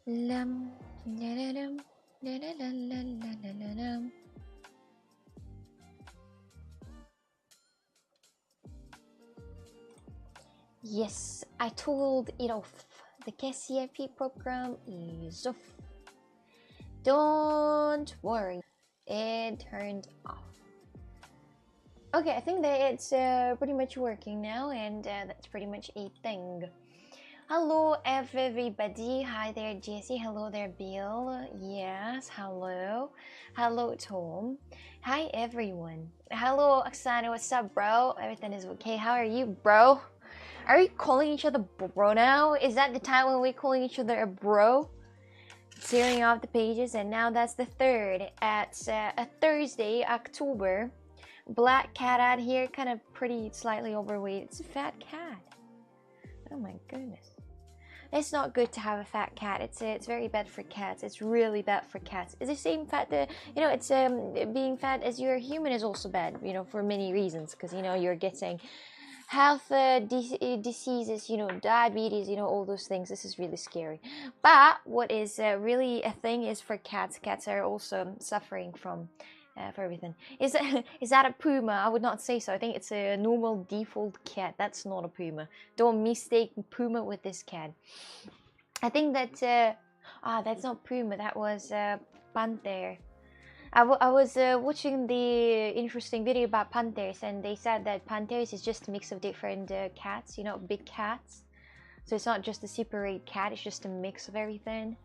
Lum, la-la-lum, la-la-la-la-la-la-lum. Yes, I told it off. The KCFP program is off. Don't worry, it turned off. Okay, I think that it's pretty much working now, and that's pretty much a thing. Hello everybody. Hi there Jessie. Hello there Bill. Yes, hello. Hello Tom. Hi everyone. Hello Oksana. What's up bro? Everything is okay. How are you bro? Are we calling each other bro now? Is that the time when we're calling each other a bro? Tearing off the pages, and now that's the 3rd at a Thursday, October. Black cat out here, kind of pretty, slightly overweight. It's a fat cat. Oh my goodness. It's not good to have a fat cat. It's very bad for cats. It's really bad for cats. It's the same fat that, you know, it's being fat as you're a human is also bad, you know, for many reasons, because, you know, you're getting health diseases, you know, diabetes, you know, all those things. This is really scary. But what is really a thing is for cats. Cats are also suffering from for everything. Is that a puma? I would not say so. I think it's a normal default cat. That's not a puma. Don't mistake puma with this cat. I think that that's not puma. That was panther. I was watching the interesting video about panthers, and they said that panthers is just a mix of different cats, you know, big cats. So it's not just a separate cat, it's just a mix of everything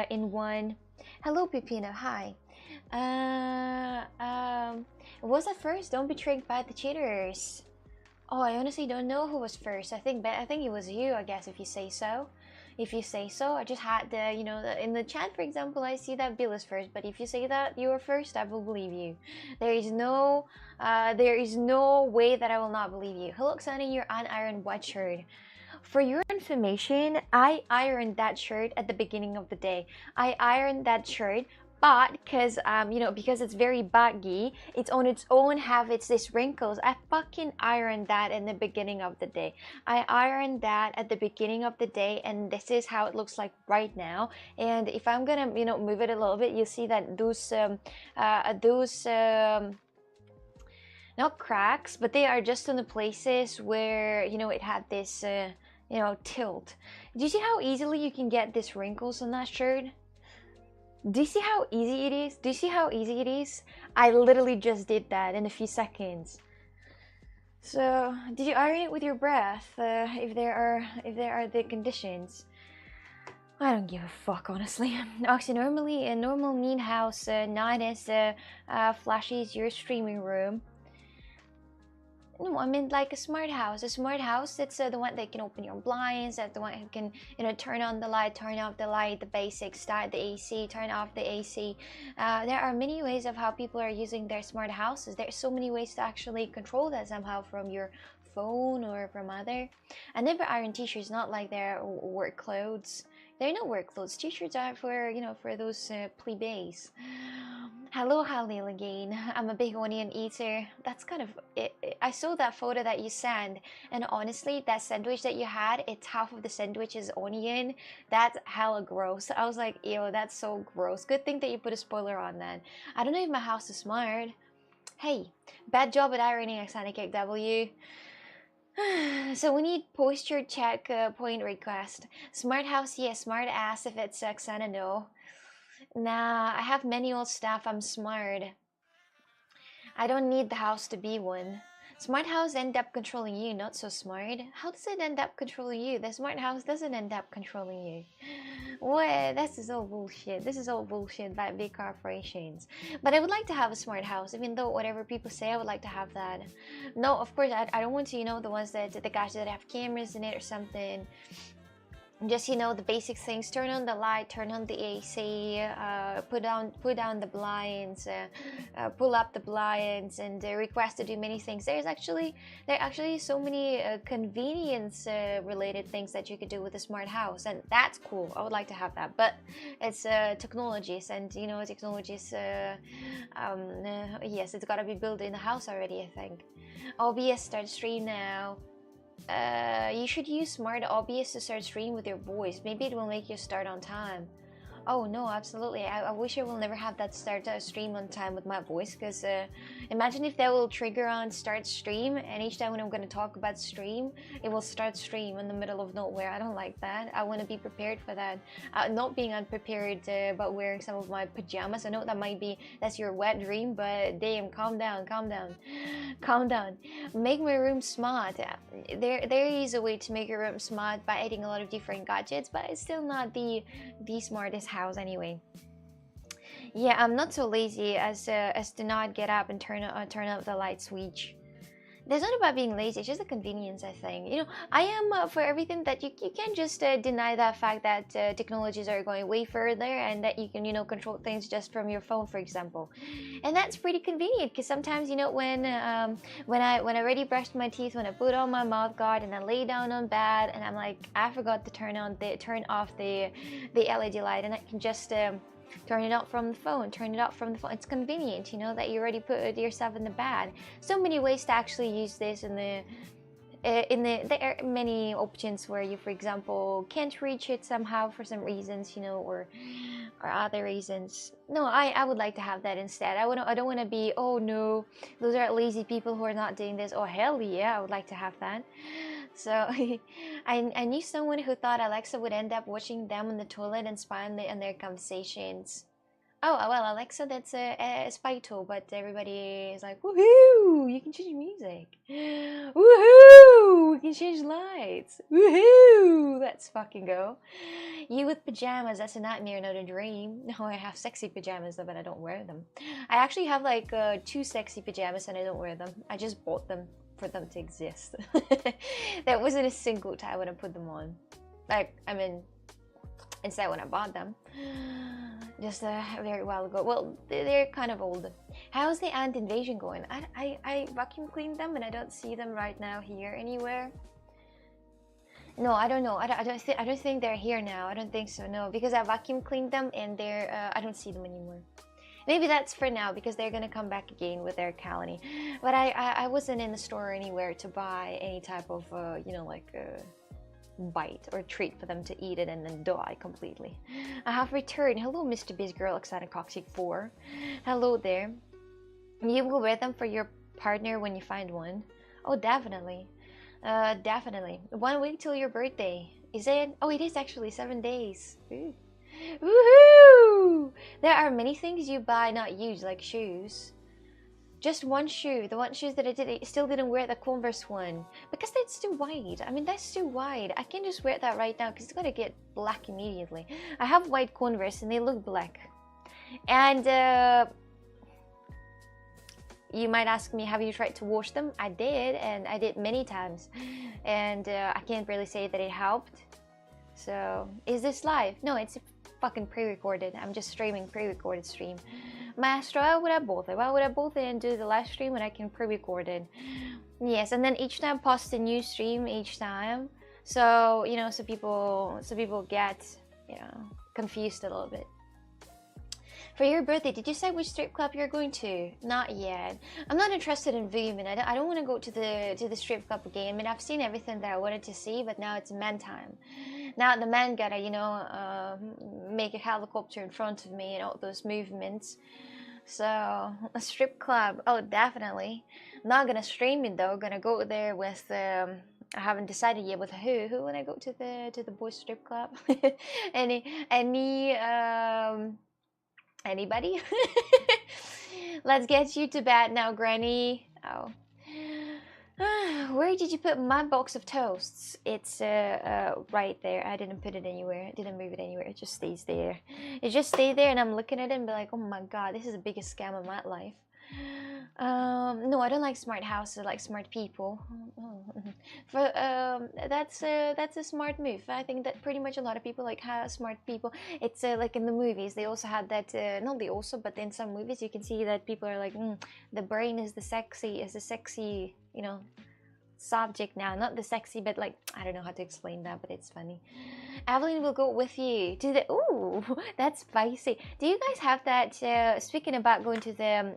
in one. Hello Pipino, hi. Was that first? Don't be tricked by the cheaters. Oh, I honestly don't know who was first. I think it was you, I guess, if you say so. If you say so, I just had the, you know, in the chat, for example, I see that Bill is first. But if you say that you are first, I will believe you. There is no way that I will not believe you. Hello, Oksana, your unironed white shirt. For your information, I ironed that shirt at the beginning of the day. I ironed that shirt, but because you know, because it's very baggy, it's on its own have these wrinkles. I fucking ironed that in the beginning of the day. I ironed that at the beginning of the day, and this is how it looks like right now. And if I'm gonna, you know, move it a little bit, you'll see that those not cracks, but they are just in the places where, you know, it had this you know, tilt. Do you see how easily you can get these wrinkles on that shirt? Do you see how easy it is? Do you see how easy it is? I literally just did that in a few seconds. So, did you iron it with your breath? If there are the conditions, I don't give a fuck, honestly. Actually, normally a normal neat house, not as flashy as your streaming room. No, I mean like a smart house. A smart house, it's the one that can open your blinds, that's the one who can, you know, turn on the light, turn off the light, the basics, start the AC, turn off the AC. There are many ways of how people are using their smart houses. There's so many ways to actually control that somehow from your phone or from other. I never iron t-shirts, not like their work clothes. They're not work clothes. T-shirts are for, you know, for those plebeians. Hello, Halil again. I'm a big onion eater. That's kind of it. I saw that photo that you sent, and honestly, that sandwich that you had, it's half of the sandwich is onion. That's hella gross. I was like, ew, that's so gross. Good thing that you put a spoiler on that. I don't know if my house is smart. Hey, bad job at ironing, Oksana Cake W. So we need posture check point request. Smart house, yes. Smart ass if it's Oksana, no. Nah, I have manual stuff. I'm smart. I don't need the house to be one. Smart house end up controlling you, not so smart. How does it end up controlling you? The smart house doesn't end up controlling you. What? This is all bullshit. This is all bullshit by big corporations. But I would like to have a smart house, even though whatever people say, I would like to have that. No, of course, I don't want to, you know, the ones that, the guys that have cameras in it or something. Just, you know, the basic things: turn on the light, turn on the AC, put down the blinds, pull up the blinds, and request to do many things. There are actually so many convenience related things that you could do with a smart house, and that's cool. I would like to have that, but it's technologies, and you know, technologies. Yes, it's gotta be built in the house already, I think. OBS start stream now. You should use Smart OBS to start stream with your voice. Maybe it will make you start on time. Oh no, absolutely. I wish I will never have that start stream on time with my voice, because imagine if that will trigger on start stream, and each time when I'm going to talk about stream, it will start stream in the middle of nowhere. I don't like that. I want to be prepared for that. Not being unprepared about wearing some of my pajamas. I know that's your wet dream, but damn, calm down, calm down. Calm down. Make my room smart. There is a way to make your room smart by adding a lot of different gadgets, but it's still not the smartest house anyway. Yeah, I'm not so lazy as to not get up and turn up the light switch. There's not about being lazy, it's just a convenience, I think. You know, I am for everything that you can't just deny that fact that technologies are going way further, and that you can, you know, control things just from your phone, for example. And that's pretty convenient, because sometimes, you know, when I already brushed my teeth, when I put on my mouth guard and I lay down on bed, and I'm like, I forgot to turn off the LED light, and I can just turn it up from the phone, It's convenient, you know, that you already put yourself in the bed. So many ways to actually use this there are many options where you, for example, can't reach it somehow for some reasons, you know, or other reasons. No, I would like to have that instead. I don't want to be, oh no, those are lazy people who are not doing this. Oh hell yeah, I would like to have that. So I knew someone who thought Alexa would end up watching them in the toilet and spy on their conversations. Oh, well, Alexa, that's a spy tool, but everybody is like, woohoo, you can change music. Woohoo, we can change lights. Woohoo, let's fucking go. You with pajamas, that's a nightmare, not a dream. No, I have sexy pajamas though, but I don't wear them. I actually have like 2 sexy pajamas and I don't wear them. I just bought them for them to exist. That wasn't a single time when I put them on. Like, I mean, instead when I bought them. Just a very while ago. Well, they're kind of old. How's the ant invasion going? I vacuum cleaned them and I don't see them right now here anywhere. No, I don't know. I don't think they're here now. I don't think so. No, because I vacuum cleaned them and they're I don't see them anymore. Maybe that's for now, because they're gonna come back again with their colony. But I wasn't in the store anywhere to buy any type of you know, like bite or treat for them to eat it and then die completely. I have returned. Hello, Mr. Bizgirl, Oxana Coxic 4. Hello there. You will wear them for your partner when you find one. Oh, definitely. Definitely. 1 week till your birthday. Is it? Oh, it is actually 7 days. Ooh. Woohoo! There are many things you buy not use, like shoes. Just one shoe, the one shoes that I still didn't wear, the Converse one, because that's too wide. I mean, that's too wide. I can't just wear that right now because it's gonna get black immediately. I have white Converse and they look black. And you might ask me, have you tried to wash them? I did, and I did many times, and I can't really say that it helped. So, is this live? No, it's fucking pre-recorded. I'm just streaming pre-recorded stream. Maestro, why would I bother? Why would I bother and do the live stream when I can pre-record it? Yes, and then each time post a new stream each time. So, you know, so people get, you know, confused a little bit. For your birthday, did you say which strip club you're going to? Not yet. I'm not interested in women. I don't want to go to the strip club again. I mean, I've seen everything that I wanted to see, but now it's men time. Now the men gotta, you know, make a helicopter in front of me and all those movements. So, a strip club, oh, definitely. I'm not gonna stream it though. Gonna go there with, I haven't decided yet with who. Who when I go to the boys strip club? Anybody? Let's get you to bed now, Granny. Oh. Where did you put my box of toasts? It's right there. I didn't put it anywhere. I didn't move it anywhere. It just stays there. It just stays there, and I'm looking at it and be like, oh my god, this is the biggest scam of my life. No, I don't like smart houses. I like smart people. For that's a smart move. I think that pretty much a lot of people like have smart people. It's like in the movies, they also had that. Not they also, but in some movies, you can see that people are like, the brain is the sexy, you know, subject now. Not the sexy, but like I don't know how to explain that, but it's funny. Evelyn will go with you to the. Ooh, that's spicy. Do you guys have that? Speaking about going to the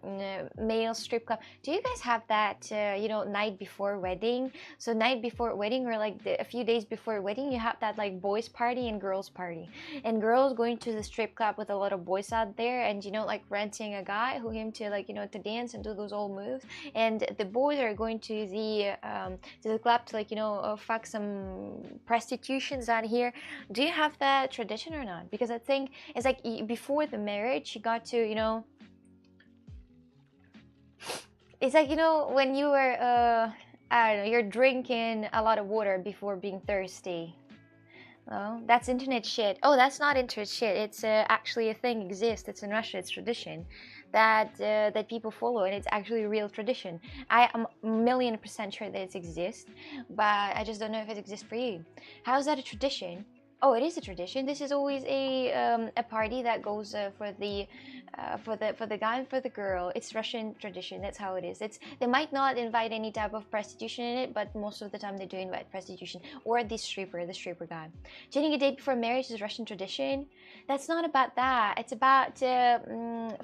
male strip club, do you guys have that? You know, night before wedding. So night before wedding, or like a few days before wedding, you have that like boys party and girls party, and girls going to the strip club with a lot of boys out there, and you know, like renting a guy who him to like, you know, to dance and do those old moves, and the boys are going to the club to like, you know, fuck some prostitutions out here. Do you have that tradition or not? Because I think it's like before the marriage, you got to, you know, it's like, you know, when you were, I don't know, you're drinking a lot of water before being thirsty. Oh, that's internet shit. Oh, that's not internet shit. It's actually a thing exists. It's in Russia. It's tradition that people follow, and it's actually a real tradition. I am a million% sure that it exists, but I just don't know if it exists for you. How is that a tradition? Oh, it is a tradition. This is always a party that goes for the guy and for the girl. It's Russian tradition. That's how it is. They might not invite any type of prostitution in it, but most of the time they do invite prostitution or the stripper guy. Getting a date before marriage is Russian tradition. That's not about that. It's about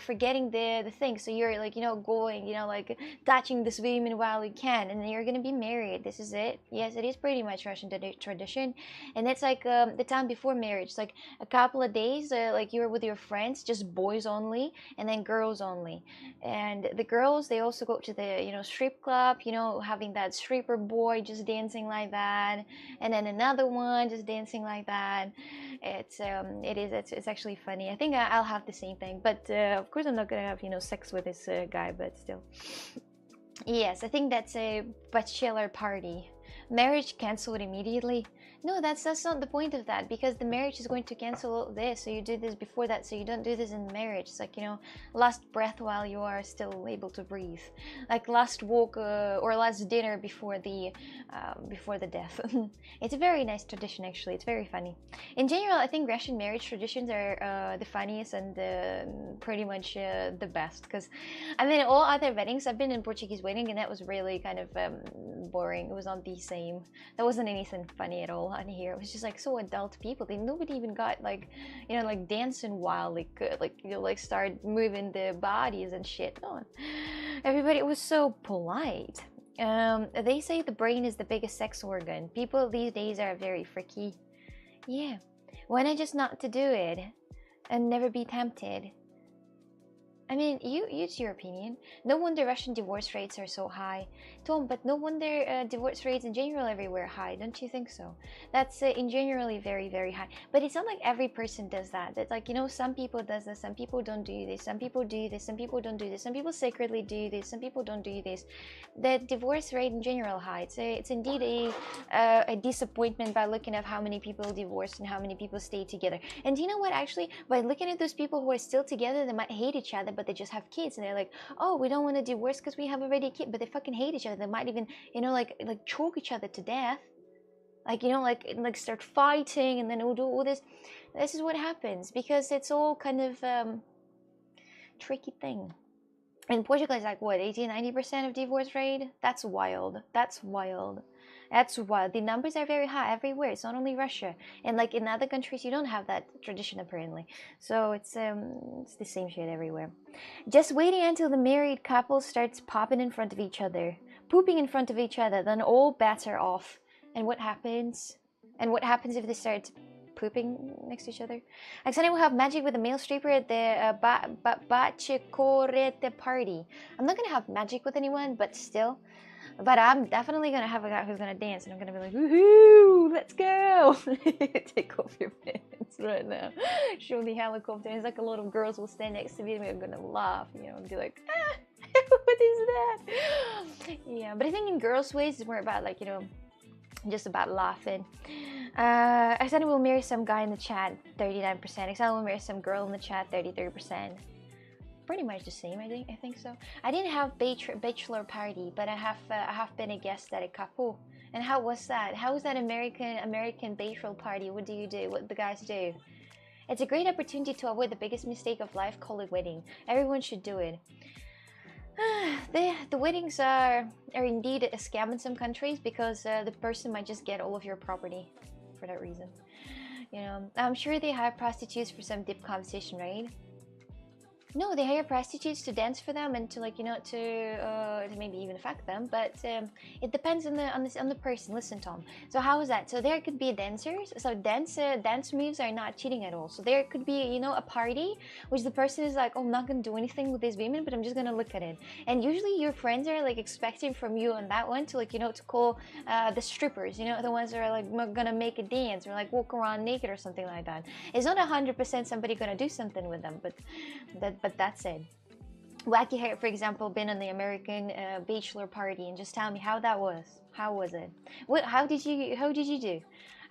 forgetting the thing. So you're like, you know, going, you know, like touching this woman while you can, and then you're gonna be married. This is it. Yes, it is pretty much Russian tradition, and it's like the time before marriage, like a couple of days, like you're with your friends, just boys only, and then girls only. And the girls, they also go to the, you know, strip club, you know, having that stripper boy just dancing like that, and then another one just dancing like that. It's actually funny. I think I'll have the same thing, but of course I'm not gonna have, you know, sex with this guy, but still. Yes, I think that's a bachelor party. Marriage canceled immediately. No, that's not the point of that, because the marriage is going to cancel this, so you do this before that, so you don't do this in marriage. It's like, you know, last breath while you are still able to breathe, like last walk or last dinner before the death. It's a very nice tradition, actually. It's very funny. In general, I think Russian marriage traditions are the funniest and pretty much the best, because I mean, all other weddings, I've been in Portuguese wedding, and that was really kind of boring. It was not the same. There wasn't anything funny at all on here. It was just like so adult people. Nobody even got like, you know, like dancing while they could, like, you know, like start moving their bodies and shit. No, everybody was so polite. They say the brain is the biggest sex organ. People these days are very freaky. Yeah, why not just not to do it and never be tempted? I mean, it's your opinion. No wonder Russian divorce rates are so high, Tom. But no wonder divorce rates in general everywhere are high. Don't you think so? That's in generally very, very high. But it's not like every person does that. It's like, you know, some people does this, some people don't do this, some people do this, some people don't do this, some people secretly do this, some people don't do this. The divorce rate in general high. It's indeed a disappointment by looking at how many people divorce and how many people stay together. And you know what? Actually, by looking at those people who are still together, they might hate each other, but they just have kids, and they're like, oh, we don't want to divorce because we have already a kid, but they fucking hate each other. They might even, you know, like choke each other to death, like, you know, like start fighting, and then we'll do all this. This is what happens because it's all kind of tricky thing. And Portugal is like what, 80-90% of divorce rate? That's wild. That's wild. That's wild. The numbers are very high everywhere. It's not only Russia, and like in other countries, you don't have that tradition apparently. So it's the same shit everywhere. Just waiting until the married couple starts popping in front of each other, pooping in front of each other, then all bets are off. And what happens? And what happens if they start pooping next to each other? Alexander will have magic with a male stripper at the bachelorette party. I'm not gonna have magic with anyone, but still. But I'm definitely gonna have a guy who's gonna dance, and I'm gonna be like, woohoo, let's go! Take off your pants right now. Show the helicopter. It's like a lot of girls will stand next to me, and we're gonna laugh, you know, and be like, ah, what is that? Yeah, but I think in girls' ways, it's more about like, you know, just about laughing. Alexander will marry some guy in the chat, 39%. Alexander will marry some girl in the chat, 33%. Pretty much the same, I think so. I didn't have bachelor party, but I have been a guest at a couple. And how was that? How was that American bachelor party? What do you do? What the guys do? It's a great opportunity to avoid the biggest mistake of life, call it wedding. Everyone should do it. The weddings are indeed a scam in some countries because the person might just get all of your property for that reason. You know, I'm sure they hire prostitutes for some dip competition, right? No, they hire prostitutes to dance for them and to, like, you know, to maybe even fuck them. But it depends on the person. Listen, Tom. So how is that? So there could be dancers. So dance moves are not cheating at all. So there could be, you know, a party which the person is like, oh, I'm not gonna do anything with these women, but I'm just gonna look at it. And usually your friends are like expecting from you on that one to, like, you know, to call the strippers. You know, the ones that are like gonna make a dance or like walk around naked or something like that. It's not 100% somebody gonna do something with them, but that said, Wacky Hair, for example, been on the American bachelor party, and just tell me how that was. How was it? What? How did you do?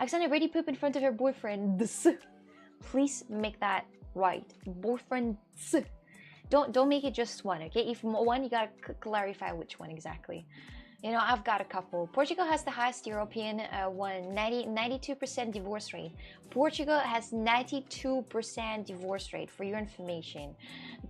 Oksana already poop in front of her boyfriend. Please make that right. Boyfriend. Don't make it just one. Okay, if one, you gotta clarify which one exactly. You know, I've got a couple. Portugal has the highest European one, 92% divorce rate. Portugal has 92% divorce rate, for your information.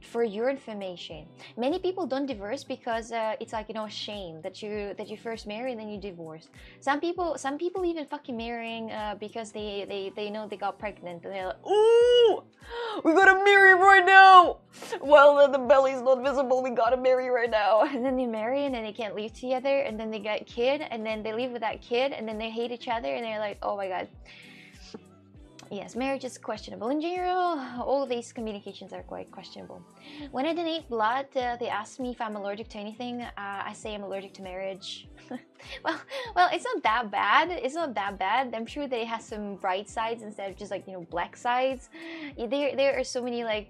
For your information. Many people don't divorce because it's like, you know, a shame that you first marry and then you divorce. Some people even fucking marrying because they know they got pregnant and they're like, ooh, we gotta marry right now. Well, the belly's not visible, we gotta marry right now. And then they marry and then they can't live together, and then they get a kid, and then they live with that kid, and then they hate each other, and they're like, oh my god. Yes, marriage is questionable. In general, all of these communications are quite questionable. When I donate blood, they ask me if I'm allergic to anything. I say I'm allergic to marriage. well, it's not that bad. It's not that bad. I'm sure they have some bright sides instead of just, like, you know, black sides. There are so many, like,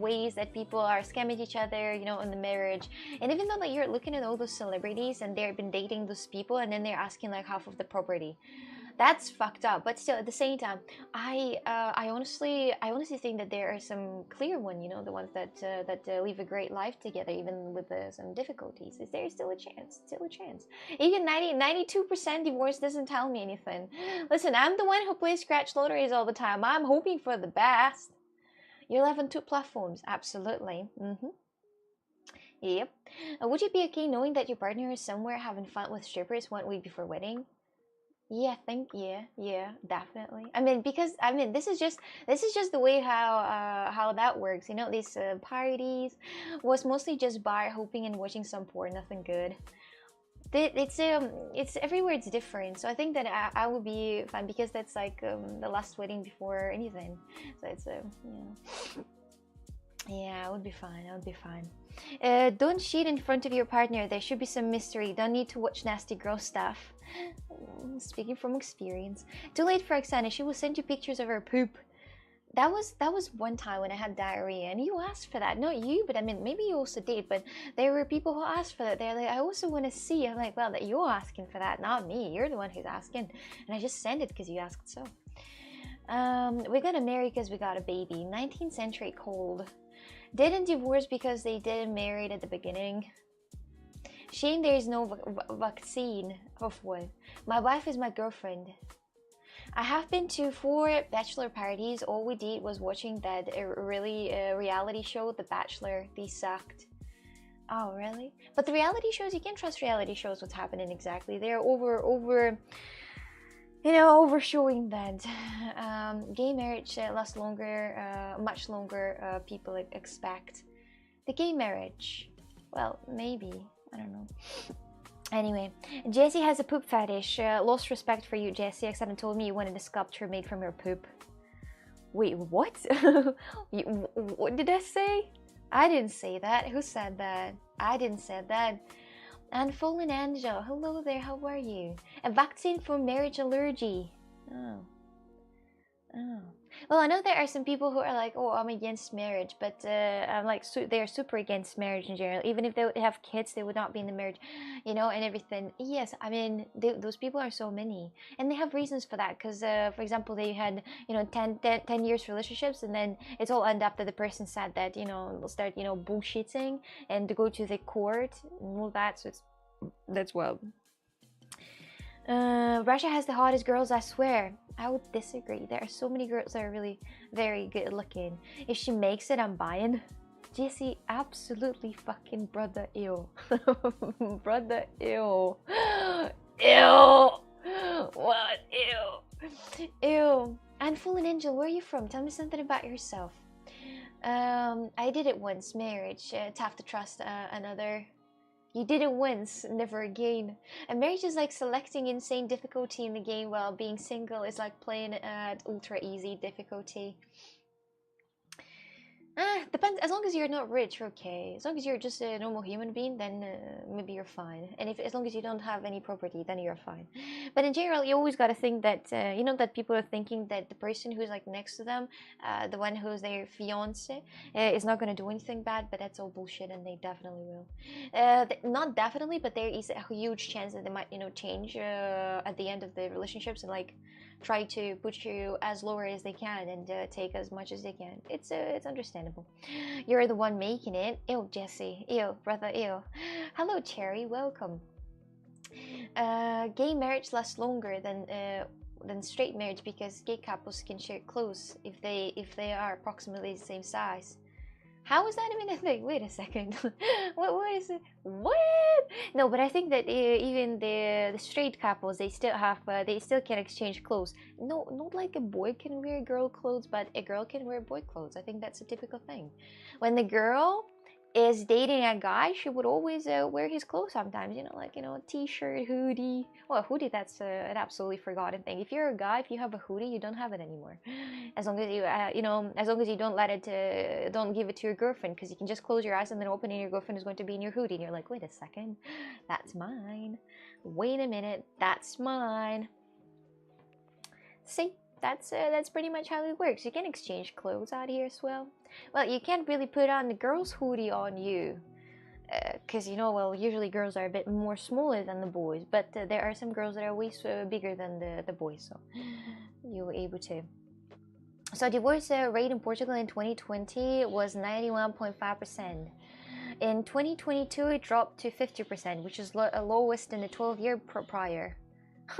ways that people are scamming each other, you know, in the marriage. And even though, like, you're looking at all those celebrities and they've been dating those people, and then they're asking like half of the property. That's fucked up, but still, at the same time, I honestly think that there are some clear ones, you know, the ones that live a great life together, even with some difficulties. Is there still a chance? Still a chance. Even 92% divorce doesn't tell me anything. Listen, I'm the one who plays scratch lotteries all the time. I'm hoping for the best. You're live on 2 platforms, absolutely. Yep. Would you be okay knowing that your partner is somewhere having fun with strippers 1 week before wedding? Yeah, yeah, definitely. I mean, because this is just the way how that works. You know, these parties was mostly just bar hopping and watching some porn, nothing good. It's everywhere. It's different. So I think that I would be fine because that's like the last wedding before anything. So it's yeah, I would be fine. I would be fine. Don't cheat in front of your partner. There should be some mystery. Don't need to watch nasty gross stuff. Speaking from experience. Too late for Oksana. She will send you pictures of her poop. That was one time when I had diarrhea, and you asked for that. Not you, but I mean, maybe you also did. But there were people who asked for that. They're like, I also want to see. I'm like, well, that you're asking for that, not me. You're the one who's asking, and I just send it because you asked so. We got married because we got a baby. 19th century cold. Didn't divorce because they didn't marry at the beginning. Shame there is no vaccine. Of what? My wife is my girlfriend. I have been to 4 bachelor parties. All we did was watching that reality show, The Bachelor. They sucked. Oh, really? But the reality shows, you can't trust reality shows. What's happening exactly? They're over. You know, overshowing that gay marriage lasts longer, much longer. People expect the gay marriage. Well, maybe, I don't know. Anyway, Jessie has a poop fetish. Lost respect for you, Jessie. Oksana told me you wanted a sculpture made from your poop. Wait, what? What did I say? I didn't say that. Who said that? I didn't say that. And Fallen Angel, hello there, how are you? A vaccine for marriage allergy. Oh. Well, I know there are some people who are like, oh, I'm against marriage, but I'm like, they're super against marriage in general. Even if they would have kids, they would not be in the marriage, you know, and everything. Yes, I mean, those people are so many, and they have reasons for that. Because, for example, they had, you know, 10 years relationships, and then it's all end up that the person said that, you know, they'll start, you know, bullshitting and to go to the court and all that. So that's wild. Russia has the hottest girls, I swear. I would disagree. There are so many girls that are really very good looking. If she makes it, I'm buying. Jessie, absolutely fucking brother, ew. Brother, ew. Ew. What? Ew. Ew. And Fallen Angel, where are you from? Tell me something about yourself. I did it once, marriage. Tough to trust another. You did it once, never again. And marriage is like selecting insane difficulty in the game, while being single is like playing at ultra easy difficulty. Depends. As long as you're not rich, you're okay. As long as you're just a normal human being, then maybe you're fine. And if as long as you don't have any property, then you're fine. But in general, you always gotta think that you know that people are thinking that the person who's like next to them, the one who's their fiance, is not gonna do anything bad. But that's all bullshit, and they definitely will. Not definitely, but there is a huge chance that they might, you know, change at the end of the relationships and like try to put you as lower as they can and take as much as they can. It's understandable. You're the one making it. Ew, Jesse. Ew, brother. Ew. Hello, Cherry. Welcome. Gay marriage lasts longer than straight marriage because gay couples can share clothes if they are approximately the same size. How is that even a thing? Wait a second. what is it? What? No, but I think that even the straight couples, they still have they still can exchange clothes. No, not like a boy can wear girl clothes, but a girl can wear boy clothes. I think that's a typical thing. When the girl is dating a guy, she would always wear his clothes sometimes, you know, like, you know, t-shirt, hoodie. Well, hoodie, that's an absolutely forgotten thing. If you're a guy, if you have a hoodie, you don't have it anymore. As long as you, you know, as long as you don't let it, don't give it to your girlfriend, because you can just close your eyes and then open and your girlfriend is going to be in your hoodie. And you're like, wait a second, that's mine. Wait a minute, that's mine. See? That's pretty much how it works. You can exchange clothes out here as well. Well, you can't really put on the girl's hoodie on you, because you know, well, usually girls are a bit more smaller than the boys, but there are some girls that are way bigger than the boys, so you were able to. So divorce rate in Portugal in 2020 was 91.5%. In 2022, it dropped to 50%, which is lowest in the 12-year prior.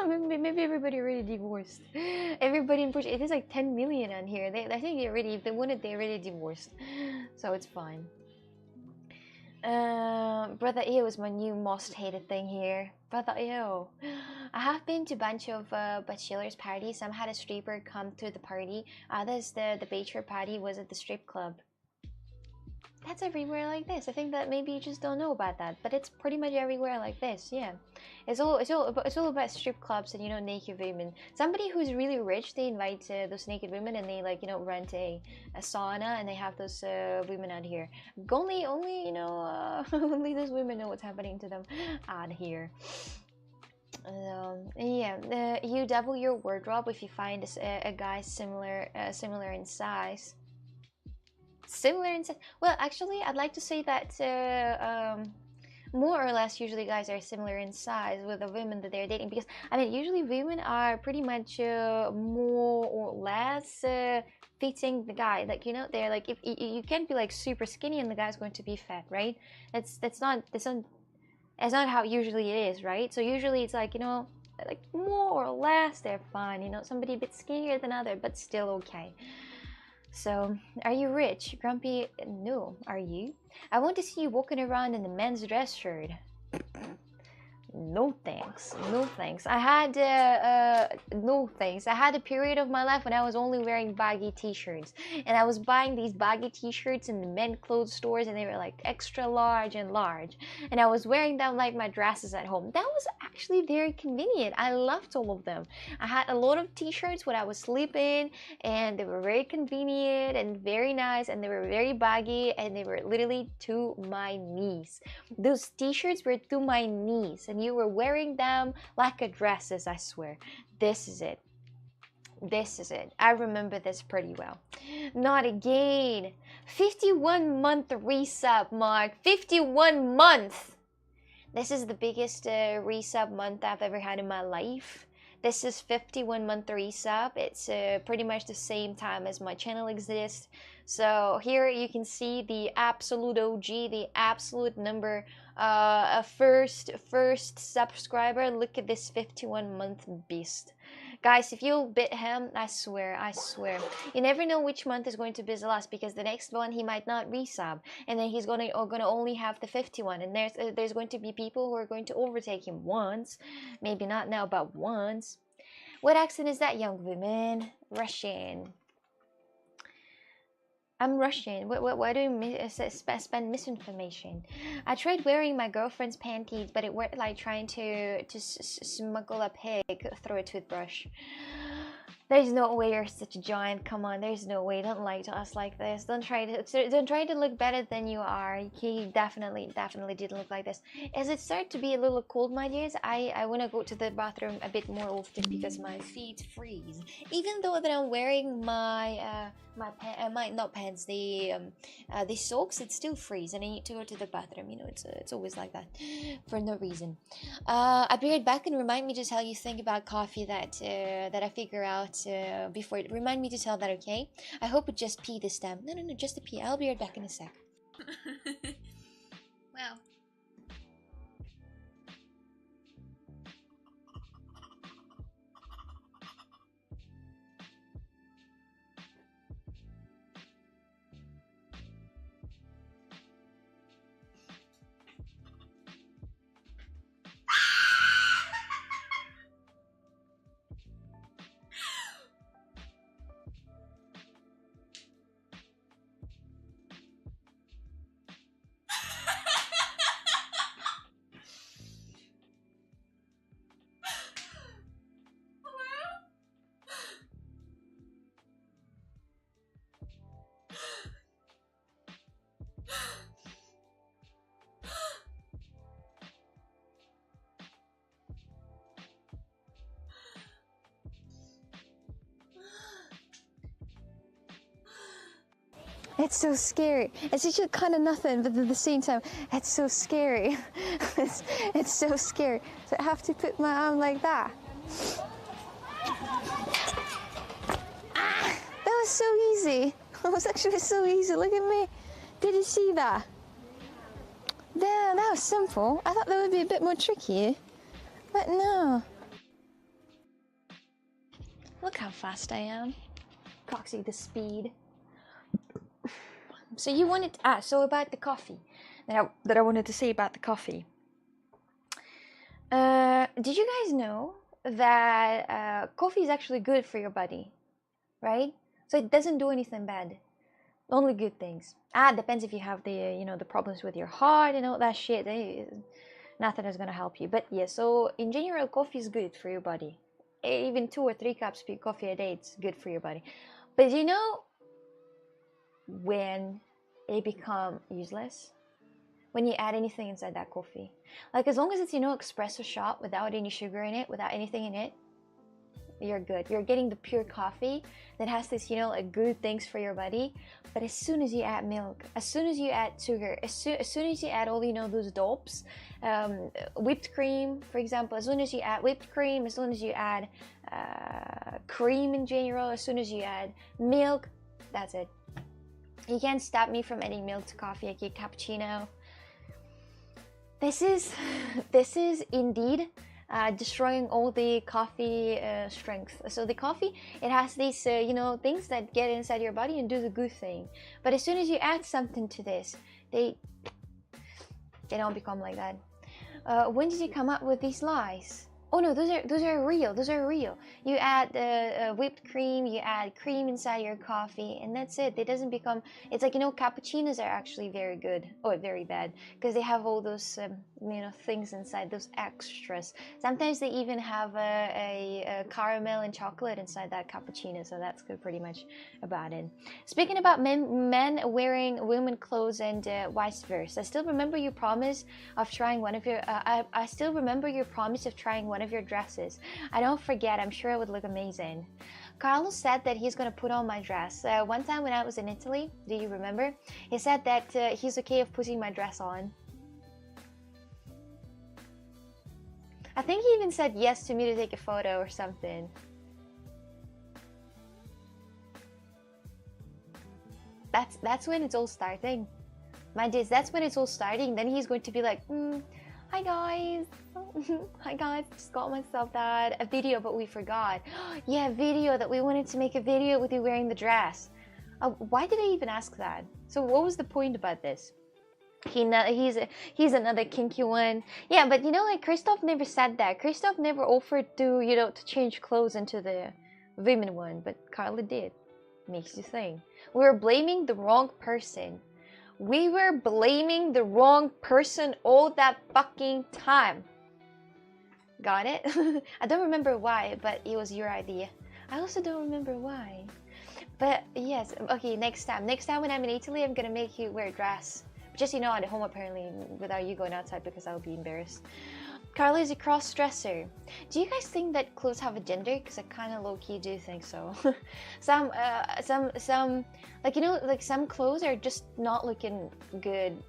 Maybe everybody already divorced. Everybody in Portugal, it is like 10 million on here. I think they already, if they wanted, they already divorced. So it's fine. Brother Ew is my new most hated thing here. Brother Ew. I have been to a bunch of bachelor's parties. Some had a stripper come to the party. Others, the bachelor party was at the strip club. That's everywhere like this. I think that maybe you just don't know about that, but it's pretty much everywhere like this. Yeah, it's all about strip clubs and, you know, naked women. Somebody who's really rich, they invite those naked women and they, like, you know, rent a sauna and they have those women out here. Only you know, only those women know what's happening to them out here. Yeah, you double your wardrobe if you find a guy similar in size. Similar in size. Well, actually, I'd like to say that more or less usually guys are similar in size with the women that they're dating, because I mean usually women are pretty much more or less fitting the guy. Like, you know, they're like, if you can't be like super skinny and the guy's going to be fat, right? That's not how usually it is, right? So usually it's like, you know, like more or less they're fine, you know, somebody a bit skinnier than other but still okay. So, are you rich? Grumpy? No. Are you? I want to see you walking around in a men's dress shirt. No thanks. No thanks. I had no thanks. I had a period of my life when I was only wearing baggy t-shirts, and I was buying these baggy t-shirts in the men clothes stores, and they were like extra large and large, and I was wearing them like my dresses at home. That was actually very convenient. I loved all of them. I had a lot of t-shirts when I was sleeping, and they were very convenient and very nice, and they were very baggy, and they were literally to my knees. Those t-shirts were to my knees, and you were wearing them like a dresses, I swear. This is it. This is it. I remember this pretty well. Not again. 51-month resub, Mark. 51 months. This is the biggest resub month I've ever had in my life. This is 51-month resub. It's pretty much the same time as my channel exists. So here you can see the absolute OG, the absolute number, first subscriber. Look at this 51-month beast. Guys, if you bit him, I swear, you never know which month is going to be the last, because the next one he might not resub, and then he's gonna only have the 51, and there's going to be people who are going to overtake him once, maybe not now, but once. What accent is that, young woman? Russian. I'm Russian. Why do you spend misinformation? I tried wearing my girlfriend's panties, but it worked like trying to smuggle a pig through a toothbrush. There's no way you're such a giant. Come on, there's no way. Don't lie to us like this. Don't try to look better than you are. He definitely didn't look like this. As it started to be a little cold, my dears, I want to go to the bathroom a bit more often because my feet freeze. Even though that I'm wearing my not pants, the socks, it still freeze, and I need to go to the bathroom. You know, it's always like that for no reason. I'll be right back, and remind me to tell you think about coffee that I figure out before. Remind me to tell that, okay? I hope it just pee this time. No, just a pee. I'll be right back in a sec. Wow. It's so scary. It's just kind of nothing, but at the same time, it's so scary. it's so scary. So I have to put my arm like that. Ah, that was so easy. That was actually so easy. Look at me. Did you see that? Damn, that was simple. I thought that would be a bit more tricky, but no. Look how fast I am. Proxy the speed. So you wanted so about the coffee that I wanted to say about the coffee. Did you guys know that coffee is actually good for your body, right? So it doesn't do anything bad, only good things. Depends if you have the the problems with your heart and all that shit. Nothing is gonna help you. But yeah, so in general, coffee is good for your body. Even 2 or 3 cups of coffee a day, it's good for your body. But you know when it become useless? When you add anything inside that coffee. Like as long as it's espresso shot without any sugar in it, without anything in it, you're good. You're getting the pure coffee that has this like good things for your body. But as soon as you add milk, as soon as you add sugar, as soon as you add all those dopes, whipped cream, for example, as soon as you add whipped cream, as soon as you add cream in general, as soon as you add milk, that's it. You can't stop me from adding milk to coffee. I get cappuccino. This is indeed destroying all the coffee strength. So the coffee, it has these things that get inside your body and do the good thing. But as soon as you add something to this, they don't become like that. When did you come up with these lies? Oh no, those are real. Those are real. You add whipped cream, you add cream inside your coffee, and that's it. It doesn't become. It's like cappuccinos are actually very good or very bad because they have all those things inside, those extras. Sometimes they even have a caramel and chocolate inside that cappuccino, so that's good pretty much about it. Speaking about men wearing women clothes and vice versa, I still remember your promise of trying one of your. I still remember your promise of trying one of your dresses. I don't forget. I'm sure it would look amazing. Carlos said that he's gonna put on my dress. One time when I was in Italy, do you remember? He said that he's okay of putting my dress on. I think he even said yes to me to take a photo or something. That's when it's all starting. My days, that's when it's all starting. Then he's going to be like, hi guys. Hi guys, just got myself that a video, but we forgot. Yeah, video that we wanted to make a video with you wearing the dress. Why did I even ask that? So what was the point about this? He's another kinky one. Yeah, but you know, like Christoph never said that. Christoph never offered to, you know, to change clothes into the women one, but Carla did. Makes you think. We were blaming the wrong person. We were blaming the wrong person all that fucking time. Got it? I don't remember why, but it was your idea. I also don't remember why. But yes, okay, next time. Next time when I'm in Italy, I'm gonna make you wear a dress. Just, you know, at home apparently, without you going outside because I'll be embarrassed. Carly is a cross-dresser. Do you guys think that clothes have a gender? Because I kind of low-key do think so. some, like, you know, like some clothes are just not looking good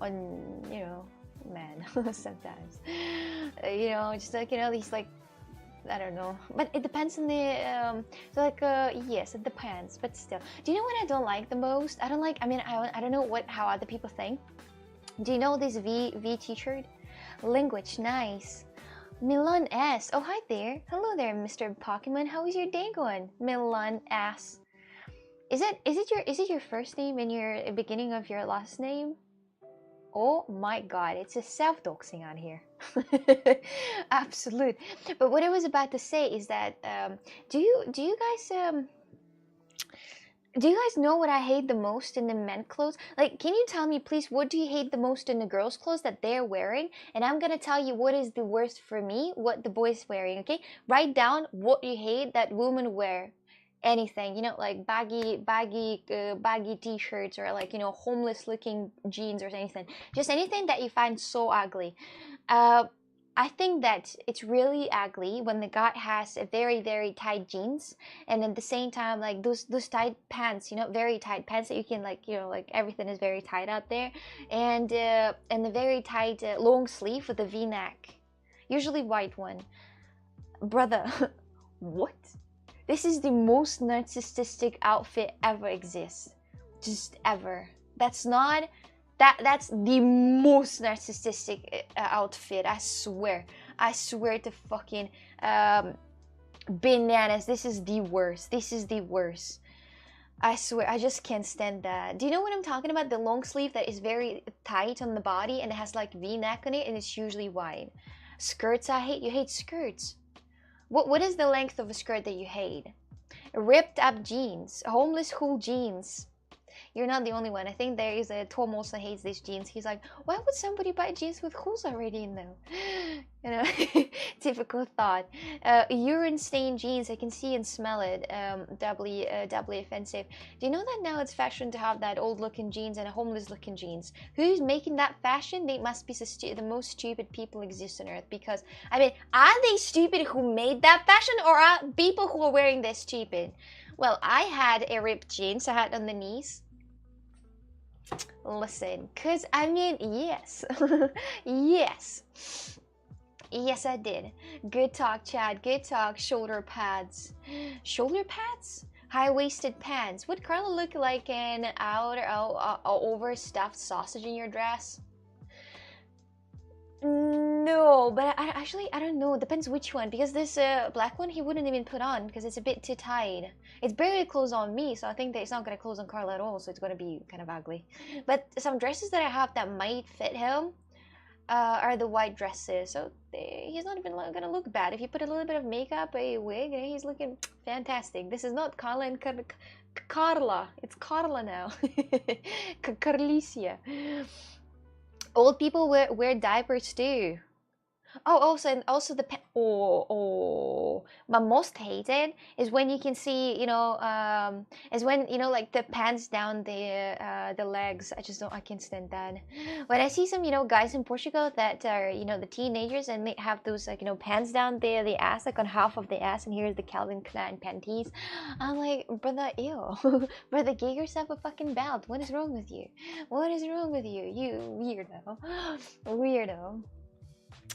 on, you know, men sometimes. You know, just like, you know, these like, I don't know, but it depends on the so like yes, it depends, but still. Do you know what I don't like the most? I don't like, I mean, I don't know how other people think. Do you know this V t-shirt? Language, nice. Milan S. Oh, hi there. Hello there, Mr. Pokemon. How is your day going? Milan S. Is it your first name and your beginning of your last name? Oh my god, it's a self-doxing on here. Absolute. But what I was about to say is that do you guys know what I hate the most in the men clothes? Like, can you tell me please, what do you hate the most in the girls clothes that they're wearing? And I'm gonna tell you what is the worst for me, what the boys wearing, okay? Write down what you hate that women wear. Anything, you know, like baggy t-shirts, or like, you know, homeless looking jeans or anything, just anything that you find so ugly. I think that it's really ugly when the guy has a very tight jeans, and at the same time like those tight pants, you know, very tight pants that you can, like, you know, like everything is very tight out there, and the very tight long sleeve with a v-neck, usually white one. Brother, what? This is the most narcissistic outfit ever exists. Just ever. That's the most narcissistic outfit. I swear. I swear to fucking bananas. This is the worst. This is the worst. I swear, I just can't stand that. Do you know what I'm talking about? The long sleeve that is very tight on the body and it has like V-neck on it, and it's usually wide. Skirts I hate. You hate skirts. What is the length of a skirt that you hate? Ripped up jeans, homeless cool jeans. You're not the only one. I think there is a Tom also hates these jeans. He's like, why would somebody buy jeans with holes already in them? You know, typical thought. Urine stained jeans, I can see and smell it. Doubly offensive. Do you know that now it's fashion to have that old looking jeans and homeless looking jeans? Who's making that fashion? They must be the most stupid people exist on earth. Because, I mean, are they stupid who made that fashion, or are people who are wearing this stupid? Well, I had a ripped jeans. I had on the knees. Listen, cause I mean, yes, yes, yes, I did. Good talk, Chad. Good talk. Shoulder pads, shoulder pads, high-waisted pants. Would Carla look like an overstuffed sausage in your dress? No, but I don't know. It depends which one, because this black one he wouldn't even put on because it's a bit too tight. It's barely close on me, so I think that it's not gonna close on Carla at all. So it's gonna be kind of ugly. But some dresses that I have that might fit him are the white dresses. So he's not even gonna look bad if you put a little bit of makeup, a wig, and he's looking fantastic. This is not Carla and Carla. It's Carla now. Carlicia. Old people wear diapers too. Oh, also the my most hated is when you can see, you know, is when, you know, like the pants down the legs. I can't stand that. When I see some, you know, guys in Portugal that are, you know, the teenagers, and they have those, like, you know, pants down the ass, like on half of the ass, and here's the Calvin Klein panties. I'm like, brother, ew. Brother, get yourself a fucking belt. What is wrong with you? What is wrong with you? You weirdo. Weirdo.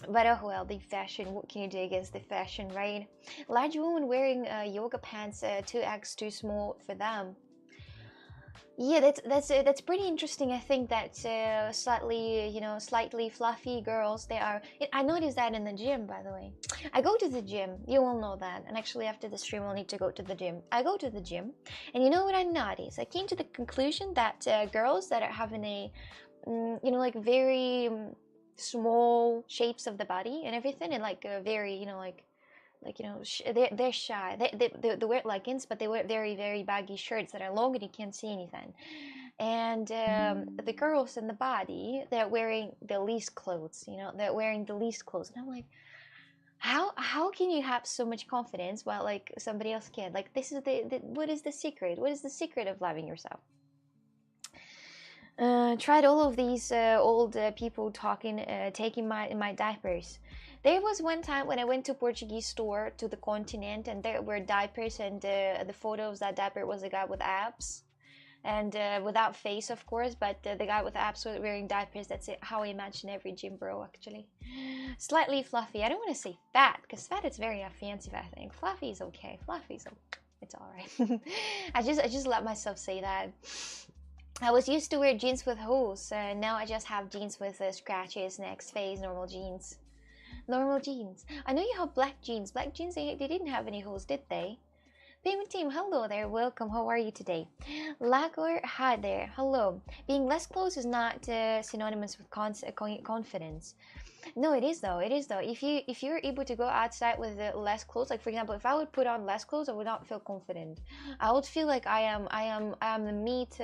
But oh well, the fashion, what can you do against the fashion, right? Large woman wearing yoga pants, 2x too small for them. Yeah, that's pretty interesting. I think that slightly, slightly fluffy girls. They are. I noticed that in the gym, by the way. I go to the gym. You all know that. And actually, after the stream, I'll need to go to the gym. I go to the gym, and you know what I noticed? I came to the conclusion that girls that are having a, like very small shapes of the body and everything, and like very, they're shy. They wear leggings, but they wear very, very baggy shirts that are long and you can't see anything. And the girls in the body, they're wearing the least clothes. They're wearing the least clothes, and I'm like, how can you have so much confidence while like somebody else can't? Like this is the what is the secret? What is the secret of loving yourself? Tried all of these old people taking my diapers. There was one time when I went to Portuguese store to the continent, and there were diapers, and the photo of that diaper was a guy with abs, and without face, of course, but the guy with abs was wearing diapers. That's it, how I imagine every gym bro, actually. Slightly fluffy. I don't want to say fat, because fat is very offensive, I think. Fluffy is okay. It's all right. I just let myself say that. I was used to wear jeans with holes, and now I just have jeans with scratches, necks, face, normal jeans. Normal jeans. I know you have black jeans. Black jeans, they didn't have any holes, did they? Payment team, hello there. Welcome. How are you today? Lagor, hi there. Hello. Being less close is not synonymous with confidence. No, it is though. It is though. If you're able to go outside with less clothes, like for example, if I would put on less clothes, I would not feel confident. I would feel like I am the meat.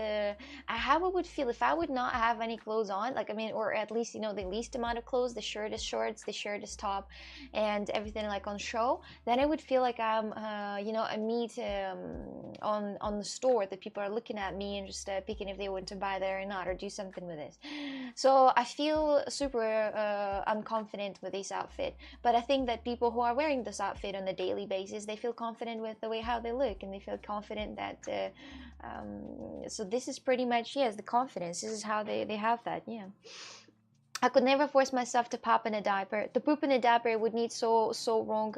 How I would feel if I would not have any clothes on, like I mean, or at least the least amount of clothes. The shirt is shorts, the shirt is top, and everything like on show. Then I would feel like I'm a meat on the store that people are looking at me and just picking if they want to buy there or not or do something with it. So I feel super unconfident with this outfit, but I think that people who are wearing this outfit on a daily basis, they feel confident with the way how they look, and they feel confident that so this is pretty much, yes, the confidence. This is how they have that. Yeah, I could never force myself to pop in a diaper. The poop in a diaper would need so wrong,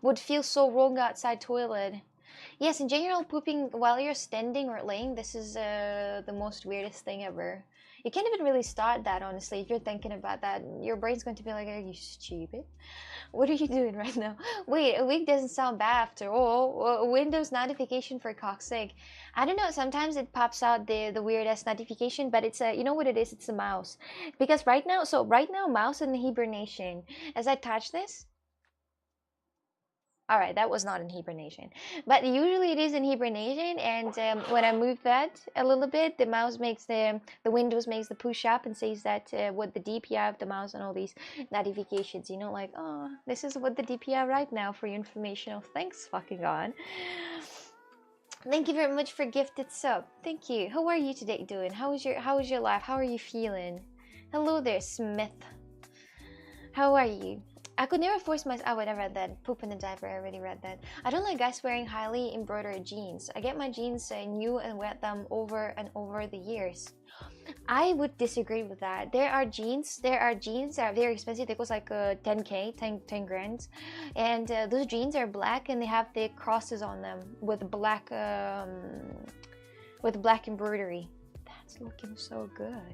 would feel so wrong outside toilet. Yes, in general, pooping while you're standing or laying, this is the most weirdest thing ever. You can't even really start that, honestly. If you're thinking about that, your brain's going to be like, are you stupid? What are you doing right now? Wait, a week doesn't sound bad after all. Windows notification for cock's sake. I don't know, sometimes it pops out the weirdest notification, but it's a, you know what it is? It's a mouse. Because right now, mouse in hibernation. As I touch this, all right, that was not in hibernation, but usually it is in hibernation. And when I move that a little bit, the mouse makes the Windows makes the push up and says that what the DPI of the mouse and all these notifications. Like, oh, this is what the DPI right now for your information. Oh, thanks, fucking God. Thank you very much for gifted sub. Thank you. How are you today doing? How is your life? How are you feeling? Hello there, Smith. How are you? I could never force myself. Oh, wait, I read that. Poop in the diaper. I already read that. I don't like guys wearing highly embroidered jeans. I get my jeans new and wear them over and over the years. I would disagree with that. There are jeans that are very expensive. They cost like 10k, 10 grand, and those jeans are black and they have the crosses on them with black embroidery. That's looking so good.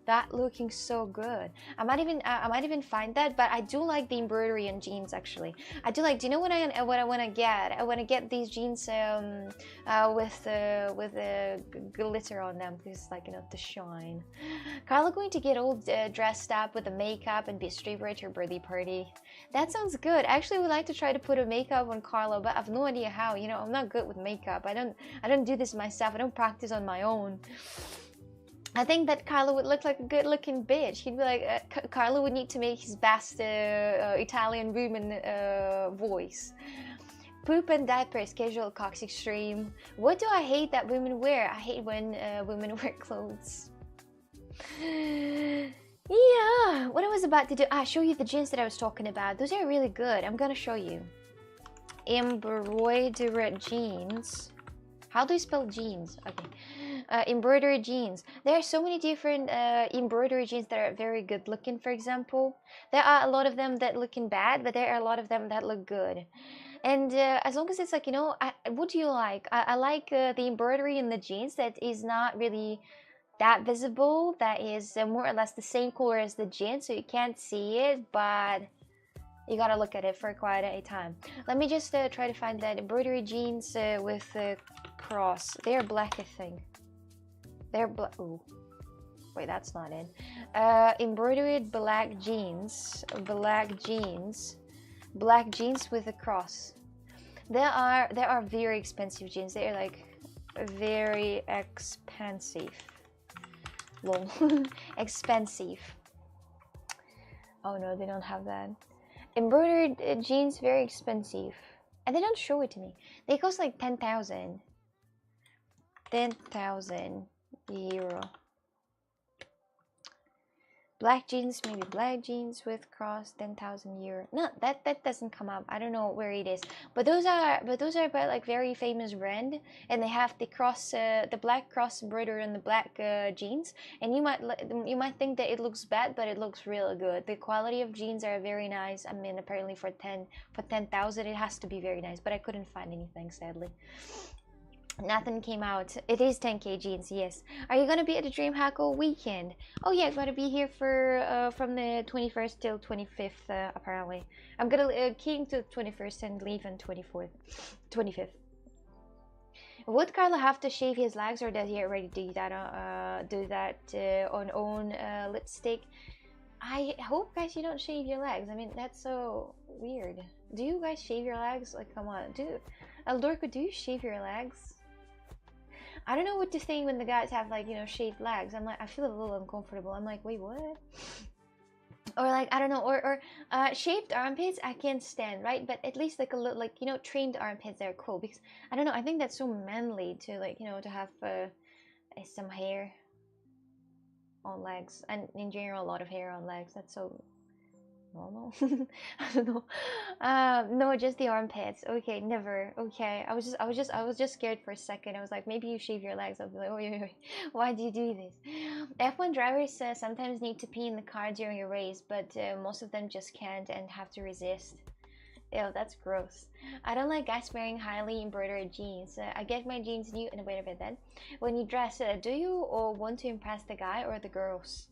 That looking so good. I might even find that, but I do like the embroidery in jeans. Actually, I do like. Do you know what I want to get? I want to get these jeans with glitter on them, because like to shine. Carla going to get all dressed up with the makeup and be a stripper at her birthday party. That sounds good. I actually would like to try to put a makeup on Carla, but I have no idea how. I'm not good with makeup. I don't do this myself. I don't practice on my own. I think that Carlo would look like a good-looking bitch. He'd be like, Carlo would need to make his best Italian woman voice. Poop and diapers, casual cocks extreme. What do I hate that women wear? I hate when women wear clothes. Yeah, what I was about to do, I'll show you the jeans that I was talking about. Those are really good. I'm gonna show you. Embroidered jeans. How do you spell jeans? Okay. Embroidery jeans. There are so many different embroidery jeans that are very good looking. For example, there are a lot of them that looking bad, but there are a lot of them that look good. And as long as it's like, what do you like? I like the embroidery in the jeans that is not really that visible, that is more or less the same color as the jeans, so you can't see it, but you gotta look at it for quite a time. Let me just try to find that embroidery jeans with cross. They're black, I think. They're black. Ooh, wait, that's not in. Embroidered black jeans, black jeans with a cross. There are very expensive jeans. They are like very expensive. Lol. Expensive. Oh no, they don't have that. Embroidered jeans, very expensive. And they don't show it to me. They cost like 10,000. 10,000 euro. Black jeans, maybe black jeans with cross, 10,000 euro. No, that doesn't come up. I don't know where it is. But those are by like very famous brand, and they have the cross, the black cross embroidery on the black jeans. And you might think that it looks bad, but it looks really good. The quality of jeans are very nice. I mean, apparently for 10,000, it has to be very nice. But I couldn't find anything, sadly. Nothing came out. It is 10k jeans, yes. Are you gonna be at the DreamHack all weekend? Oh yeah, I'm gonna be here for from the 21st till 25th apparently. I'm gonna came to 21st and leave on 25th. Would Carlo have to shave his legs, or does he already do that on own lipstick? I hope, guys, you don't shave your legs. I mean, that's so weird. Do you guys shave your legs? Like, come on, Eldorco, do you shave your legs? I don't know what to think when the guys have, like, shaved legs. I'm like, I feel a little uncomfortable. I'm like, wait, what? Or like, I don't know, or shaved armpits I can't stand, right? But at least like a little, like, trimmed armpits are cool, because I don't know, I think that's so manly to, like, to have some hair on legs, and in general a lot of hair on legs. That's so normal. I don't know. No, just the armpits. Okay, never. Okay, I was just scared for a second. I was like, maybe you shave your legs. I'll be like, oh wait, why do you do this? F1 drivers sometimes need to pee in the car during a race, but most of them just can't and have to resist. Ew, that's gross. I don't like guys wearing highly embroidered jeans. I get my jeans new. And wait a bit, then when you dress, do you or want to impress the guy or the girls?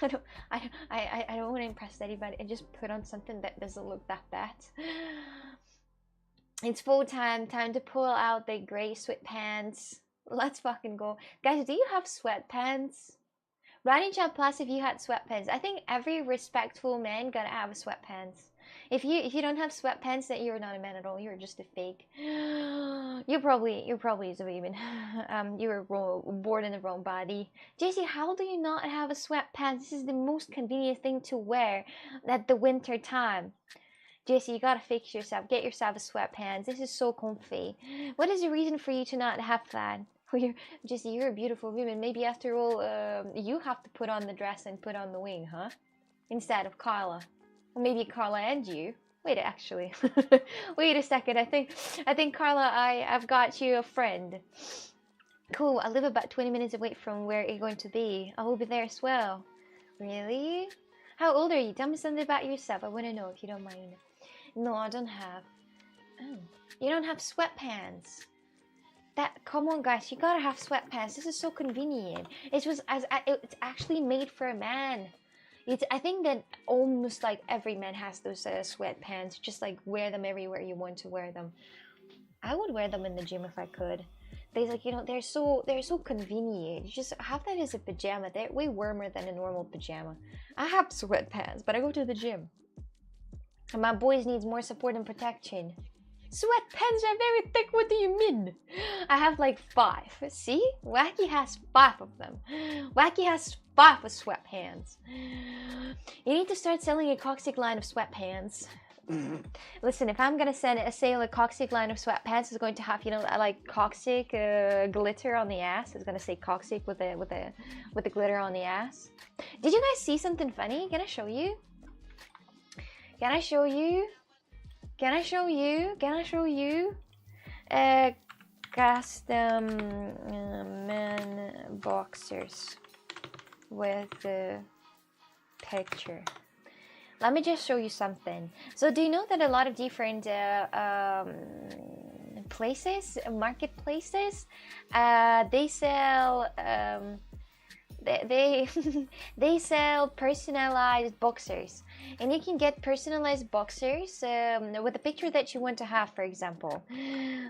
I don't want to impress anybody. I just put on something that doesn't look that bad. It's full time to pull out the gray sweatpants. Let's fucking go, guys. Do you have sweatpants? Write in chat plus if you had sweatpants. I think every respectful man gotta have sweatpants. If you don't have sweatpants, then you're not a man at all. You're just a fake. You're probably a woman. You were born in the wrong body. JC, how do you not have a sweatpants? This is the most convenient thing to wear at the winter time. JC, you gotta fix yourself. Get yourself a sweatpants. This is so comfy. What is the reason for you to not have that? JC, you're a beautiful woman. Maybe after all, you have to put on the dress and put on the wing, huh? Instead of Carla. Or maybe Carla and you. Wait, actually. Wait a second. I think Carla, I've got you a friend. Cool. I live about 20 minutes away from where you're going to be. I will be there as well. Really? How old are you? Tell me something about yourself. I want to know if you don't mind. No, I don't have. Oh. You don't have sweatpants. Come on, guys. You gotta have sweatpants. This is so convenient. It's actually made for a man. I think that almost like every man has those sweatpants. Just like wear them everywhere you want to wear them. I would wear them in the gym if I could. They're so convenient. You just have that as a pajama. They're way warmer than a normal pajama. I have sweatpants, but I go to the gym. And my boys needs more support and protection. Sweatpants are very thick. What do you mean? I have like 5. See? Wacky has 5 of them. Wacky has 5 of sweatpants. You need to start selling a Coccyx line of sweatpants. Listen, if I'm gonna sell a Coccyx line of sweatpants, it's going to have, like Coccyx glitter on the ass. It's gonna say Coccyx with the glitter on the ass. Did you guys see something funny? Can I show you? Can I show you? Can I show you? Can I show you? Custom men boxers with the picture. Let me just show you something. So do you know that a lot of different places, marketplaces, they sell they they sell personalized boxers, and you can get personalized boxers with a picture that you want to have, for example,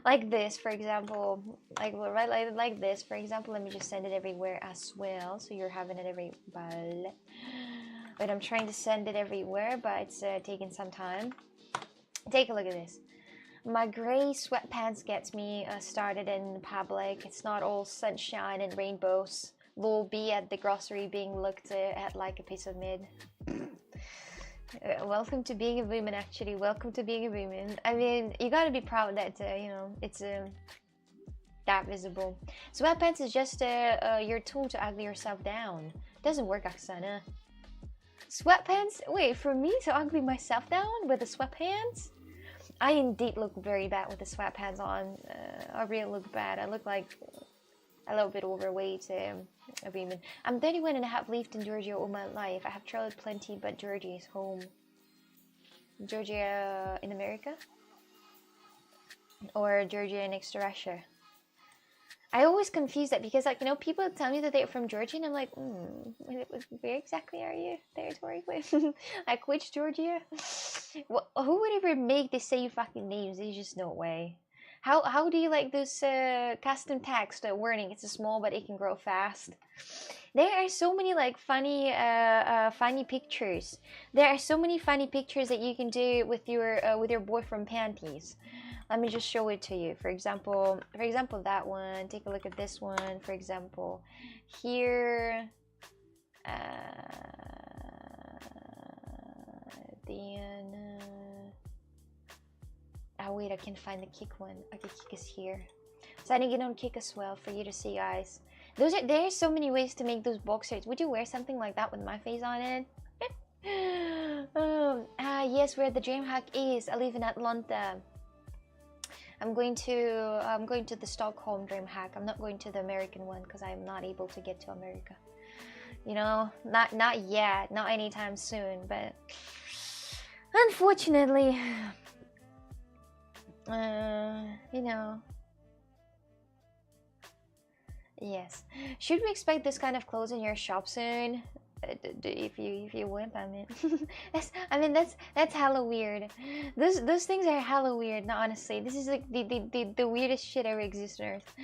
like this, for example, like this, for example. Let me just send it everywhere as well, so you're having it everywhere. But I'm trying to send it everywhere, but it's taking some time. Take a look at this. My gray sweatpants gets me started in public. It's not all sunshine and rainbows. We'll be at the grocery being looked at like a piece of mid. Welcome to being a woman, actually. Welcome to being a woman. I mean, you gotta be proud that, you know, it's that visible. Sweatpants is just your tool to ugly yourself down. Doesn't work, Oksana. Sweatpants? Wait, for me to ugly myself down with the sweatpants? I indeed look very bad with the sweatpants on. I really look bad. I look like a little bit overweight. A woman. I'm 31 and I have lived in Georgia all my life. I have traveled plenty, but Georgia is home. Georgia in America? Or Georgia next to Russia? I always confuse that because, like, you know, people tell me that they're from Georgia, and I'm like, where exactly are you territorically? Like, which Georgia? Well, who would ever make the same fucking names? There's just no way. How do you like this custom text warning? It's a small, but it can grow fast. There are so many like funny pictures. There are so many funny pictures that you can do with your boyfriend panties. Let me just show it to you. For example, that one. Take a look at this one. For example, here. Then. Oh wait, I can find the kick one. Okay, kick is here. So I need to get on kick as well for you to see, guys. There's so many ways to make those boxers. Would you wear something like that with my face on it? Yes, where the dreamhack is. I live in Atlanta. I'm going to the Stockholm dreamhack. I'm not going to the American one because I'm not able to get to America. You know, not yet, not anytime soon. But unfortunately, you know. Yes. Should we expect this kind of clothes in your shop soon? If you wimp, I mean, that's hella weird. Those things are hella weird. No, honestly, this is like the weirdest shit ever exists on Earth.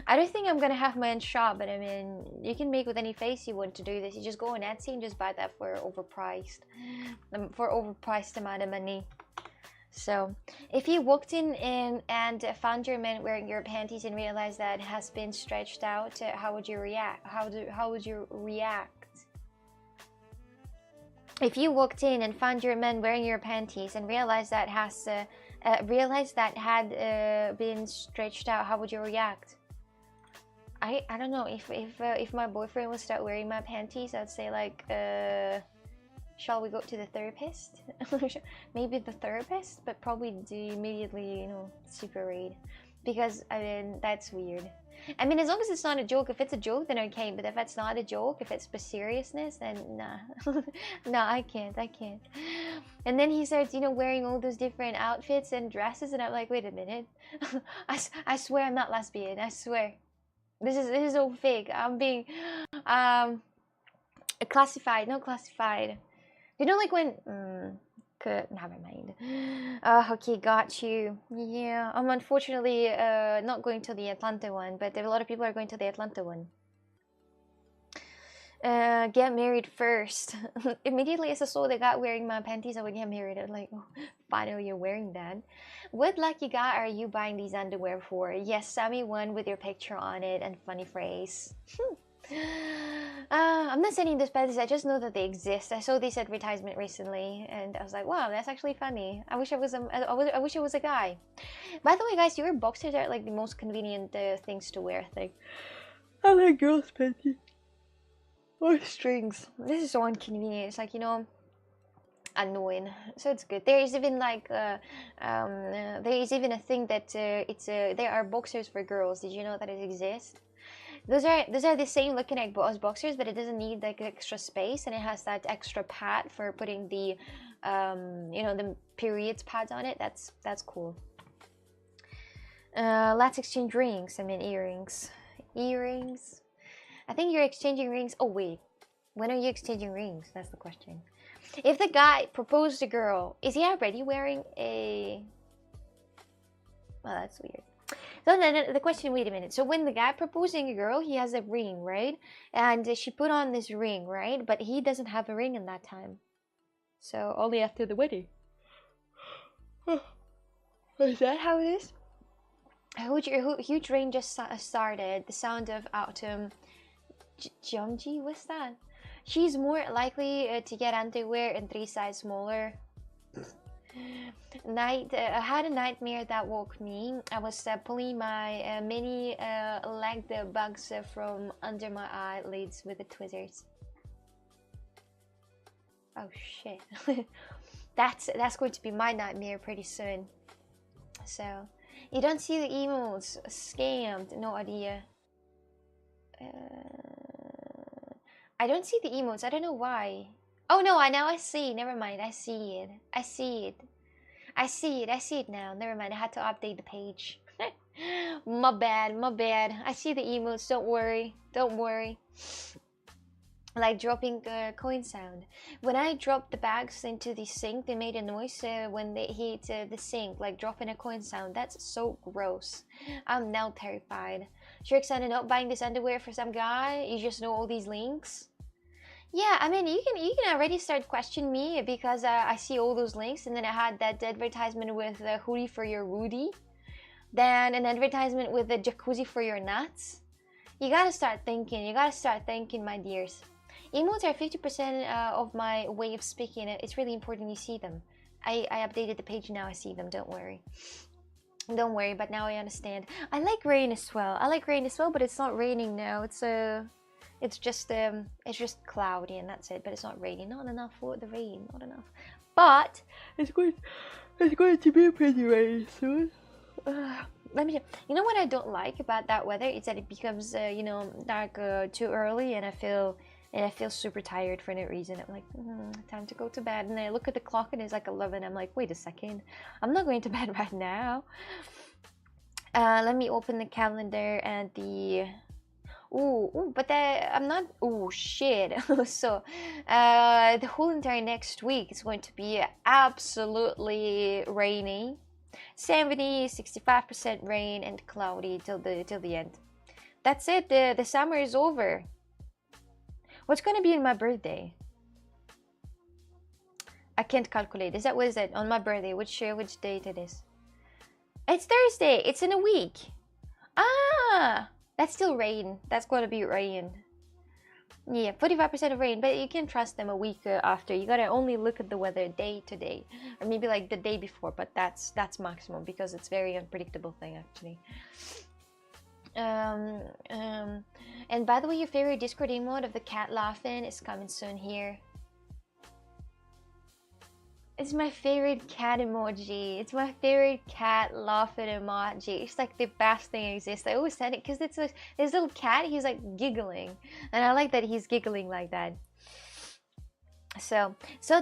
I don't think I'm gonna have my own shop, but I mean, you can make with any face you want to do this. You just go on Etsy and just buy that for overpriced amount of money. So, if you walked in and found your man wearing your panties and realized that it has been stretched out, how would you react? How would you react? If you walked in and found your man wearing your panties and realized that had been stretched out, how would you react? I don't know. If my boyfriend would start wearing my panties, I'd say like, shall we go to the therapist? Maybe the therapist, but probably do immediately, you know, super raid, because I mean that's weird. I mean, as long as it's not a joke. If it's a joke, then okay. But if it's not a joke, if it's for seriousness, then nah. No, I can't. And then he starts, you know, wearing all those different outfits and dresses, and I'm like, wait a minute. I swear I'm not lesbian. I swear. This is all fake. I'm being classified. No, classified. You know, like when never mind. Okay, got you. Yeah, I'm unfortunately not going to the Atlanta one, but a lot of people are going to the Atlanta one. Get married first. Immediately as I saw the guy wearing my panties, I would get married. I'm like, oh, finally you're wearing that. What lucky guy are you buying these underwear for? Yes, Sammy one with your picture on it and funny phrase. I'm not sending those panties. I just know that they exist. I saw this advertisement recently, and I was like, "Wow, that's actually funny." I wish I was a guy. By the way, guys, your boxers are like the most convenient things to wear. Like, I like girls' panties or strings. This is so inconvenient. It's like, you know, annoying. So it's good. There is even like there is even a thing that there are boxers for girls. Did you know that it exists? Those are the same looking as boxers, but it doesn't need like extra space, and it has that extra pad for putting the, you know, the periods pads on it. That's cool. Let's exchange rings. I mean earrings. Earrings. I think you're exchanging rings. Oh wait, when are you exchanging rings? That's the question. If the guy proposed to a girl, is he already wearing a... Well, that's weird. So then the question, wait a minute. So when the guy proposing a girl, he has a ring, right? And she put on this ring, right? But he doesn't have a ring in that time. So only after the wedding. Is that how it is? A huge rain just started. The sound of autumn. Jeongji, what's that? She's more likely to get underwear in 3 sizes smaller. I had a nightmare that woke me. I was pulling my mini legged bugs from under my eyelids with the tweezers. Oh shit. That's going to be my nightmare pretty soon. So you don't see the emails. Scammed. No idea. I don't see the emotes. I don't know why. Oh no, now I see. Never mind. I see it. I see it. I see it. I see it now. Never mind. I had to update the page. My bad. My bad. I see the emotes. Don't worry. Don't worry. Like dropping coin sound. When I dropped the bags into the sink, they made a noise when they hit the sink, like dropping a coin sound. That's so gross. I'm now terrified. You're excited not buying this underwear for some guy? You just know all these links? Yeah, I mean, you can already start questioning me because I see all those links, and then I had that advertisement with a hoodie for your Woody, then an advertisement with a jacuzzi for your nuts. You gotta start thinking. You gotta start thinking, my dears. Emotes are 50% of my way of speaking. It's really important you see them. I updated the page, now I see them. Don't worry. Don't worry, but now I understand. I like rain as well. I like rain as well, but it's not raining now. It's just cloudy and that's it. But it's not raining. Not enough for the rain. Not enough. But it's going to be pretty rainy soon. Let me. You know what I don't like about that weather? It's that it becomes you know, dark too early, and I feel super tired for no reason. I'm like, time to go to bed. And I look at the clock and it's like 11. I'm like, wait a second, I'm not going to bed right now. Let me open the calendar and the... Ooh, but I'm not... Oh, shit. So, the whole entire next week is going to be absolutely rainy. 65% rain and cloudy till the end. That's it. The summer is over. What's going to be on my birthday? I can't calculate. Is that what is it on my birthday? Which date it is? It's Thursday. It's in a week. Ah, that's still rain. That's going to be rain. Yeah, 45% of rain, but you can trust them a week after. You gotta only look at the weather day to day, or maybe like the day before. But that's maximum because it's very unpredictable thing actually. And by the way, your favorite Discord emote of the cat laughing is coming soon here. It's my favorite cat emoji. It's my favorite cat laughing emoji. It's like the best thing exists. I always said it because it's this little cat. He's like giggling, and I like that he's giggling like that. So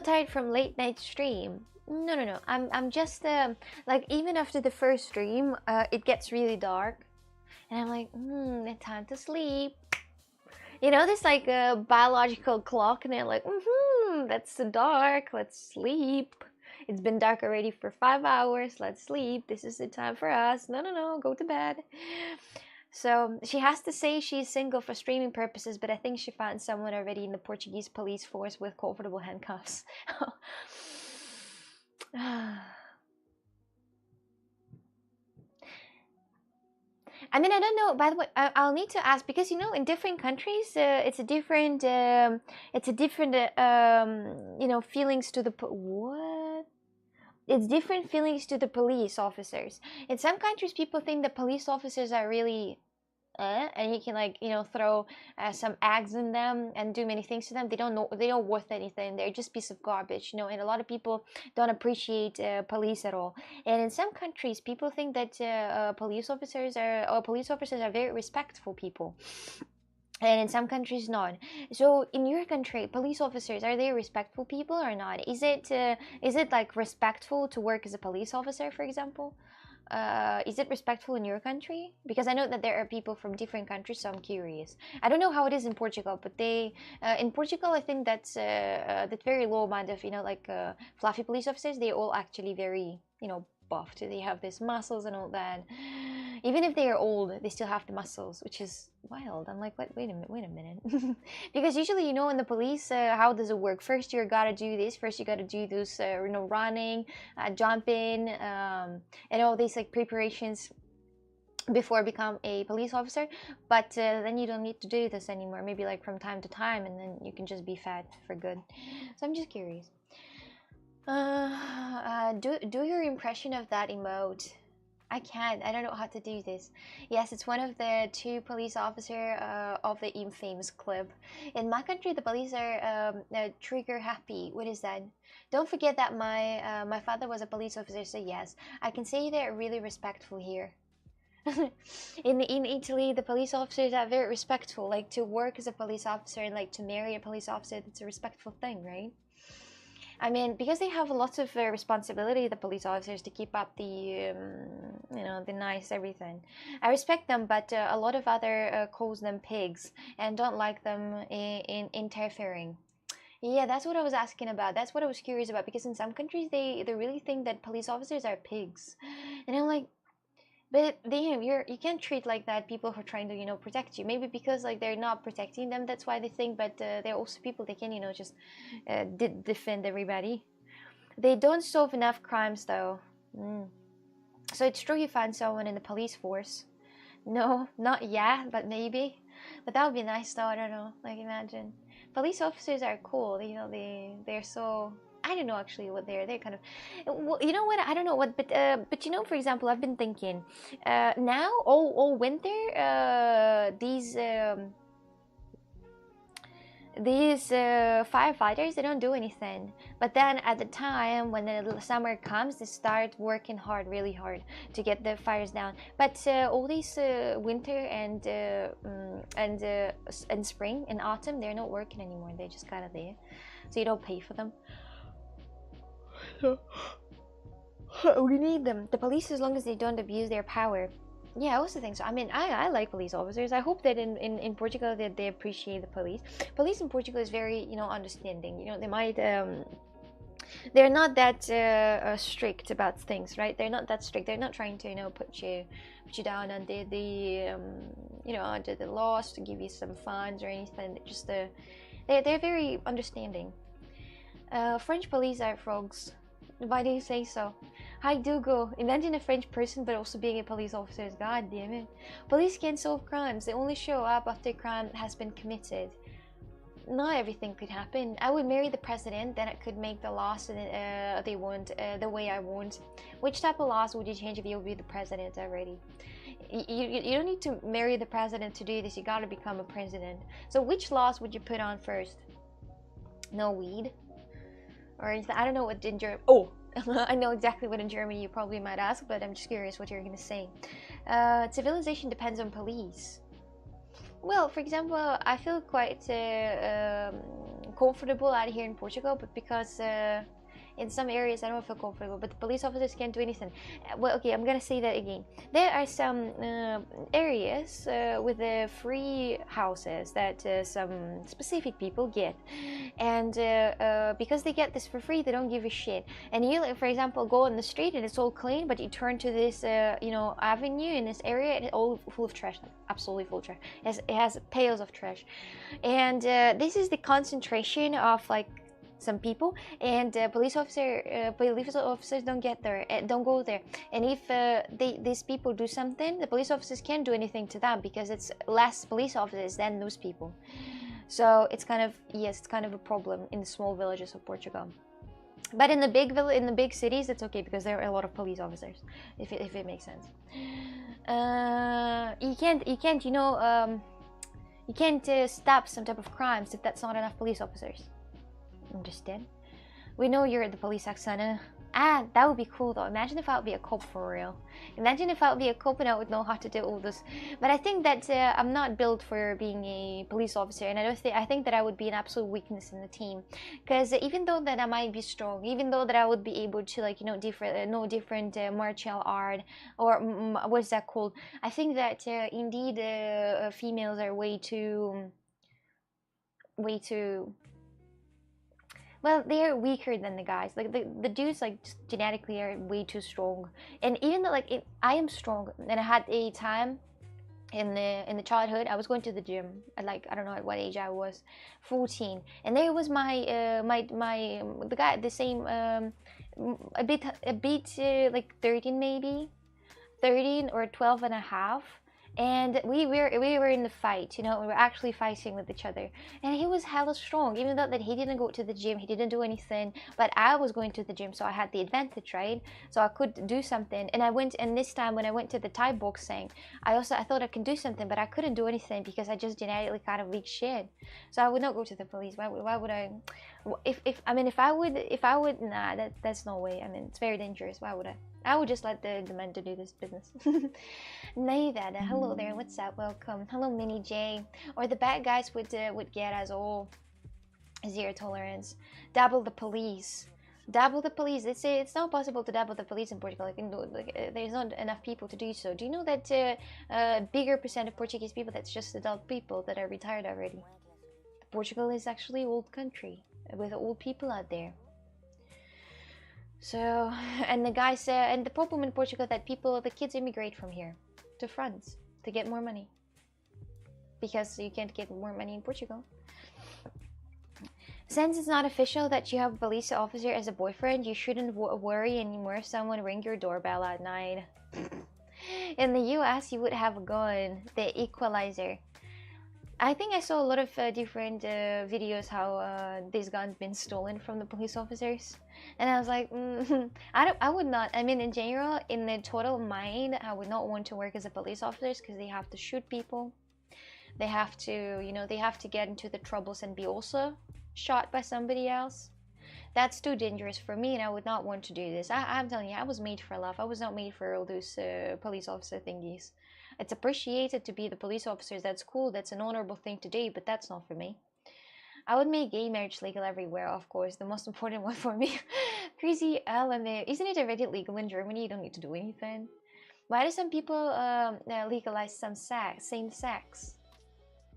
tired from late night stream. No. I'm just like, even after the first stream, it gets really dark. And I'm like, time to sleep. You know, this like a biological clock, and they're like, that's so dark, let's sleep. It's been dark already for 5 hours, let's sleep. This is the time for us. No, go to bed. So she has to say she's single for streaming purposes, but I think she found someone already in the Portuguese police force with comfortable handcuffs. I mean, I don't know. By the way, I'll need to ask because, you know, in different countries, it's a different, you know, feelings to the what? It's different feelings to the police officers. In some countries, people think the police officers are really and you can like throw some eggs in them and do many things to them. They don't worth anything. They're just piece of garbage, and a lot of people don't appreciate police at all. And in some countries people think that police officers are very respectful people, and in some countries not. So in your country, police officers, are they respectful people or not? Is it like respectful to work as a police officer, for example? Is it respectful in your country? Because I know that there are people from different countries, so I'm curious. I don't know how it is in Portugal, but they in Portugal, I think that's very low amount of like fluffy police officers. They all actually very buffed. They have these muscles and all that. Even if they are old, they still have the muscles, which is wild. I'm like, what? Wait a minute. Because usually, in the police, how does it work? First, you gotta do this. First, you gotta do those, running, jumping, and all these like preparations before become a police officer. But then you don't need to do this anymore. Maybe like from time to time, and then you can just be fat for good. So I'm just curious. Do your impression of that emote. I can't. I don't know how to do this. Yes, it's one of the two police officer of the infamous clip. In my country, the police are trigger happy. What is that? Don't forget that my father was a police officer, so yes, I can say they're really respectful here. In Italy, the police officers are very respectful. Like to work as a police officer and like to marry a police officer, that's a respectful thing, right? I mean, because they have lots of responsibility, the police officers, to keep up the, the nice everything. I respect them, but a lot of other calls them pigs and don't like them in interfering. Yeah, that's what I was asking about. That's what I was curious about, because in some countries they really think that police officers are pigs, and I'm like, but damn, you can't treat like that people who are trying to protect you. Maybe because like they're not protecting them, that's why they think. But they're also people, they can just defend everybody. They don't solve enough crimes though. So it's true you find someone in the police force. No, not yet, but maybe. But that would be nice though. I don't know. Like imagine, police officers are cool. They're so. I don't know actually what they're kind of. Well, you know what? I don't know what, but for example, I've been thinking. Now all winter, these firefighters, they don't do anything, but then at the time when the summer comes, they start working hard, really hard, to get the fires down. But all these winter and spring and autumn, they're not working anymore. They're just kind of there, so you don't pay for them. So we need them, the police, as long as they don't abuse their power. Yeah, I also think so. I mean, I like police officers. I hope that in Portugal that they appreciate the police. Police in Portugal is very, understanding. They might, they're not that strict about things, right? They're not that strict. They're not trying to, put you down under under the laws to give you some fines or anything. Just they're very understanding. French police are frogs. Why do you say so? Hi Dougal, imagine a French person but also being a police officer. God damn it. Police can't solve crimes. They only show up after a crime has been committed. Not everything could happen. I would marry the president, then I could make the laws they want, the way I want. Which type of laws would you change if you would be the president already? You don't need to marry the president to do this. You gotta become a president. So which laws would you put on first? No weed? Or I don't know what in Germany. Oh, I know exactly what in Germany you probably might ask, but I'm just curious what you're gonna say. Civilization depends on police. Well, for example, I feel quite comfortable out here in Portugal, but because in some areas I don't feel comfortable, but the police officers can't do anything. Well, okay, I'm gonna say that again. There are some areas with free houses that some specific people get, and because they get this for free, they don't give a shit. And you, like, for example, go on the street and it's all clean, but you turn to this avenue in this area and it's all full of trash, absolutely full of trash. It has pails of trash, and this is the concentration of like some people, and police officers don't get there, don't go there. And if these people do something, the police officers can't do anything to them because it's less police officers than those people. So it's kind of, yes, it's kind of a problem in the small villages of Portugal. But in the big cities, it's okay because there are a lot of police officers. If it makes sense. You can't stop some type of crimes if that's not enough police officers. Understand? We know you're the police, Oksana. Ah, that would be cool though. Imagine if I would be a cop for real. Imagine if I would be a cop and I would know how to do all this. But I think that I'm not built for being a police officer, and I think that I would be an absolute weakness in the team. Because even though that I might be strong, even though that I would be able to know different martial art or what's that called? I think that indeed females are way too. Well, they are weaker than the guys. Like the dudes, like just genetically are way too strong. And even though I am strong, and I had a time in the childhood, I was going to the gym at I don't know at what age I was, 14, and there was my the guy the same a bit like 13 maybe, 13 or 12 and a half. And we were in the fight, we were actually fighting with each other, and he was hella strong, even though that he didn't go to the gym, he didn't do anything, but I was going to the gym, so I had the advantage, right? So I could do something. And this time when I went to the Thai boxing, I thought I could do something, but I couldn't do anything because I just genetically kind of weak shit. So I would not go to the police. Why would I? If I would, nah, that's no way. I mean, it's very dangerous. Why would I? I would just let the men to do this business. Naivada, hello there, what's up? Welcome. Hello, Mini J. Or the bad guys would get us all. Zero tolerance. Dabble the police. Dabble the police. It's not possible to dabble the police in Portugal. There's not enough people to do so. Do you know that a bigger percent of Portuguese people, that's just adult people that are retired already? Portugal is actually an old country with old people out there. So, and the guy said, and the problem in Portugal that the kids immigrate from here to France to get more money, because you can't get more money in Portugal. Since it's not official that you have a police officer as a boyfriend, you shouldn't worry anymore if someone ring your doorbell at night. In the US, you would have a gun, the equalizer. I think I saw a lot of different videos how these guns been stolen from the police officers, and I was like, I would not. I mean, in general, in the total mind, I would not want to work as a police officer because they have to shoot people. They have to, they have to get into the troubles and be also shot by somebody else. That's too dangerous for me, and I would not want to do this. I'm telling you, I was made for love. I was not made for all those police officer thingies. It's appreciated to be the police officers. That's cool. That's an honorable thing to do, but that's not for me. I would make gay marriage legal everywhere, of course. The most important one for me. Crazy LMA. Isn't it already legal in Germany? You don't need to do anything. Why do some people legalize same sex?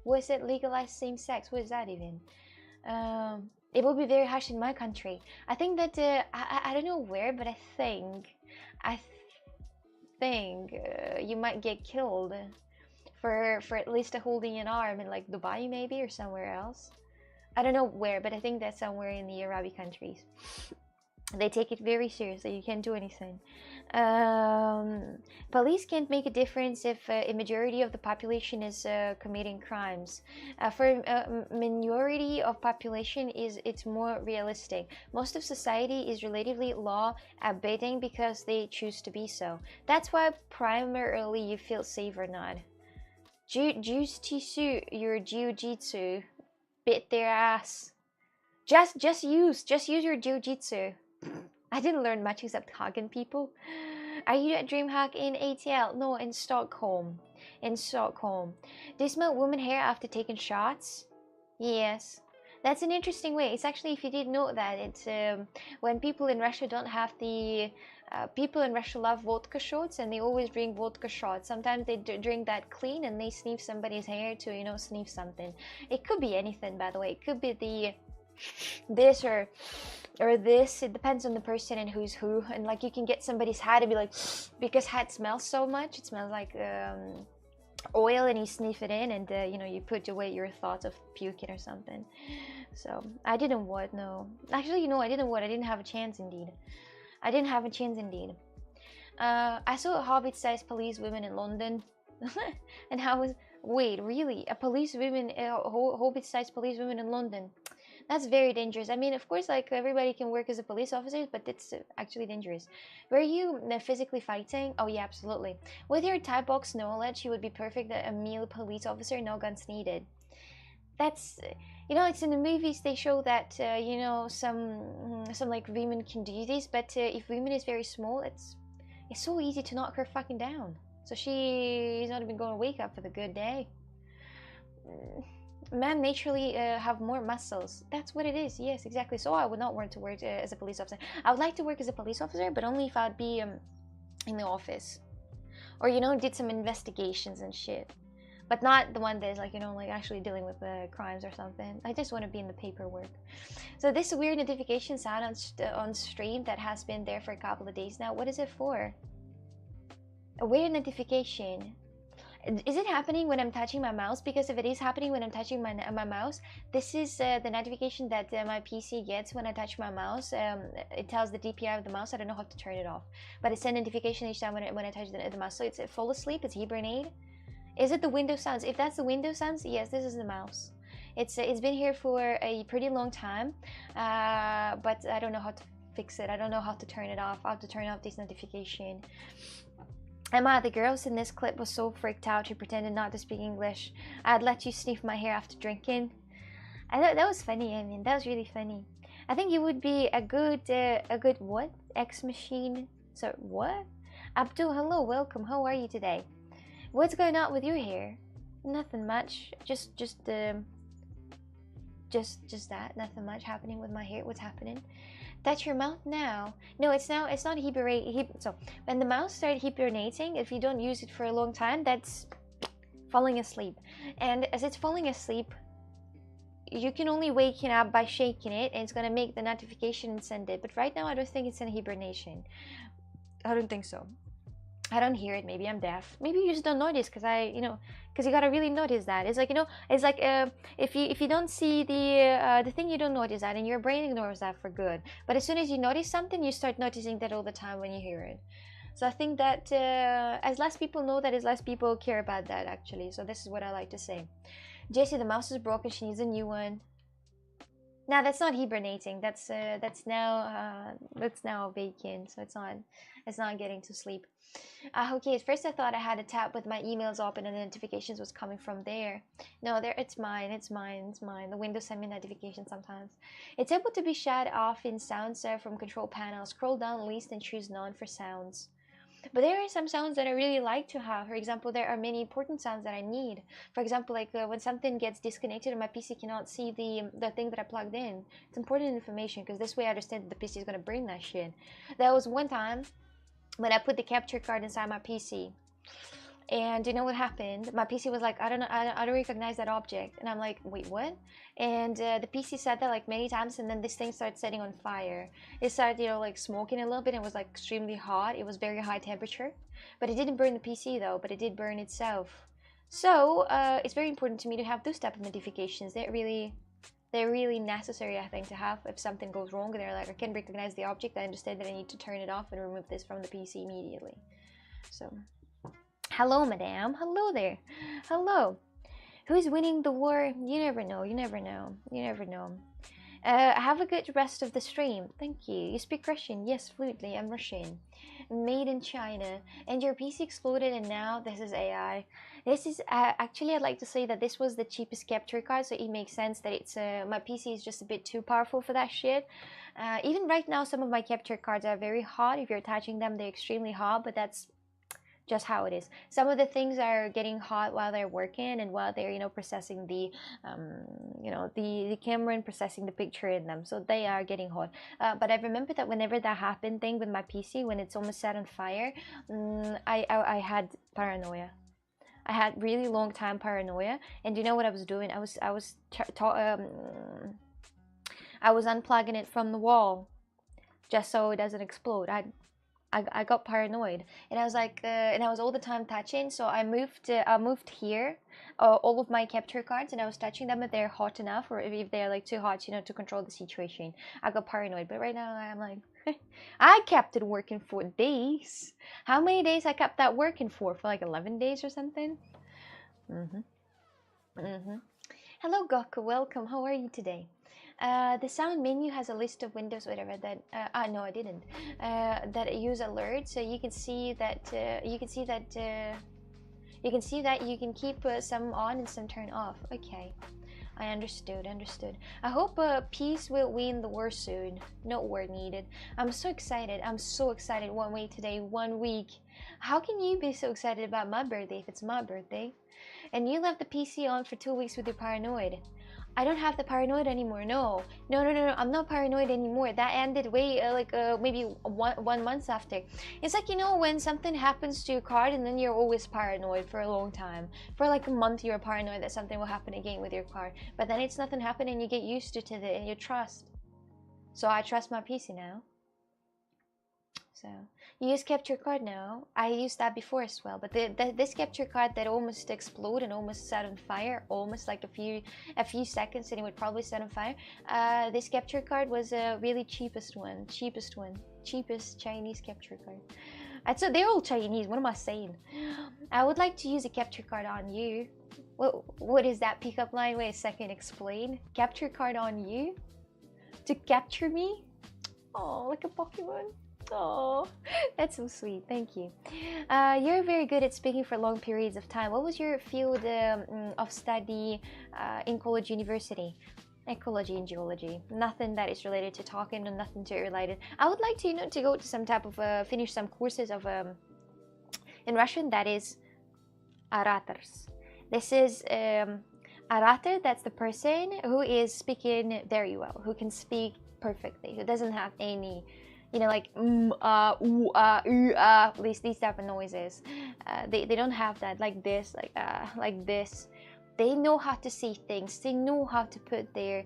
What is it? Legalize same sex? What is that even? It will be very harsh in my country. I think that I don't know where, but I think you might get killed for at least holding an arm in Dubai maybe, or somewhere else. I don't know where, but I think that's somewhere in the Arabic countries. They take it very seriously. You can't do anything. Police can't make a difference if a majority of the population is committing crimes. For a minority of population, it's more realistic. Most of society is relatively law-abiding because they choose to be so. That's why primarily you feel safe or not. Jiu-jitsu, your jiu-jitsu, bit their ass. Just use your jiu-jitsu. I didn't learn much except hugging people. Are you at DreamHack in ATL? No, in Stockholm. In Stockholm. Do you smell woman hair after taking shots? Yes. That's an interesting way. It's actually, if you didn't know that, it's when people in Russia don't have the... people in Russia love vodka shots, and they always drink vodka shots. Sometimes they drink that clean and they sniff somebody's hair to, sniff something. It could be anything, by the way. It could be this or this. It depends on the person and who's who. And you can get somebody's hat and be like, because hat smells so much, it smells like oil, and you sniff it in, and you put away your thoughts of puking or something. So I didn't what no actually I didn't have a chance indeed. I didn't have a chance indeed. I saw Hobbit-sized police women in London. And wait, really? A police women, Hobbit-sized police women in London? That's very dangerous. I mean, of course, like everybody can work as a police officer, but it's actually dangerous. Were you physically fighting? Oh yeah, absolutely. With your Thai box knowledge, you would be perfect a male police officer. No guns needed. That's you know, it's in the movies they show that you know, some like women can do this, but if women is very small, it's so easy to knock her fucking down. So she's not even going to wake up for the good day. Men naturally have more muscles. That's what it is. Yes, exactly. So I would not want to work as a police officer. I would like to work as a police officer, but only if I'd be in the office, or you know, did some investigations and shit. But not the one that's like, you know, like actually dealing with crimes or something. I just want to be in the paperwork. So this weird notification sound on stream that has been there for a couple of days now. What is it for? A weird notification. Is it happening when I'm touching my mouse? Because if it is happening when I'm touching my mouse, this is the notification that my PC gets when I touch my mouse. It tells the DPI of the mouse. I don't know how to turn it off, but it's a notification each time when I touch the mouse. So it's fall asleep. It's hibernate. Is it the Windows sounds? If that's the Windows sounds, yes, this is the mouse. It's been here for a pretty long time, but I don't know how to fix it. I don't know how to turn it off. I have to turn off this notification. Emma, the girls in this clip was so freaked out she pretended not to speak English. I'd let you sniff my hair after drinking. I thought that was funny. I mean, that was really funny. I think you would be a good what? X machine. So what? Abdul, hello, welcome. How are you today? What's going on with your hair? Nothing much. Just that. Nothing much happening with my hair. What's happening? Touch your mouth now. No, it's not hibernate. So when the mouse started hibernating, if you don't use it for a long time, that's falling asleep. And as it's falling asleep, you can only wake it up by shaking it, and it's gonna make the notification and send it. But right now, I don't think it's in hibernation. I don't think so. I don't hear it. Maybe I'm deaf. Maybe you just don't notice, because because you gotta really notice that. It's like, it's like if you don't see the thing, you don't notice that, and your brain ignores that for good. But as soon as you notice something, you start noticing that all the time when you hear it. So I think that as less people know that, as less people care about that actually. So this is what I like to say. Jessie, the mouse is broken. She needs a new one. Now that's not hibernating. That's now vacant. So it's not getting to sleep. Okay, at first I thought I had a tab with my emails open and the notifications was coming from there. No, it's mine. The Windows send me notifications sometimes. It's able to be shut off in sounds from control panel. Scroll down least and choose none for sounds. But there are some sounds that I really like to have. For example, there are many important sounds that I need. For example, like when something gets disconnected and my PC cannot see the thing that I plugged in. It's important information, because this way I understand that the PC is going to bring that shit. There was one time when I put the capture card inside my PC, and you know what happened? My PC was like, I don't recognize that object. And I'm like, wait, what? And the PC said that like many times, and then this thing started setting on fire. It started, like smoking a little bit, and it was like extremely hot. It was very high temperature, but it didn't burn the PC though, but it did burn itself. So it's very important to me to have those type of notifications. They're really necessary, I think, to have if something goes wrong. They're like, I can recognize the object. I understand that I need to turn it off and remove this from the PC immediately. So, hello, madam. Hello there. Hello. Who's winning the war? You never know. You never know. You never know. Have a good rest of the stream. Thank you. You speak Russian? Yes, fluently. I'm Russian. Made in China. And your PC exploded, and now this is AI. This is actually, I'd like to say that this was the cheapest capture card, so it makes sense that it's my PC is just a bit too powerful for that shit. Even right now, some of my capture cards are very hot. If you're touching them, they're extremely hot, but that's just how it is. Some of the things are getting hot while they're working and while they're processing the the camera and processing the picture in them, so they are getting hot. But I remember that whenever that happened thing with my PC, when it's almost set on fire, I had paranoia. I had really long time paranoia, and you know what I was doing? I was unplugging it from the wall just so it doesn't explode. I got paranoid, and I was like, and I was all the time touching. So I moved here, all of my capture cards, and I was touching them if they're hot enough, or if they're like too hot, to control the situation. I got paranoid, but right now I'm like, I kept it working for days. How many days I kept that working for? For like 11 days or something. Hello, Goku. Welcome. How are you today? The sound menu has a list of Windows, whatever that. No, I didn't. That use alerts, so you can see that. You can keep some on and some turn off. Okay, I understood. I hope peace will win the war soon. No war needed. I'm so excited. 1 week today. 1 week. How can you be so excited about my birthday if it's my birthday? And you left the PC on for 2 weeks with your paranoid. I don't have the paranoid anymore. No. I'm not paranoid anymore. That ended way maybe one month after. It's like, you know, when something happens to your card and then you're always paranoid for a long time. For like a month you're paranoid that something will happen again with your card. But then it's nothing happening and you get used to it and you trust. So I trust my PC now. So you use capture card now. I used that before as well, but this capture card that almost exploded and almost set on fire, almost like a few seconds, and it would probably set on fire. This capture card was a really cheapest Chinese capture card. So they're all Chinese. What am I saying? I would like to use a capture card on you. What is that pickup line? Wait a second. Explain. Capture card on you to capture me. Oh, like a Pokemon. Oh, that's so sweet. Thank you. You're very good at speaking for long periods of time. What was your field of study in college university? Ecology and geology. Nothing that is related to talking and nothing to related. I would like to, to go to some type of finish some courses of in Russian, that is orators. This is orator. That's the person who is speaking very well, who can speak perfectly, who doesn't have any, like these type of noises. They don't have that, like this, like this. They know how to say things. They know how to put their,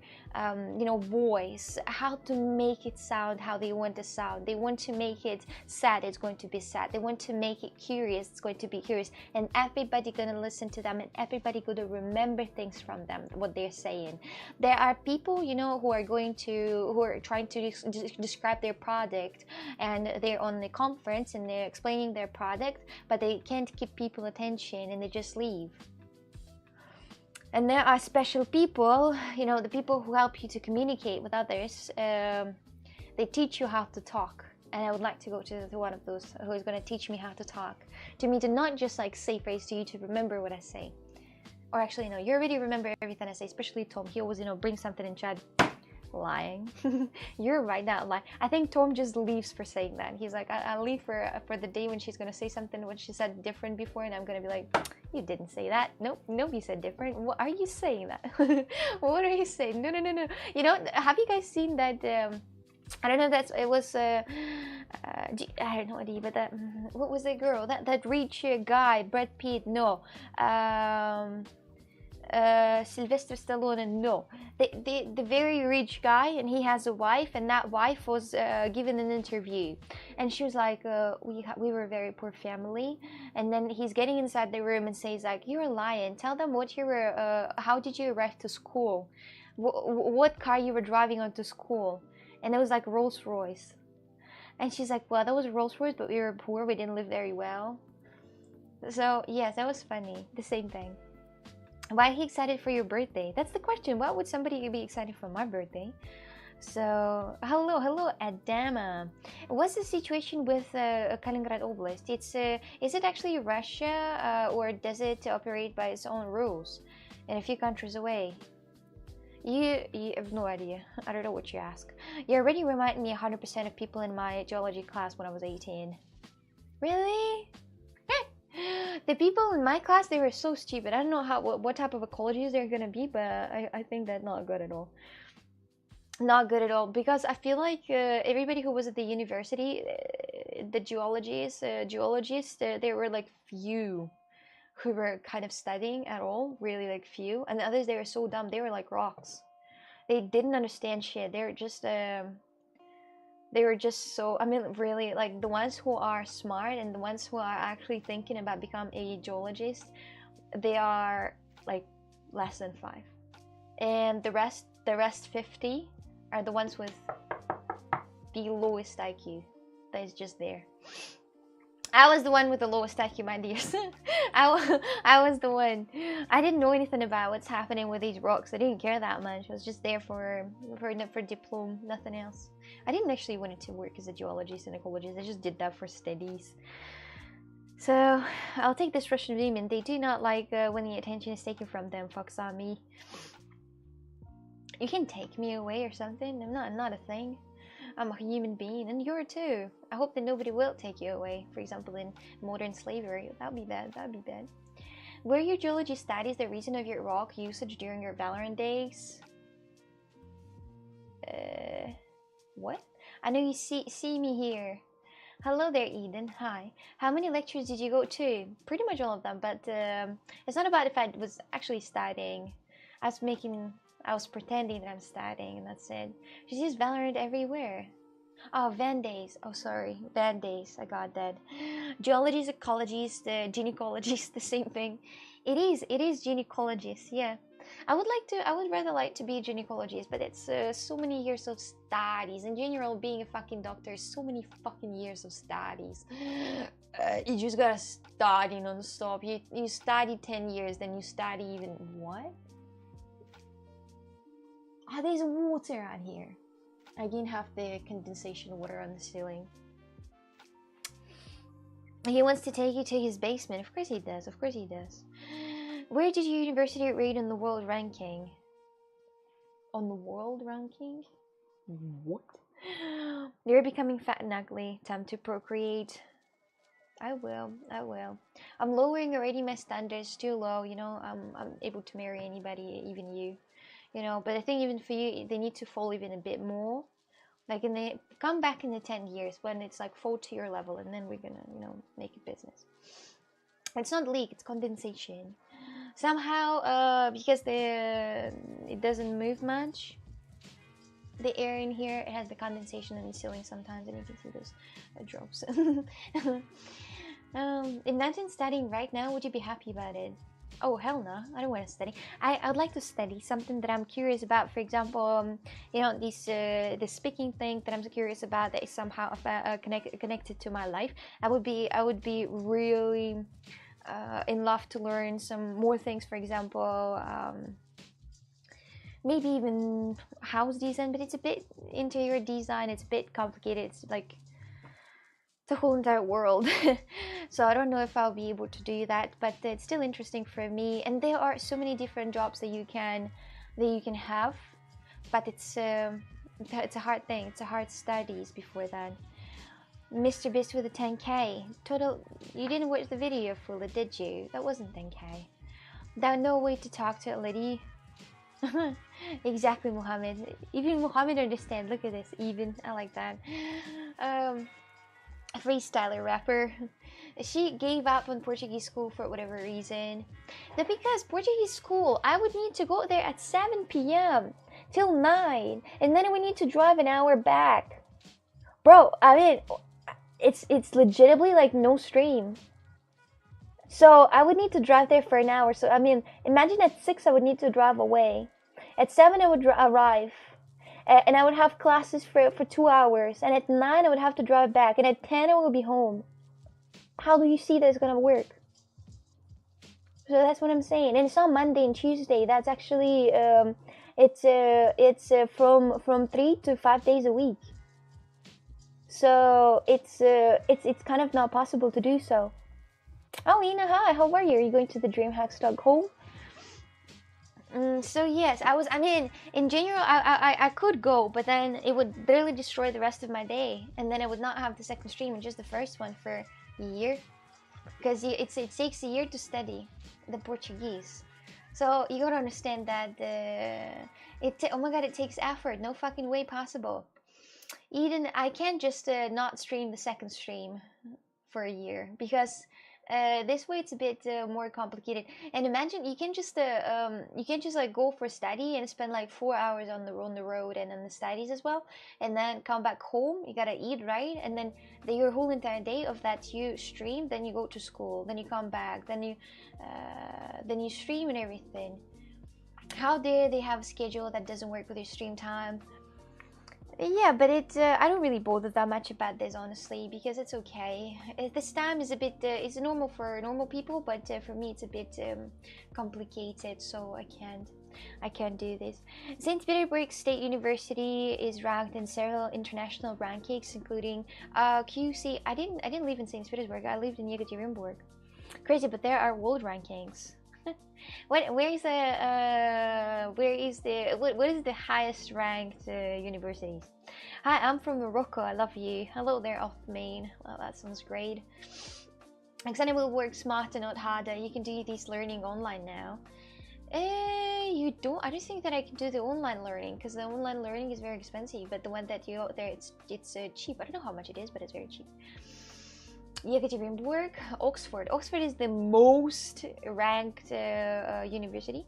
voice, how to make it sound how they want to sound. They want to make it sad, it's going to be sad. They want to make it curious, it's going to be curious. And everybody gonna listen to them, and everybody gonna remember things from them, what they're saying. There are people, who are trying to describe their product, and they're on the conference and they're explaining their product, but they can't keep people attention and they just leave. And there are special people, the people who help you to communicate with others. They teach you how to talk. And I would like to go to one of those who is going to teach me how to talk. To me, to not just say phrase to you, to remember what I say. Or actually, no, you already remember everything I say, especially Tom. He always, bring something in chat. Lying. You're right, not lying. I think Tom just leaves for saying that. He's like, I'll leave for the day when she's going to say something when she said different before, and I'm going to be like, you didn't say that. Nope, you said different. What are you saying that? What are you saying? No. Have you guys seen that? I don't know if it was I don't know but that, what was the girl? That rich guy, Brad Pitt? No. Sylvester Stallone, no. The very rich guy, and he has a wife, and that wife was given an interview, and she was like, we were a very poor family. And then he's getting inside the room and says like, you're lying. Tell them what you were, how did you arrive to school, what car you were driving on to school. And it was like Rolls Royce. And she's like, well, that was Rolls Royce, but we were poor, we didn't live very well. So yes, that was funny. The same thing. Why are you excited for your birthday? That's the question. Why would somebody be excited for my birthday? So, hello, Adama. What's the situation with Kaliningrad Oblast? Is it actually Russia, or does it operate by its own rules in a few countries away? You have no idea. I don't know what you ask. You already remind me 100% of people in my geology class when I was 18. Really? The people in my class, they were so stupid. I don't know what type of ecologies they're gonna be, but I think that's not good at all. Not good at all, because I feel like everybody who was at the university, the geologists, there were like few who were kind of studying at all, really like few, and the others, they were so dumb, they were like rocks. They didn't understand shit. They were just so, I mean, really, like the ones who are smart and the ones who are actually thinking about becoming a geologist, they are like less than 5, and the rest 50 are the ones with the lowest IQ that is just there. I was the one with the lowest IQ, my dears. I was the one. I didn't know anything about what's happening with these rocks. I didn't care that much. I was just there for diploma, nothing else. I didn't actually want to work as a geologist and ecologist. I just did that for studies. So I'll take this Russian women. They do not like when the attention is taken from them. Fox on me. You can take me away or something. I'm not a thing. I'm a human being, and you're too. I hope that nobody will take you away. For example, in modern slavery. That'd be bad. That'd be bad. Were your geology studies the reason of your rock usage during your Valorant days? What? I know you see me here. Hello there, Eden. Hi. How many lectures did you go to? Pretty much all of them, but it's not about if I was actually studying. I was pretending that I'm studying, and that's it. She sees Valorant everywhere. Oh, Van Days. Oh, sorry. Van Days. I got that. Geologist, ecologist, gynecologist, the same thing. It is gynecologist, yeah. I would rather like to be a gynecologist, but it's so many years of studies. In general, being a fucking doctor is so many fucking years of studies. You just gotta study non-stop. You study 10 years, then you study even what? Oh, there's water on here. I didn't have the condensation water on the ceiling. He wants to take you to his basement. Of course he does. Of course he does. Where did your university rate on the world ranking? On the world ranking? What? You're becoming fat and ugly. Time to procreate. I will. I'm lowering already my standards too low. You know, I'm able to marry anybody, even you. You know, but I think even for you, they need to fall even a bit more. Like, come back in the 10 years when it's like fall to your level, and then we're gonna, you know, make a business. It's not leak, it's condensation. Somehow, because it doesn't move much, the air in here, it has the condensation in the ceiling sometimes, and you can see those drops. Imagine studying right now. Would you be happy about it? Oh, hell no, I don't want to study. I'd like to study something that I'm curious about. For example, you know, this speaking thing that I'm curious about that is somehow connected to my life. I would be really in love to learn some more things. For example, maybe even house design, but it's a bit interior design. It's a bit complicated. It's like the whole entire world. So I don't know if I'll be able to do that, but it's still interesting for me. And there are so many different jobs that you can have, but it's a hard thing. It's a hard studies before that. Mr. Beast with a 10k total. You didn't watch the video fully, did you? That wasn't 10k. There's no way to talk to a lady. Exactly, Mohammed. Even Mohammed understands. Look at this. Even I like that. A freestyler rapper. She gave up on Portuguese school for whatever reason. That because Portuguese school, I would need to go there at 7 p.m. till 9, and then I would need to drive an hour back. Bro, I mean, it's legitimately like no stream. So I would need to drive there for an hour. So I mean, imagine at 6 I would need to drive away. At 7 I would arrive. And I would have classes for 2 hours. And at 9 I would have to drive back. And at 10 I would be home. How do you see that it's gonna work? So that's what I'm saying. And it's on Monday and Tuesday. That's actually it's from 3 to 5 days a week. So it's kind of not possible to do so. Oh, Ina, hi. How are you? Are you going to the DreamHack Stockholm? So yes, I mean, in general, I could go, but then it would really destroy the rest of my day, and then I would not have the second stream and just the first one for a year, because it takes a year to study the Portuguese. So you gotta understand that oh my god, it takes effort. No fucking way possible. Eden, I can't just not stream the second stream for a year, because this way it's a bit more complicated. And imagine you can just like go for study and spend like 4 hours on the road and on the studies as well, and then come back home. You gotta eat, right? And then your whole entire day of that you stream, then you go to school, then you come back, then you stream and everything. How dare they have a schedule that doesn't work with your stream time? Yeah, but I don't really bother that much about this, honestly, because it's okay. This time is a bit, it's normal for normal people, but for me it's a bit complicated, so I can't do this. St. Petersburg State University is ranked in several international rankings, including QC. I didn't live in St. Petersburg. I lived in Yekaterinburg. Crazy, but there are world rankings. What is the highest ranked universities? Hi, I'm from Morocco. I love you. Hello there, Othman. Well, that sounds great. Alexander will work smarter, not harder. You can do this learning online now. You don't. I don't think that I can do the online learning because the online learning is very expensive. But the one that you got there, it's cheap. I don't know how much it is, but it's very cheap. Yekaterinburg, Oxford. Oxford is the most ranked university.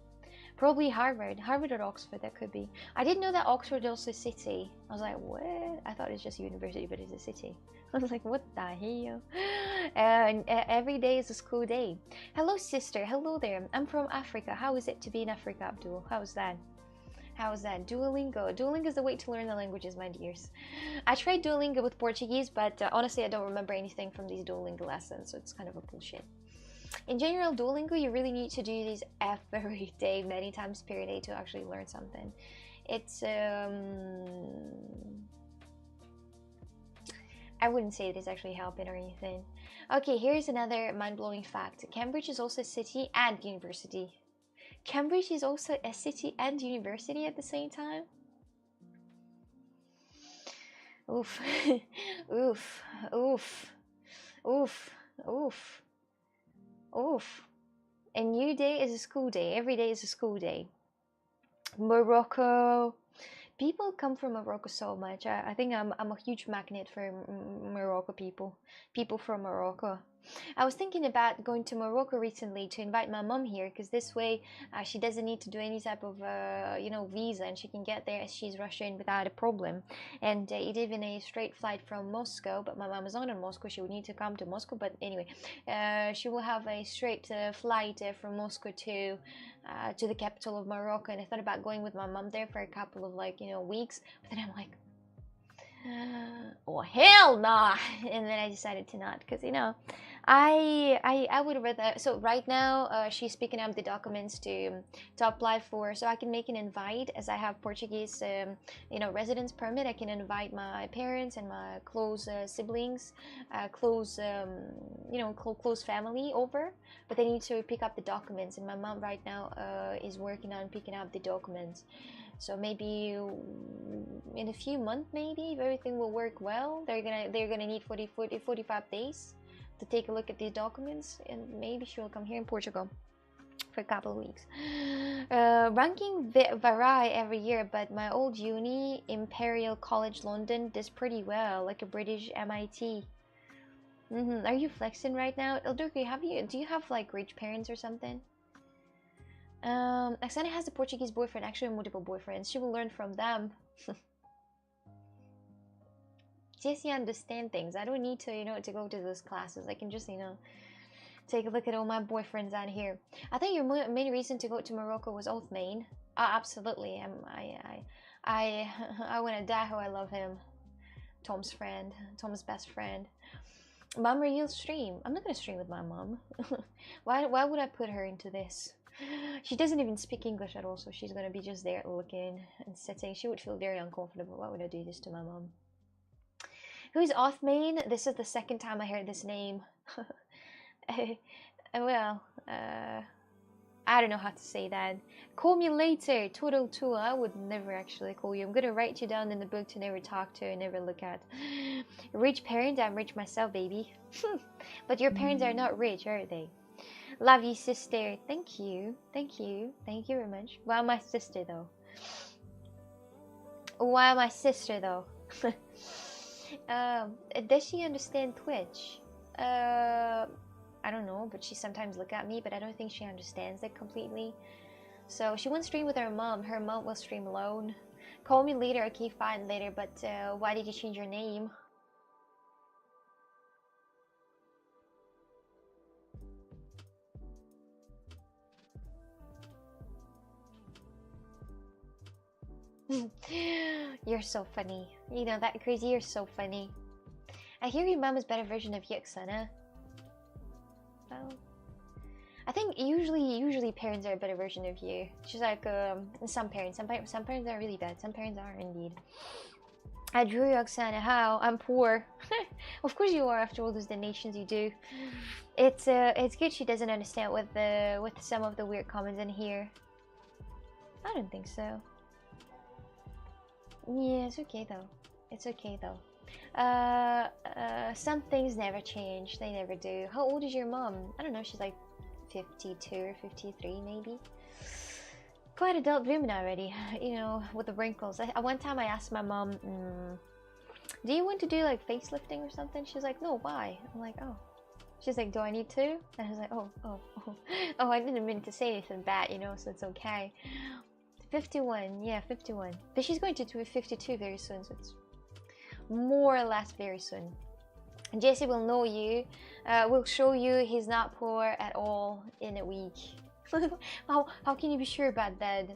Probably Harvard. Harvard or Oxford, that could be. I didn't know that Oxford is also a city. I was like, what? I thought it's just a university, but it's a city. I was like, what the hell? And every day is a school day. Hello, sister. Hello there. I'm from Africa. How is it to be in Africa, Abdul? How is that? How is that? Duolingo. Duolingo is the way to learn the languages, my dears. I tried Duolingo with Portuguese, but honestly, I don't remember anything from these Duolingo lessons, so it's kind of a bullshit. In general, Duolingo, you really need to do these every day, many times per day to actually learn something. It's, I wouldn't say it is actually helping or anything. Okay, here's another mind-blowing fact. Cambridge is also a city and university. Cambridge is also a city and university at the same time? Oof. Oof. Oof. Oof. Oof. Oof. A new day is a school day. Every day is a school day. Morocco. People come from Morocco so much. I think I'm a huge magnet for Morocco people. People from Morocco. I was thinking about going to Morocco recently to invite my mom here, because this way she doesn't need to do any type of visa, and she can get there as she's Russian without a problem. And it even a straight flight from Moscow, but my mom is not in Moscow. She would need to come to Moscow, but anyway, she will have a straight flight from Moscow to the capital of Morocco. And I thought about going with my mom there for a couple of weeks, but then I'm like, oh hell nah. And then I decided to not, because I would rather. So right now she's picking up the documents to apply for, so I can make an invite, as I have Portuguese residence permit. I can invite my parents and my close siblings, close family over, but they need to pick up the documents, and my mom right now is working on picking up the documents. So maybe in a few months, maybe if everything will work well, they're gonna need 45 days to take a look at these documents, and maybe she will come here in Portugal for a couple of weeks. Ranking vary every year, but my old uni, Imperial College London, does pretty well, like a British MIT. Are you flexing right now? Eldurki, do you have like rich parents or something? Oksana has a Portuguese boyfriend, actually multiple boyfriends. She will learn from them. Jessie understand things. I don't need to to go to those classes. I can just take a look at all my boyfriends out here. I think your main reason to go to Morocco was Othman. Absolutely. I want to die how I love him. Tom's friend, Tom's best friend. Mom, or you'll stream? I'm not gonna stream with my mom. Why would I put her into this? She doesn't even speak English at all, so she's gonna be just there looking and sitting. She would feel very uncomfortable. Why would I do this to my mom? Who is Othman? This is the second time I heard this name. Well, I don't know how to say that. Call me later, Total Tour. I would never actually call you. I'm gonna write you down in the book to never talk to and never look at. Rich parent? I'm rich myself, baby. But your parents are not rich, are they? Love you, sister. Thank you. Thank you. Thank you very much. Why my sister, though? Why my sister, though? Does she understand Twitch? I don't know, but she sometimes look at me, but I don't think she understands it completely. So she won't stream with her mom. Her mom will stream alone. Call me later. Okay, fine, later. But why did you change your name? You're so funny. You know that, Crazy, you're so funny. I hear your mom is a better version of you, Oksana. Well, I think usually parents are a better version of you. She's like some parents are really bad. Some parents are indeed. I drew you, Oksana. How? I'm poor. Of course you are. After all those donations you do. It's good she doesn't understand with some of the weird comments in here. I don't think so. Yeah, it's okay though. It's okay though. Some things never change. They never do. How old is your mom? I don't know. She's like 52 or 53 maybe. Quite adult women already, you know, with the wrinkles. One time I asked my mom, do you want to do like facelifting or something? She's like, no, why? I'm like, oh. She's like, do I need to? And I was like, oh, I didn't mean to say anything bad, you know, so it's okay. 51, yeah, 51. But she's going to do 52 very soon, so it's more or less very soon. Jesse will know you, will show you he's not poor at all in a week. How can you be sure about that?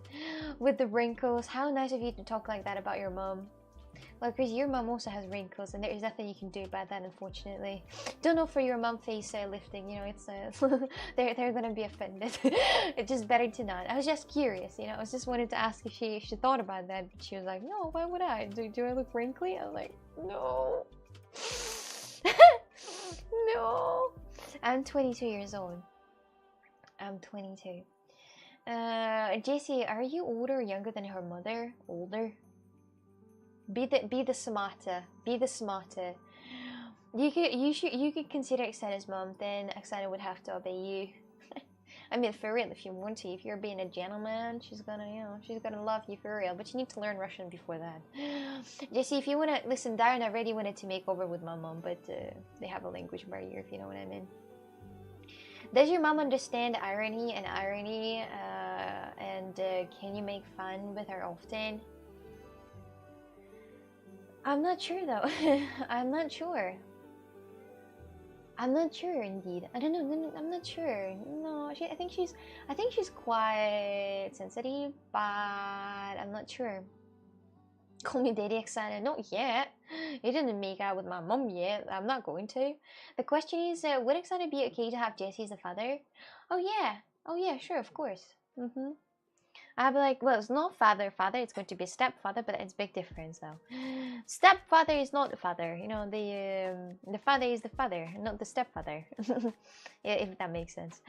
With the wrinkles, how nice of you to talk like that about your mom. Well, Chris, your mom also has wrinkles, and there is nothing you can do about that, unfortunately. Don't know for your mom face lifting, you know, it's they're gonna be offended. It's just better to not. I was just curious, you know, I was just wanted to ask if she thought about that, but she was like, no, why would I? Do I look wrinkly? I was like, no. No. I'm 22 years old. I'm 22. JC, are you older or younger than her mother? Older. Be the smarter. Be the smarter. You could consider Oksana's mom, then Oksana would have to obey you. I mean, for real, if you want to, if you're being a gentleman, she's gonna, you know, she's gonna love you for real. But you need to learn Russian before that. Jesse, if you wanna listen, Darren already wanted to make over with my mom, but they have a language barrier, if you know what I mean. Does your mom understand irony? And can you make fun with her often? I'm not sure though. I'm not sure. I'm not sure indeed. I don't know. I'm not sure. No, I think she's quite sensitive, but I'm not sure. Call me Daddy Oksana. Not yet. You didn't make out with my mom yet. I'm not going to. The question is, would Oksana be okay to have Jesse as a father? Oh yeah, sure, of course. I'd be like, well, it's not father, it's going to be stepfather, but it's a big difference though. Stepfather is not the father, you know, the father is the father, not the stepfather. Yeah, if that makes sense.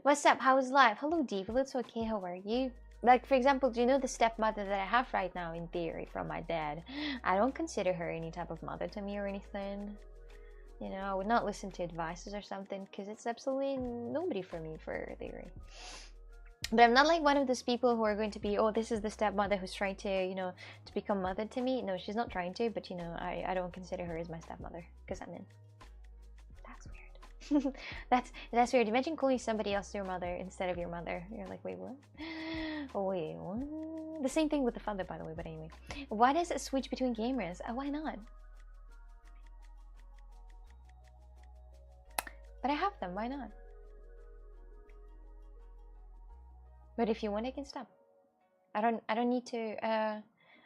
What's up? How is life? Hello, Diva. It's okay. How are you? Like, for example, do you know the stepmother that I have right now, in theory, from my dad? I don't consider her any type of mother to me or anything. You know, I would not listen to advices or something, because it's absolutely nobody for me, for theory. But I'm not like one of those people who are going to be, oh, this is the stepmother who's trying to, you know, to become mother to me. No, she's not trying to, but, you know, I don't consider her as my stepmother, because I'm in. That's weird. That's weird. Imagine calling somebody else your mother instead of your mother. You're like, wait, what? Oh, wait, what? The same thing with the father, by the way, but anyway. Why does it switch between gamers? Why not? But I have them, why not? But if you want, I can stop. I don't need to,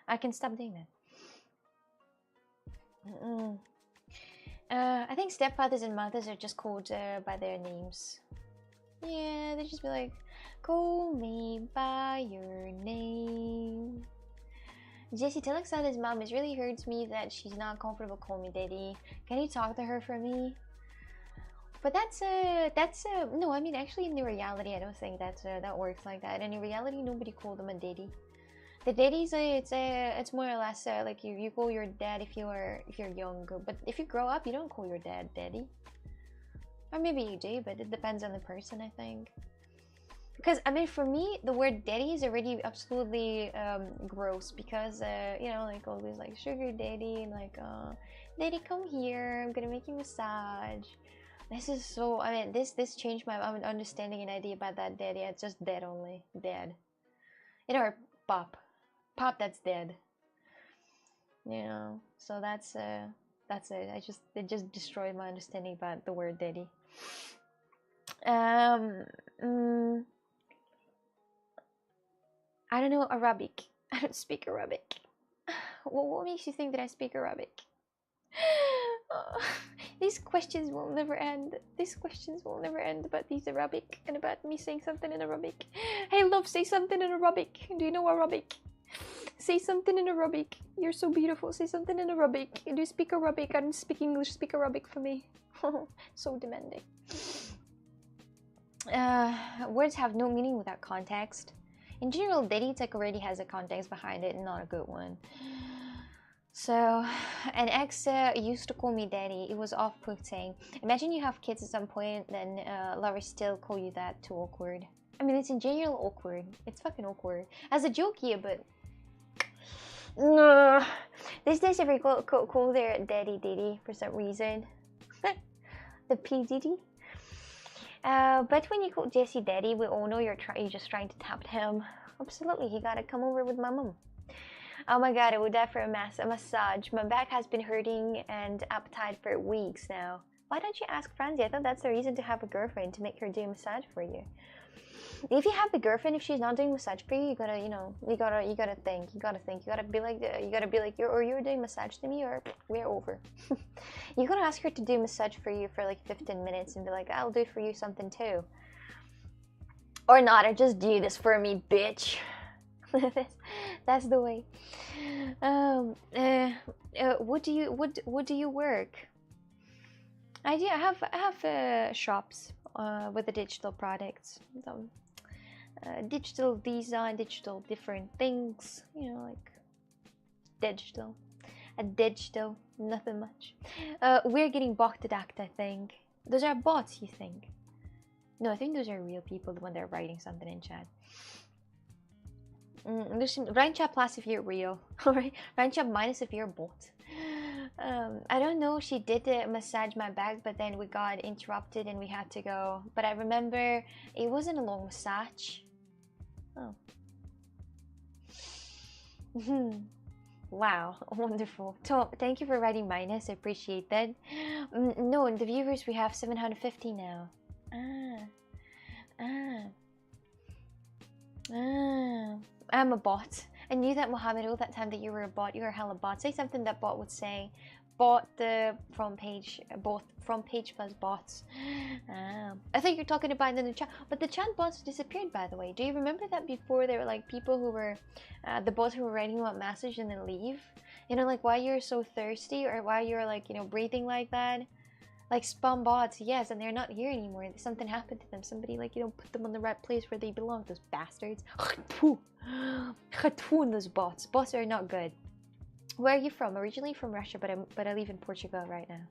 I can stop doing that. I think stepfathers and mothers are just called by their names. Yeah, they just be like, call me by your name. Jesse, tell Oksana's mom, it really hurts me that she's not comfortable calling me daddy. Can you talk to her for me? But that's no, I mean, actually in the reality, I don't think that works like that. And in reality, nobody called them a daddy. The daddies, it's more or less like you call your dad if you're young, but if you grow up, you don't call your dad daddy. Or maybe you do, but it depends on the person, I think. Because I mean, for me, the word daddy is already absolutely gross, because you know, like all these like sugar daddy and like daddy, come here, I'm gonna make you massage. This is so, I mean, this changed my understanding and idea about that daddy. It's just dead only, dead. You know, or pop, that's dead. You know, so that's it. It just destroyed my understanding about the word daddy. I don't know Arabic. I don't speak Arabic. What makes you think that I speak Arabic? These questions will never end. These questions will never end about these Arabic and about me saying something in Arabic. Hey, love, say something in Arabic. Do you know Arabic? Say something in Arabic. You're so beautiful. Say something in Arabic. Do you speak Arabic? I don't speak English. Speak Arabic for me. So demanding. Words have no meaning without context. In general, dating tech already has a context behind it and not a good one. So, an ex used to call me daddy. It was off-putting. Imagine you have kids at some point, then lovers still call you that. Too awkward. I mean, it's in general awkward. It's fucking awkward. As a joke, yeah, but... These days, if we call their daddy for some reason. The P. Diddy. But when you call Jesse daddy, we all know you're just trying to tempt him. Absolutely, he gotta come over with my mom. Oh my god, I would die for a massage. My back has been hurting and appetite for weeks now. Why don't you ask Francie? I thought that's the reason to have a girlfriend, to make her do a massage for you. If you have the girlfriend, if she's not doing massage for you, you gotta, you gotta think. You gotta be like, you're doing massage to me, or we're over. You gotta ask her to do massage for you for like 15 minutes and be like, I'll do for you something too. Or not, or just do this for me, bitch. That's the way. What do you work? I have shops with the digital products. So, digital design, digital different things, you know, like digital, nothing much. We're getting bot attacked, I think. Those are bots, you think? No, I think those are real people when they're writing something in chat. Rank chat plus if you're real. Alright, rank chat minus if you're a bot. I don't know, she did massage my back, but then we got interrupted and we had to go. But I remember it wasn't a long massage. Oh. Wow, wonderful. Tom, thank you for writing minus, I appreciate that. No, in the viewers we have 750 now. I'm a bot. I knew that, Mohammed, all that time that you were a bot. You were hella bot. Say something that bot would say. Bot the front page, both front page plus bots. I think you're talking about in the chat, but the chat bots disappeared, by the way. Do you remember that before there were like people who were, the bots who were writing one message and then leave? You know, like why you're so thirsty or why you're like, you know, breathing like that? Like spam bots, yes, and they're not here anymore. Something happened to them. Somebody like, you know, put them on the right place where they belong. Those bastards. Those bots. Bots are not good. Where are you from? Originally from Russia, but I live in Portugal right now.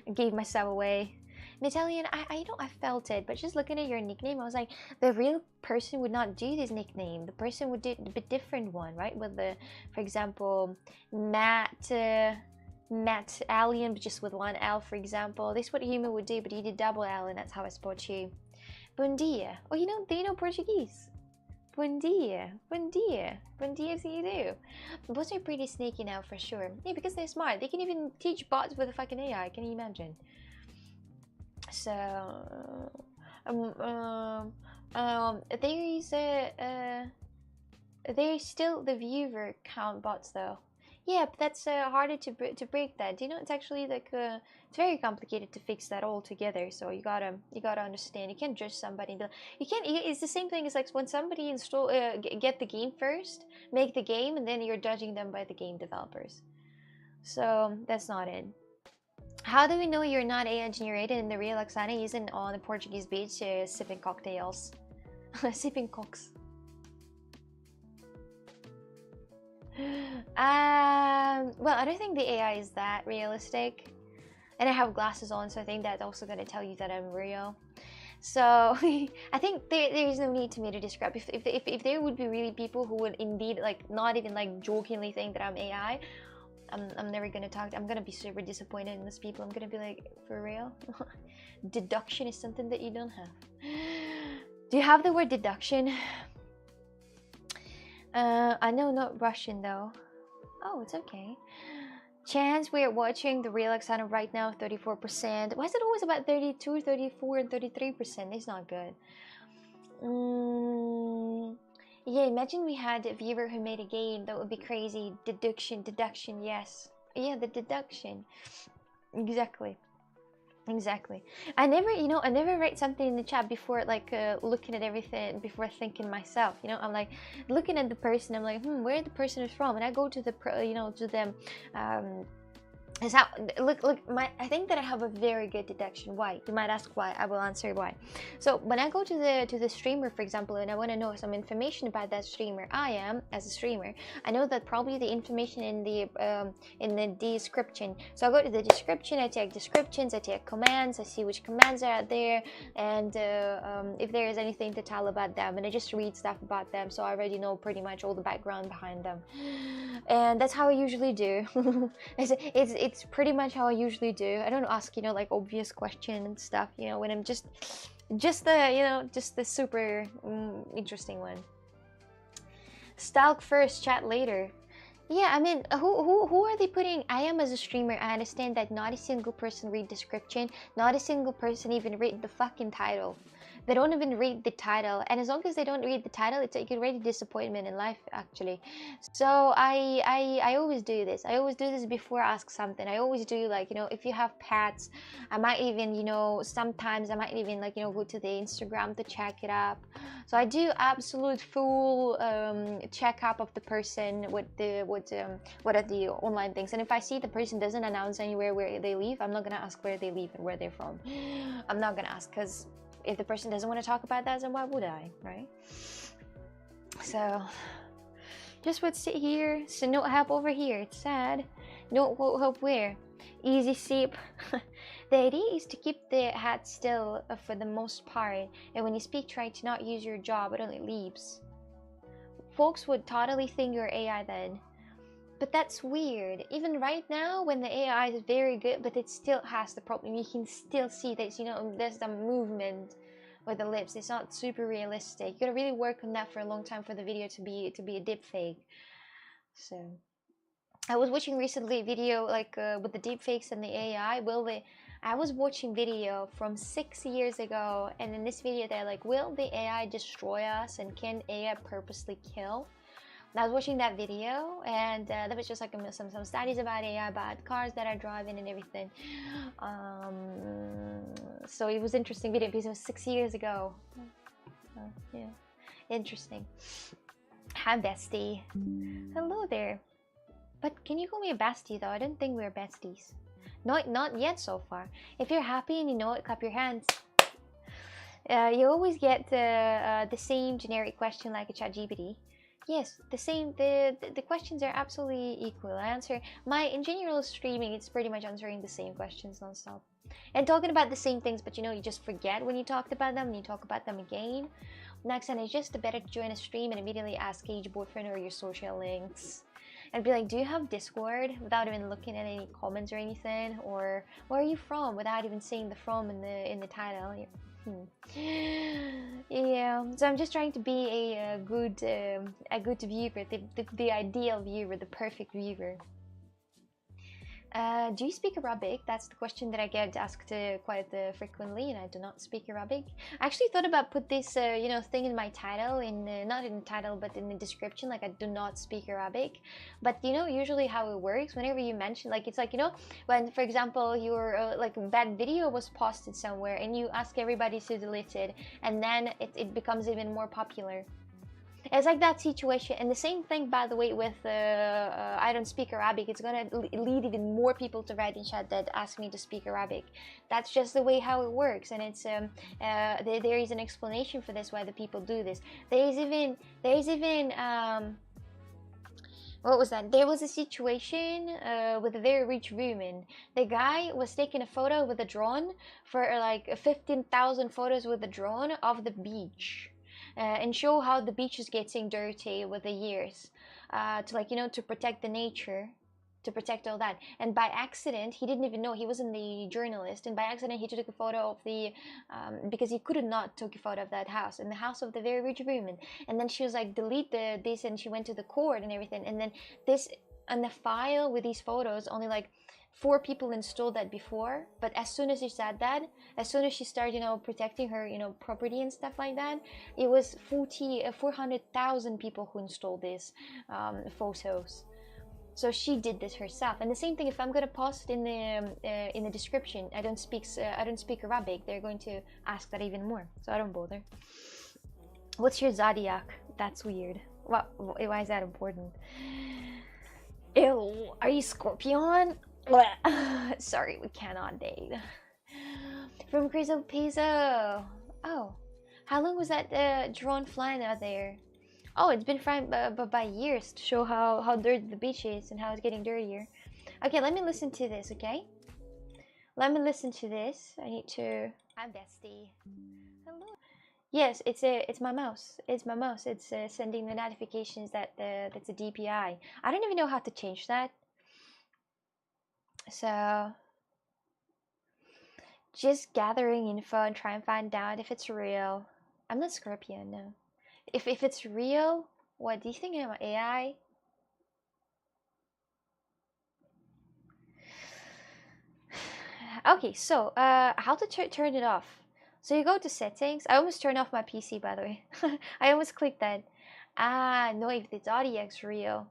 I gave myself away. In Italian, I know I felt it, but just looking at your nickname, I was like, the real person would not do this nickname. The person would do a bit different one, right? With the, for example, Matt Alien, but just with one L, for example. This is what Human would do, but he did double L, and that's how I spot you. Bom dia. Oh, you know, do you know Portuguese? Bom dia. Bom dia. Bom dia, so you do. Bots are pretty sneaky now, for sure. Yeah, because they're smart. They can even teach bots with a fucking AI. Can you imagine? So, there's still the viewer count bots, though. Yeah, but that's harder to break that. Do you know, it's actually like it's very complicated to fix that all together. So you gotta understand. You can't judge somebody. You can't. It's the same thing as like when somebody install get the game first, make the game, and then you're judging them by the game developers. So that's not it. How do we know you're not AI generated in the real Oksana isn't on the Portuguese beach sipping cocktails, sipping cocks? Well, I don't think the AI is that realistic, and I have glasses on, so I think that's also gonna tell you that I'm real. So I think there is no need to me to describe. If there would be really people who would indeed like not even like jokingly think that I'm AI, I'm never gonna talk. I'm gonna be super disappointed in those people. I'm gonna be like, for real? Deduction is something that you don't have. Do you have the word deduction? I know not Russian though. Oh, it's okay. Chance we're watching the real Oksana right now, 34%. Why is it always about 32, 34, and 33%? It's not good. Yeah, imagine we had a viewer who made a game. That would be crazy. Deduction, yes. Yeah, the deduction. Exactly. Exactly. I never write something in the chat before, like, looking at everything, before thinking myself. I'm like, looking at the person, I'm like, where the person is from, and I go to the, to them, is how look I think that I have a very good deduction. Why? You might ask why. I will answer why. So when I go to the streamer, for example, and I want to know some information about that streamer, as a streamer, I know that probably the information in the description. So I go to the description, I take descriptions, I take commands, I see which commands are out there, and if there is anything to tell about them, and I just read stuff about them, so I already know pretty much all the background behind them, and that's how I usually do. It's pretty much how I usually do. I don't ask, like, obvious question and stuff, when I'm just the super interesting one. Stalk first, chat later. Yeah, I mean, who are they putting? I am as a streamer. I understand that not a single person read description, not a single person even read the fucking title. They don't even read the title, and as long as they don't read the title, it's like already disappointment in life, actually. So I always do this. I always do this before I ask something. I always do, like, if you have pets, I might even, sometimes I might even, like, go to the Instagram to check it up. So I do absolute full checkup of the person, what are the online things. And if I see the person doesn't announce anywhere where they live, I'm not gonna ask where they live and where they're from. I'm not gonna ask, because if the person doesn't want to talk about that, then why would I, right? So just would sit here. So no help over here. It's sad. No help where? Easy sip. The idea is to keep the hat still for the most part, and when you speak, try to not use your jaw, but only lips. Folks would totally think you're AI then. But that's weird. Even right now, when the AI is very good, but it still has the problem. You can still see that, there's the movement with the lips. It's not super realistic. You gotta really work on that for a long time for the video to be a deep fake. So I was watching recently a video, like, with the deepfakes and the AI. I was watching video from 6 years ago, and in this video they're like, will the AI destroy us, and can AI purposely kill? I was watching that video, and that was just like some studies about AI, about cars that are driving and everything. So it was interesting video because it was 6 years ago. Yeah, interesting. Hi, bestie. Hello there. But can you call me a bestie though? I don't think we're besties. Not yet so far. If you're happy and you know it, clap your hands. You always get the same generic question like a ChatGPT. Yes, the same. The questions are absolutely equal. In general streaming, it's pretty much answering the same questions nonstop, and talking about the same things. But you just forget when you talked about them, and you talk about them again. Next time, it's just better to join a stream and immediately ask age, boyfriend, or your social links, and be like, "Do you have Discord?" without even looking at any comments or anything, or "Where are you from?" without even saying the from in the title. Yeah, so I'm just trying to be a good viewer, the ideal viewer, the perfect viewer. Do you speak Arabic? That's the question that I get asked quite frequently, and I do not speak Arabic. I actually thought about put this thing in my title, not in the title but in the description, like, I do not speak Arabic. But usually how it works, whenever you mention, like, it's like, when, for example, your like bad video was posted somewhere and you ask everybody to delete it, and then it becomes even more popular. It's like that situation. And the same thing, by the way, with I don't speak Arabic. It's gonna lead even more people to write in chat that ask me to speak Arabic. That's just the way how it works, and it's there is an explanation for this, why the people do this. There is even what was that? There was a situation with a very rich woman. The guy was taking a photo with a drone for like 15,000 photos with a drone of the beach. And show how the beach is getting dirty with the years, to protect the nature, to protect all that. And by accident, he didn't even know, he wasn't the journalist, and by accident he took a photo of the because he could not take a photo of that house, in the house of the very rich woman. And then she was like, delete this, and she went to the court and everything. And then this, on the file with these photos, only like 4 people installed that before, but as soon as she said that, as soon as she started, protecting her, property and stuff like that, it was 400,000 people who installed these photos. So she did this herself. And the same thing, if I'm gonna post in the description, I don't speak Arabic, they're going to ask that even more. So I don't bother. What's your zodiac? That's weird. Why is that important? Ew, are you Scorpion? Sorry, we cannot date. From Criso Pizzo. Oh, how long was that drone flying out there? Oh, it's been flying by years to show how dirty the beach is and how it's getting dirtier. Okay, let me listen to this, okay? Let me listen to this. I need to... I'm Bestie. Hello. Yes, it's my mouse. It's my mouse. It's sending the notifications that that's a DPI. I don't even know how to change that. So... just gathering info and try and find out if it's real. I'm not Scorpion, no. If it's real, what do you think I'm AI? Okay, so how to turn it off? So you go to settings. I almost turned off my PC, by the way. I almost clicked that. No, if the zodiac's real.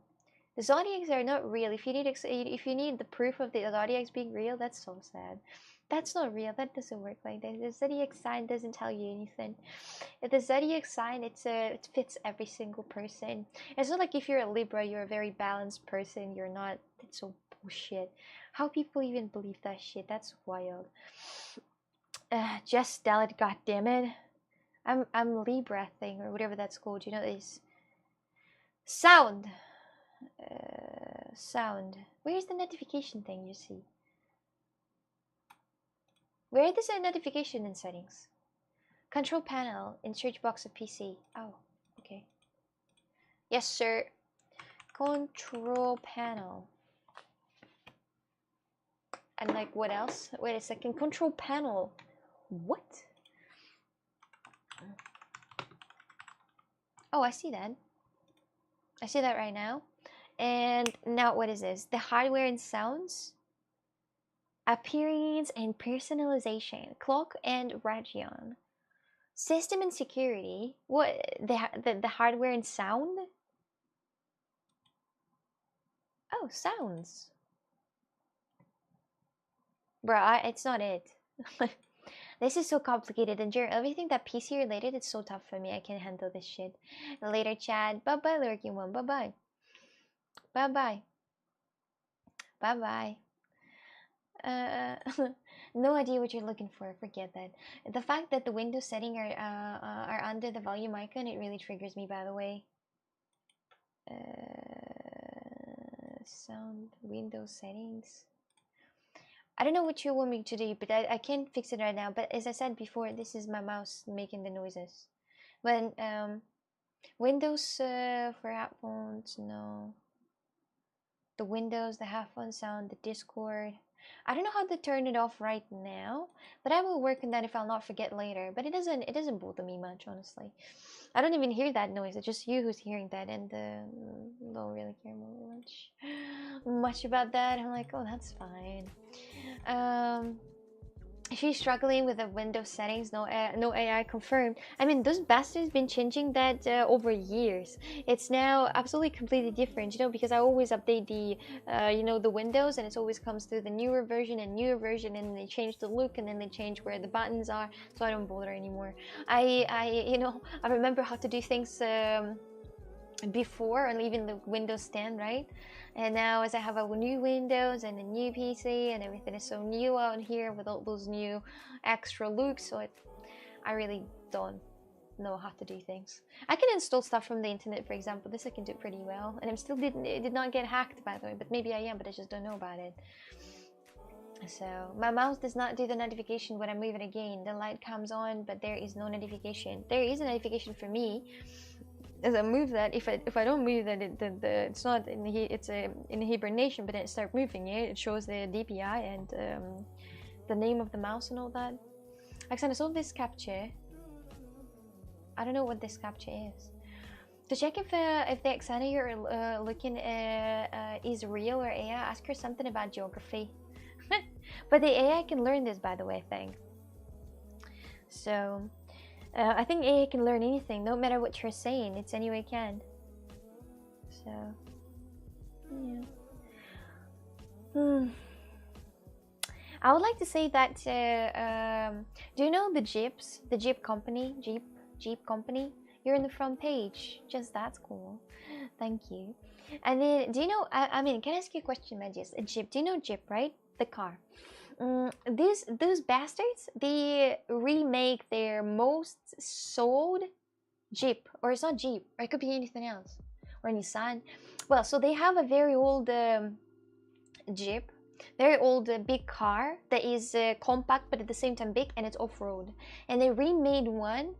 The zodiacs are not real. If you need the proof of the zodiacs being real, that's so sad. That's not real. That doesn't work like that. The zodiac sign doesn't tell you anything. The zodiac sign, it fits every single person. It's not like if you're a Libra, you're a very balanced person. You're not. That's so bullshit. How people even believe that shit? That's wild. Just tell it, goddammit. I'm Libra thing or whatever that's called. You know this. Sound. Sound. Where's the notification thing? You see. Where is the notification in settings? Control panel in search box of PC. Oh, okay. Yes, sir. Control panel. And like what else? Wait a second. Control panel. What? Oh, I see that. I see that right now. And now what is this? The hardware and sounds. Appearance and personalization. Clock and Radeon. System and security. What? The hardware and sound? Oh, sounds. Bruh, it's not it. This is so complicated, and everything that PC related, it's so tough for me. I can't handle this shit. Later, Chad. Bye-bye, lurking one. Bye-bye. Bye-bye. Bye-bye. No idea what you're looking for. Forget that. The fact that the Windows setting are under the volume icon, it really triggers me, by the way. Sound Windows settings. I don't know what you want me to do, but I can't fix it right now. But as I said before, this is my mouse making the noises. When Windows for headphones, no. The Windows, the headphone sound, the Discord. I don't know how to turn it off right now, but I will work on that if I'll not forget later. But it doesn't bother me much, honestly. I don't even hear that noise. It's just you who's hearing that, and don't really care much about that. I'm like, oh, that's fine. If she's struggling with the Windows settings, no AI confirmed. I mean, those bastards been changing that over years. It's now absolutely completely different, because I always update the, the Windows, and it always comes through the newer version, and they change the look, and then they change where the buttons are, so I don't bother anymore. I remember how to do things before, and even the Windows 10, right? And now as I have a new Windows and a new PC, and everything is so new out here with all those new extra looks, so I really don't know how to do things. I can install stuff from the internet, for example. This I can do pretty well, and it did not get hacked, by the way, but maybe I am, but I just don't know about it. So my mouse does not do the notification when I move it again. The light comes on, but there is no notification. There is a notification for me as I move that. If I don't move that, it's not in in hibernation, but then it starts moving it. It shows the DPI and the name of the mouse and all that. Actually, I saw this capture. I don't know what this capture is. To check if the Xana you're looking is real or AI, ask her something about geography. But the AI can learn this, by the way, I think. So, I think AI can learn anything, no matter what you're saying. It's anyway can. So, yeah. I would like to say that. Do you know the Jeeps? The Jeep company, Jeep company. You're in the front page. Just that's cool. Thank you. And then, do you know? I mean, can I ask you a question, Magis? A Jeep. Do you know Jeep, right? The car. Those bastards, they remake their most sold Jeep, or it's not Jeep, or it could be anything else, or Nissan. Well, so they have a very old Jeep, very old big car that is compact but at the same time big, and it's off-road. And they remade one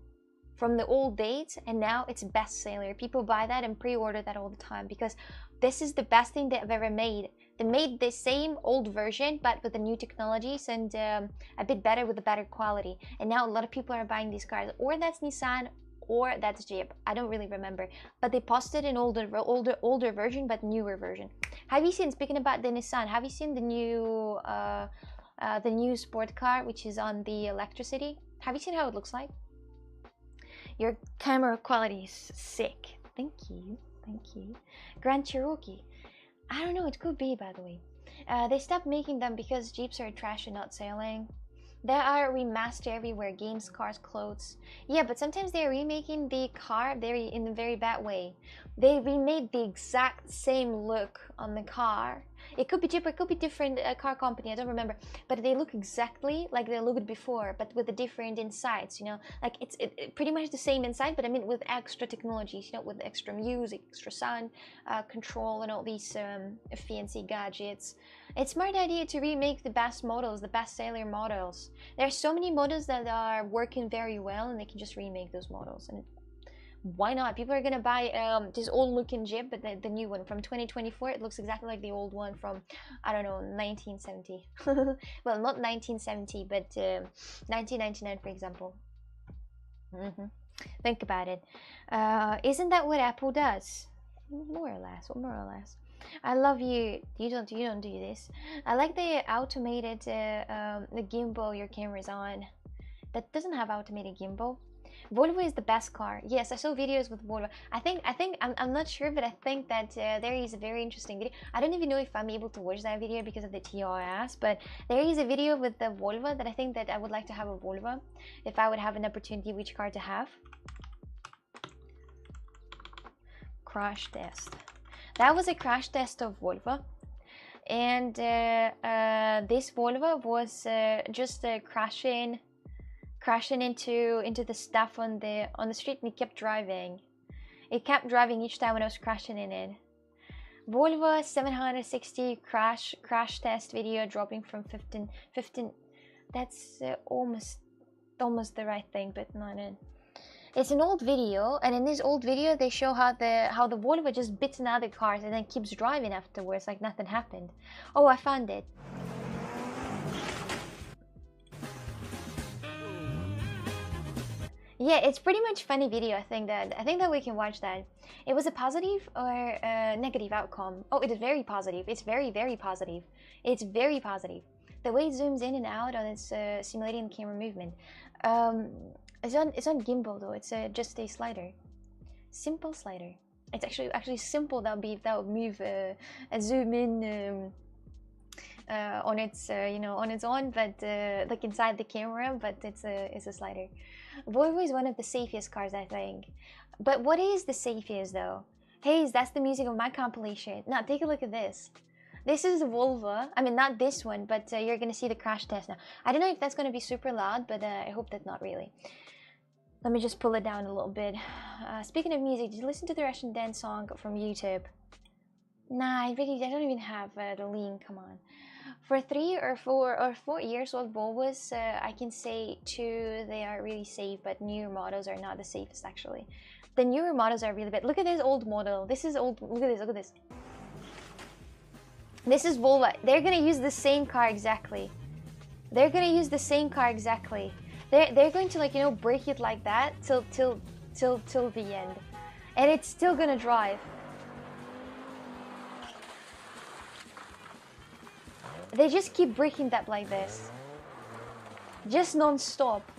from the old dates, and now it's a bestseller. People buy that and pre-order that all the time because this is the best thing they've ever made. They made the same old version but with the new technologies and a bit better with the better quality. And now a lot of people are buying these cars, or that's Nissan or that's Jeep. I don't really remember, but they posted an older version but newer version. Have you seen? Speaking about the Nissan, have you seen the new sport car which is on the electricity? Have you seen how it looks like? Your camera quality is sick. Thank you. Thank you. Grand Cherokee. I don't know, it could be, by the way. They stopped making them because Jeeps are trash and not selling. There are remastered everywhere, games, cars, clothes. Yeah, but sometimes they're remaking the car in a very bad way. They remade the exact same look on the car. It could be Jeep, it could be different car company, I don't remember. But they look exactly like they looked before, but with the different insides, you know? Like it's pretty much the same inside, but I mean with extra technologies, you know, with extra music, extra sound, control, and all these fancy gadgets. It's a smart idea to remake the best models, the best seller models. There are so many models that are working very well, and they can just remake those models. And why not? People are gonna buy this old looking Jeep, but the new one from 2024, it looks exactly like the old one from, I don't know, 1970. Well, not 1970, but 1999, for example. Think about it. Isn't that what Apple does? More or less. I love you. You don't do this. I like the automated the gimbal your camera's on. That doesn't have automated gimbal. Volvo is the best car. Yes, I saw videos with Volvo. I'm not sure, but I think that there is a very interesting video. I don't even know if I'm able to watch that video because of the TRS, but there is a video with the Volvo that I think that I would like to have a Volvo if I would have an opportunity. Which car to have? Crash test. That was a crash test of Volvo, and this Volvo was just crashing into the stuff on the street, and it kept driving. It kept driving each time when I was crashing in it. Volvo 760 crash test video dropping from 15. That's almost the right thing, but not it. It's an old video, and in this old video they show how the Volvo just bits in other cars and then keeps driving afterwards like nothing happened. Oh, I found it. Yeah, it's pretty much funny video. I think that we can watch that. It was a positive or negative outcome. Oh, it is very positive. It's very positive. It's very positive. The way it zooms in and out on its simulating the camera movement. It's on gimbal though. It's just a slider, simple slider. It's actually simple. That would move a zoom in on its on its own, but like inside the camera. But it's a slider. Volvo is one of the safest cars, I think. But what is the safest though? Hey, that's the music of my compilation. Now take a look at this. This is the Volvo. I mean, not this one, but you're gonna see the crash test now. I don't know if that's gonna be super loud, but I hope that not really. Let me just pull it down a little bit. Speaking of music, did you listen to the Russian dance song from YouTube? Nah, I don't even have the link. Come on. For 3 or 4 years old Volvos, I can say 2 they are really safe, but newer models are not the safest actually. The newer models are really bad. Look at this old model. This is old. Look at this. This is Volvo. They're gonna use the same car exactly. They're gonna use the same car exactly. They're going to, like, you know, break it like that till the end, and it's still gonna drive. They just keep breaking that like this, just non-stop.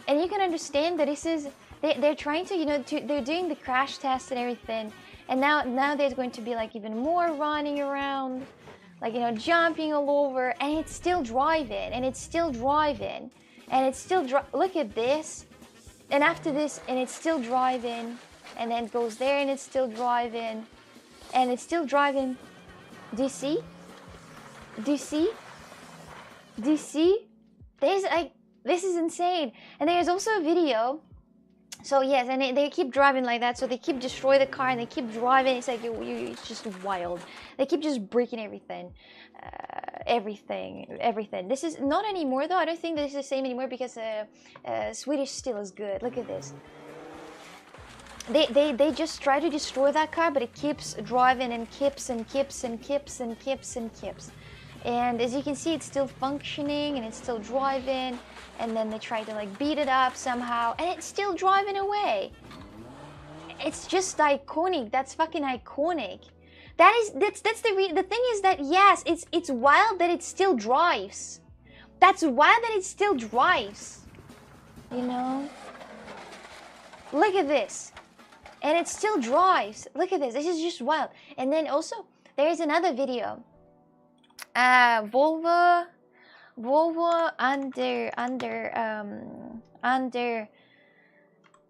And you can understand that this is, they're trying to, you know, they're doing the crash test and everything. And now there's going to be like even more running around, like, you know, jumping all over, and it's still driving, and it's still driving, and it's still look at this, and after this, and it's still driving, and then it goes there, and it's still driving, and it's still driving. Do you see? Do you see? Do you see? There's like, this is insane. And there's also a video. So yes, and they keep driving like that. So they keep destroy the car and they keep driving. It's like it's just wild. They keep just breaking everything, everything. This is not anymore though. I don't think this is the same anymore because Swedish steel is good. Look at this. They just try to destroy that car, but it keeps driving and keeps and keeps and keeps and keeps and keeps. And as you can see, it's still functioning and it's still driving, and then they try to like beat it up somehow, and it's still driving away. It's just iconic. That's fucking iconic. That's the thing is that yes, it's wild that it still drives. That's wild that it still drives. You know? Look at this. And it still drives. Look at this. This is just wild. And then also there is another video. Volvo under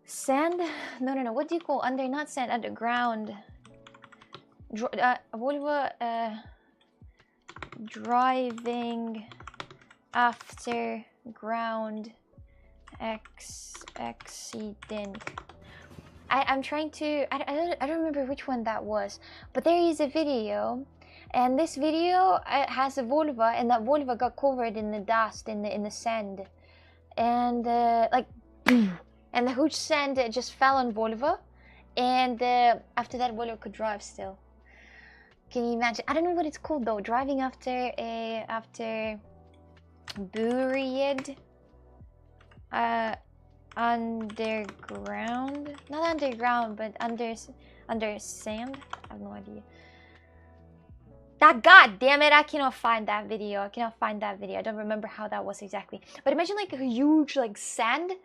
sand. No. What do you call under? Not sand. Underground. Volvo driving after ground accident. I'm trying to. I don't remember which one that was, but there is a video. And this video has a Volvo, and that Volvo got covered in the dust, in the sand, and like, and the huge sand just fell on Volvo, and after that Volvo could drive still. Can you imagine? I don't know what it's called though. Driving after buried, underground, not underground, but under sand. I have no idea. God damn it, I cannot find that video. I don't remember how that was exactly. But imagine like a huge like sand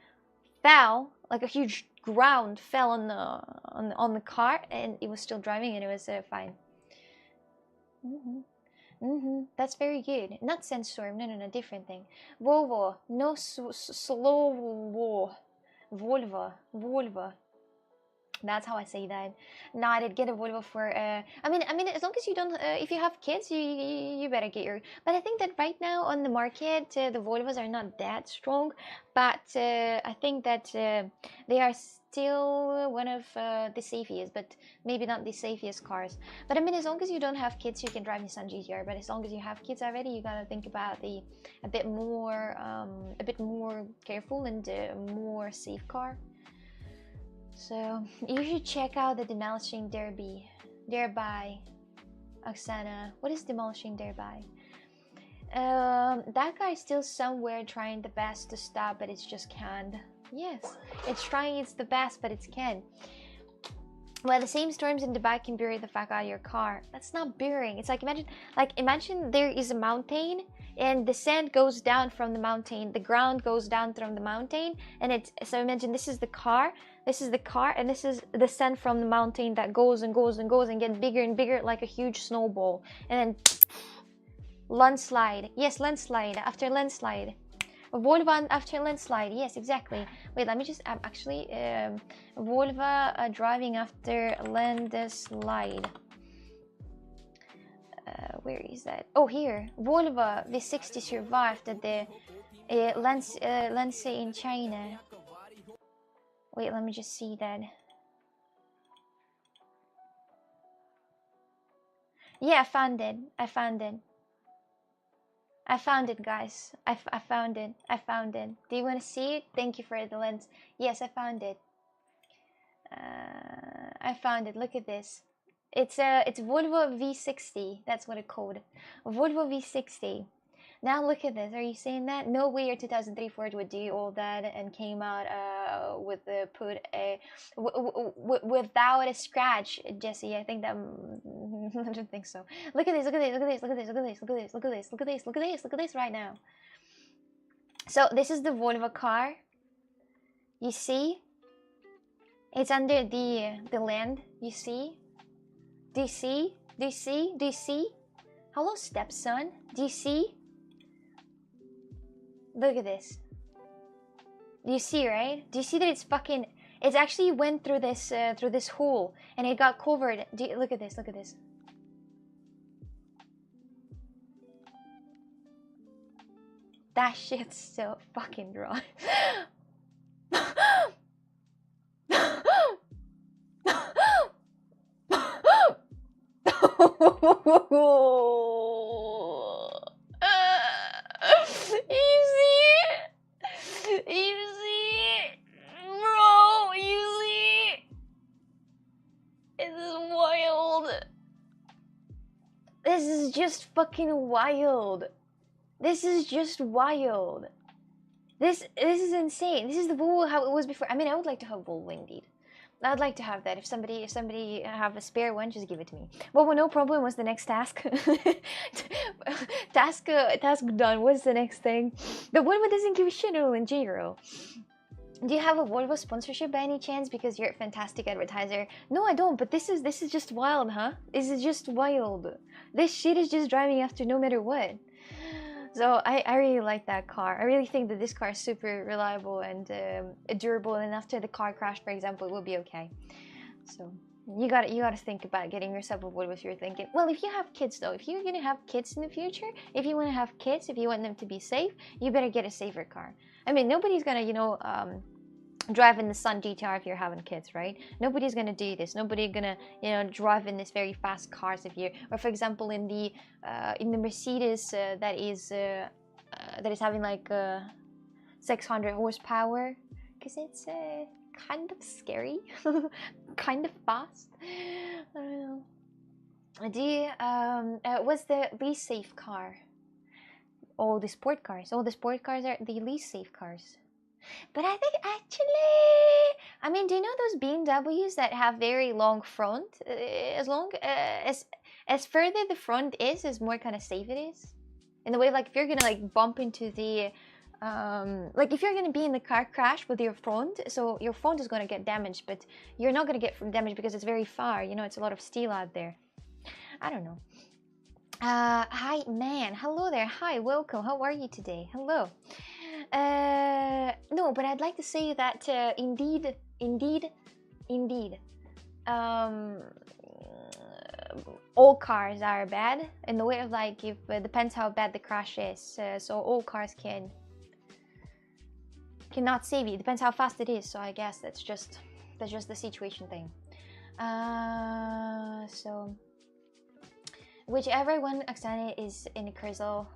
fell, like a huge ground fell on the car, and it was still driving, and it was fine. That's very good. Not sandstorm. No, different thing. Volvo. No slow. Volvo. That's how I say that. Now I did get a Volvo for. I mean, as long as you don't, if you have kids, you better get your. But I think that right now on the market, the Volvos are not that strong. But I think that they are still one of the safest, but maybe not the safest cars. But I mean, as long as you don't have kids, you can drive Nissan GTR. But as long as you have kids already, you gotta think about a bit more careful and more safe car. So you should check out the Demolishing Derby. Thereby, Oksana. What is Demolishing Thereby? That guy is still somewhere trying the best to stop, but it's just can't. Yes, it's trying its the best, but it can't. Well, the same storms in Dubai can bury the fuck out of your car. That's not burying. It's like imagine there is a mountain, and the sand goes down from the mountain. The ground goes down from the mountain, and so imagine this is the car. This is the car, and this is the sand from the mountain that goes and goes and goes and gets bigger and bigger, like a huge snowball. And then landslide. Yes, landslide after landslide. Volvo after landslide. Yes, exactly. Wait, let me just actually Volvo driving after landslide. Where is that? Oh, here. Volvo V60 survived at the landslide in China. Wait, let me just see that. Yeah, I found it, guys. I found it. Do you want to see it? Thank you for the lens. Yes, I found it. Look at this. It's Volvo V60. That's what it's called. Volvo V60. Now look at this. Are you saying that? No way your 2003 Ford would do all that and came out with the put a without a scratch, Jesse. I think that I don't think so. Look at this. Look at this. Look at this. Look at this. Look at this. Look at this. Look at this. Look at this. Look at this. Look at this right now. So this is the Volvo car. You see? It's under the land. You see? Do you see? Do you see? Do you see? Hello, stepson. Do you see? Look at this. Do you see, right? Do you see that it's fucking... It's actually went through this hole and it got covered. Look at this. Look at this. That shit's so fucking dry. You see it? You see it? Bro, you see it? This is wild. This is just fucking wild. This is just wild. This is insane. This is the Volvo how it was before. I mean, I would like to have Volvo indeed. I'd like to have that. If somebody have a spare one, just give it to me. Well, no problem. What's the next task? task done. What's the next thing? The Volvo doesn't give a shit in general. Do you have a Volvo sponsorship by any chance? Because you're a fantastic advertiser. No, I don't. But this is just wild, huh? This is just wild. This shit is just driving after no matter what. So I really like that car. I really think that this car is super reliable and durable, and after the car crash, for example, it will be okay. So you gotta think about getting yourself a Volvo if you're thinking. Well, if you have kids though, if you're gonna have kids in the future, if you want to have kids, if you want them to be safe, you better get a safer car. I mean, nobody's gonna drive in the Sun GTR if you're having kids, right? Nobody's gonna do this. Nobody's gonna drive in this very fast cars if you're, or for example in the Mercedes that is having like 600 horsepower, because it's kind of scary, kind of fast. I don't know. What's the least safe car? All the sport cars. All the sport cars are the least safe cars. But I think actually, I mean, do you know those BMWs that have very long front? As further the front is, as more kind of safe it is. In the way, like if you're gonna like bump into the, like if you're gonna be in the car crash with your front, so your front is gonna get damaged, but you're not gonna get damaged because it's very far. You know, it's a lot of steel out there. I don't know. Hi, man. Hello there. Hi, welcome. How are you today? Hello. No, but I'd like to say that indeed, all cars are bad in the way of like if depends how bad the crash is. So all cars cannot save you. It depends how fast it is. So I guess that's just the situation thing. So whichever one Oksana is in a Crystal.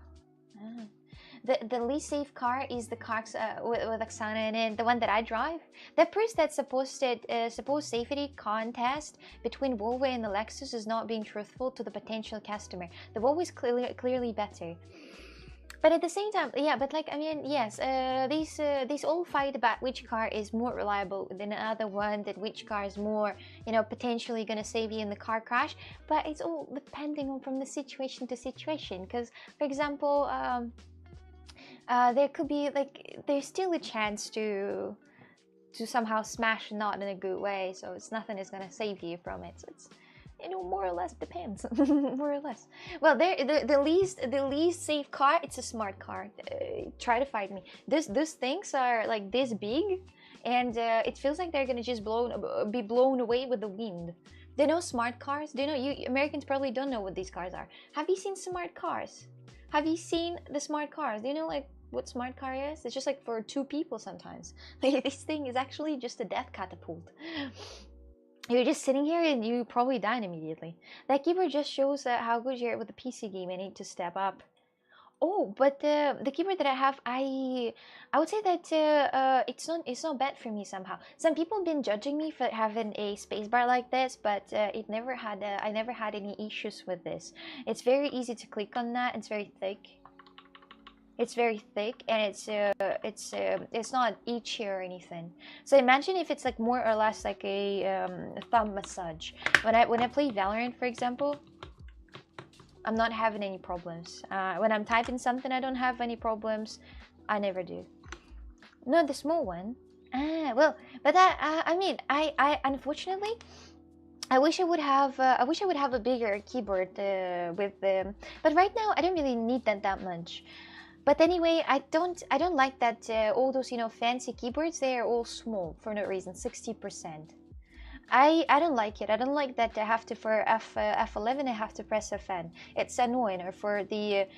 The least safe car is the car with Oksana in it, the one that I drive. The proves that supposed safety contest between Volvo and the Lexus is not being truthful to the potential customer. The Volvo is clearly better. But at the same time, yeah, but like, I mean, yes, these all fight about which car is more reliable than the other one, that which car is more, potentially gonna save you in the car crash. But it's all depending on from the situation to situation. Because, for example, there could be like there's still a chance to somehow smash not in a good way, so it's nothing is gonna save you from it. So it's more or less depends. More or less. Well, the least safe car, it's a smart car. Try to fight me. These things are like this big, and it feels like they're gonna just be blown away with the wind. Do you know smart cars? Do you know, you Americans probably don't know what these cars are. Have you seen smart cars? Have you seen the smart cars? Do you know like what smart car is? It's just like for 2 people sometimes. Like, this thing is actually just a death catapult. You're just sitting here and you probably die immediately. That keyboard just shows how good you're with the PC game. I need to step up. Oh, but the keyboard that I have, I would say that it's not bad for me somehow. Some people have been judging me for having a spacebar like this, but I never had any issues with this. It's very easy to click on that. It's very thick. It's very thick, and it's not itchy or anything. So imagine if it's like more or less like a thumb massage. When I play Valorant, for example, I'm not having any problems. When I'm typing something, I don't have any problems. I never do. No, the small one. Well, but I mean, I unfortunately, I wish I would have. I wish I would have a bigger keyboard with the. But right now, I don't really need that much. But anyway, I don't like that all those fancy keyboards, they are all small for no reason, 60%. I don't like it. I don't like that I have to for F11 I have to press Fn. It's annoying. Or for the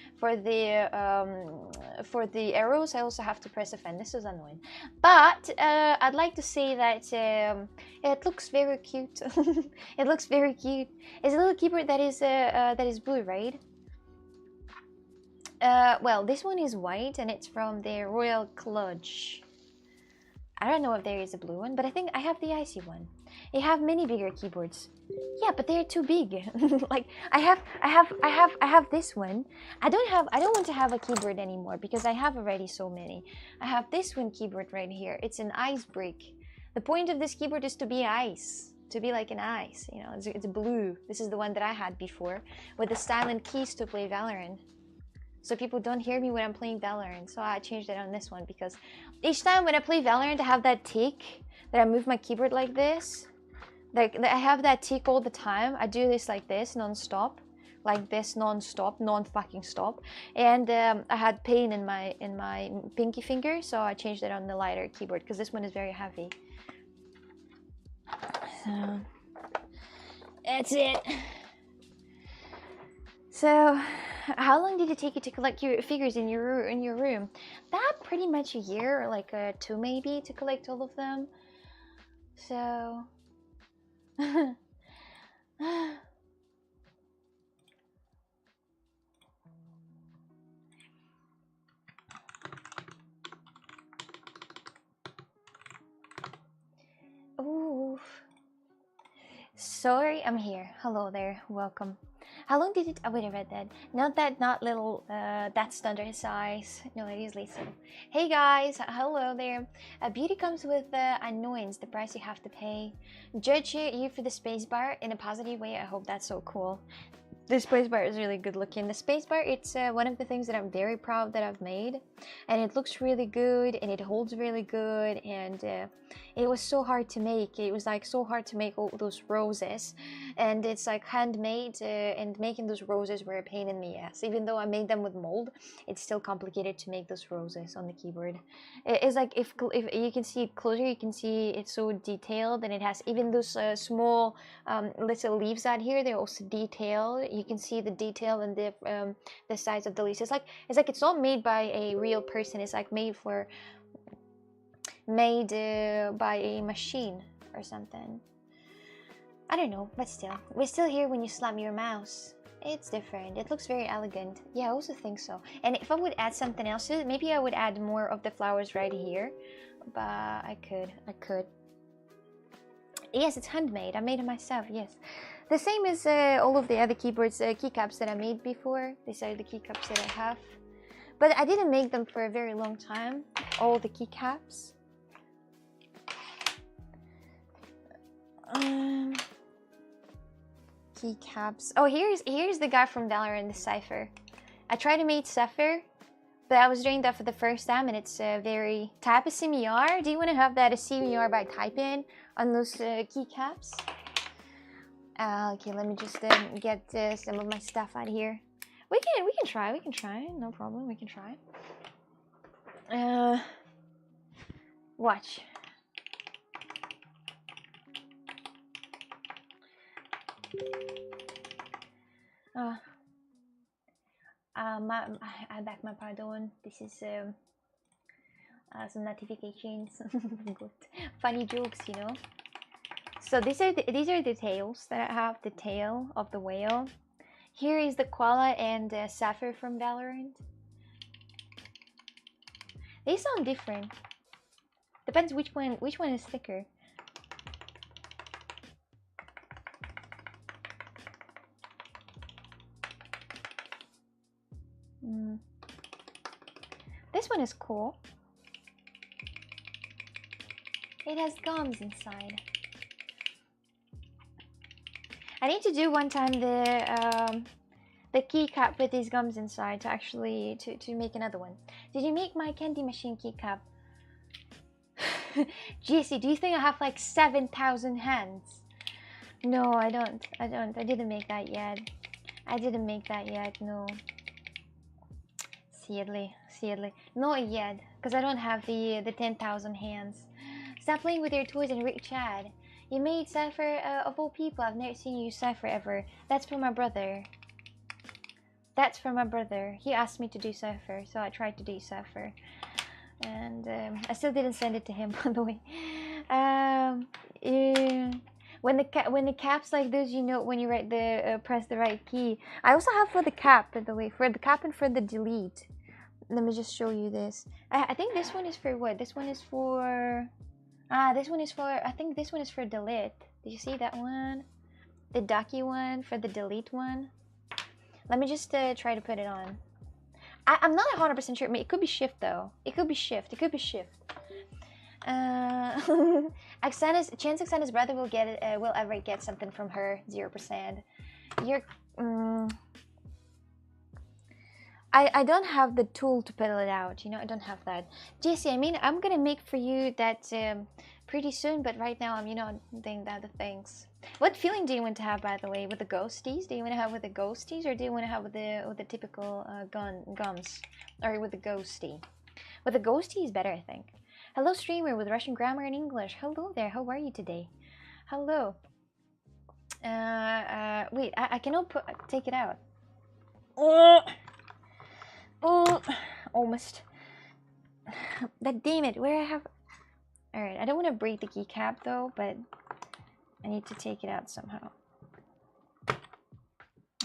arrows I also have to press Fn. This is annoying. But I'd like to say that it looks very cute. It looks very cute. It's a little keyboard that is blue, right? Well, this one is white and it's from the Royal Clutch. I don't know if there is a blue one, but I think I have the icy one. They have many bigger keyboards. Yeah, but they're too big. Like I have this one. I don't want to have a keyboard anymore because I have already so many. I have this one keyboard right here. It's an ice brick. The point of this keyboard is to be ice. To be like an ice, it's blue. This is the one that I had before with the silent keys to play Valorant. So people don't hear me when I'm playing Valorant. So I changed it on this one because each time when I play Valorant, I have that tick that I move my keyboard like this. Like I have that tick all the time. I do this like this non-stop, like this non-stop, non-fucking stop. And I had pain in my pinky finger, so I changed it on the lighter keyboard because this one is very heavy. So that's it. So, how long did it take you to collect your figures in your room? That pretty much a year, or like 2 maybe, to collect all of them. So, ooh. Sorry, I'm here. Hello there. Welcome. How long did it? Oh, wait, I read that. Not little. That's standard size. No, it is little. Hey guys, hello there. Beauty comes with annoyance, the price you have to pay. Judge you for the spacebar in a positive way. I hope that's so cool. The spacebar is really good looking. The spacebar, it's one of the things that I'm very proud that I've made, and it looks really good and it holds really good, and it was so hard to make. It was like so hard to make all those roses, and it's like handmade, and making those roses were a pain in the ass. Even though I made them with mold, it's still complicated to make those roses on the keyboard. It's like if you can see it closer, you can see it's so detailed, and it has even those small little leaves out here. They're also detailed. You can see the detail and the size of the leaves. It's like it's not made by a real person. It's like made by a machine or something. I don't know, but still, we're still here when you slam your mouse. It's different. It looks very elegant. Yeah, I also think so. And if I would add something else to it, maybe I would add more of the flowers right here. But I could. Yes, it's handmade. I made it myself, yes. The same as all of the other keyboards, keycaps that I made before. These are the keycaps that I have. But I didn't make them for a very long time, all the keycaps. Keycaps. Oh, here's the guy from Valorant, the Cypher. I tried to make Cypher, but I was doing that for the first time, and it's very... Type a CMR? Do you want to have that a CMR by typing on those keycaps? Okay, let me just get some of my stuff out here. We can try. No problem. We can try. Watch. I beg my pardon. This is some notifications. Good, funny jokes, you know. So these are the tails that I have. The tail of the whale. Here is the koala and Sapphire from Valorant. They sound different. Depends which one is thicker. This one is cool. It has gums inside. I need to do one time the keycap with these gums inside to actually to make another one. Did you make my candy machine keycap? Jesse, do you think I have like 7,000 hands? No, I don't. I didn't make that yet. I didn't make that yet. No. Sadly. Not yet, because I don't have the 10,000 hands. Stop playing with your toys and Rick Chad. You made Cypher of all people. I've never seen you use Cypher ever. That's for my brother. That's for my brother. He asked me to do Cypher, so I tried to do Cypher. And I still didn't send it to him, by the way. When the caps like this, you know, when you write the press the right key. I also have for the cap, by the way, for the cap and for the delete. Let me just show you this. I think this one is for what? This one is for. This one is for. I think this one is for delete. Did you see that one? The ducky one for the delete one. Let me just try to put it on. I'm not 100% sure. It could be shift though. It could be shift. Chance Oksana's brother will get it. Will ever get something from her? 0%. You're. I don't have the tool to pedal it out. You know, I don't have that. JC, I mean, I'm gonna make for you that pretty soon. But right now, I'm doing the other things. What feeling do you want to have, by the way, with the ghosties? Do you want to have with the ghosties, or do you want to have with the typical gums, or with the ghosty? With the ghosty is better, I think. Hello, streamer with Russian grammar and English. Hello there. How are you today? Hello. Wait. I cannot take it out. Almost. But damn it. Where I have. All right. I don't want to break the keycap though, but I need to take it out somehow.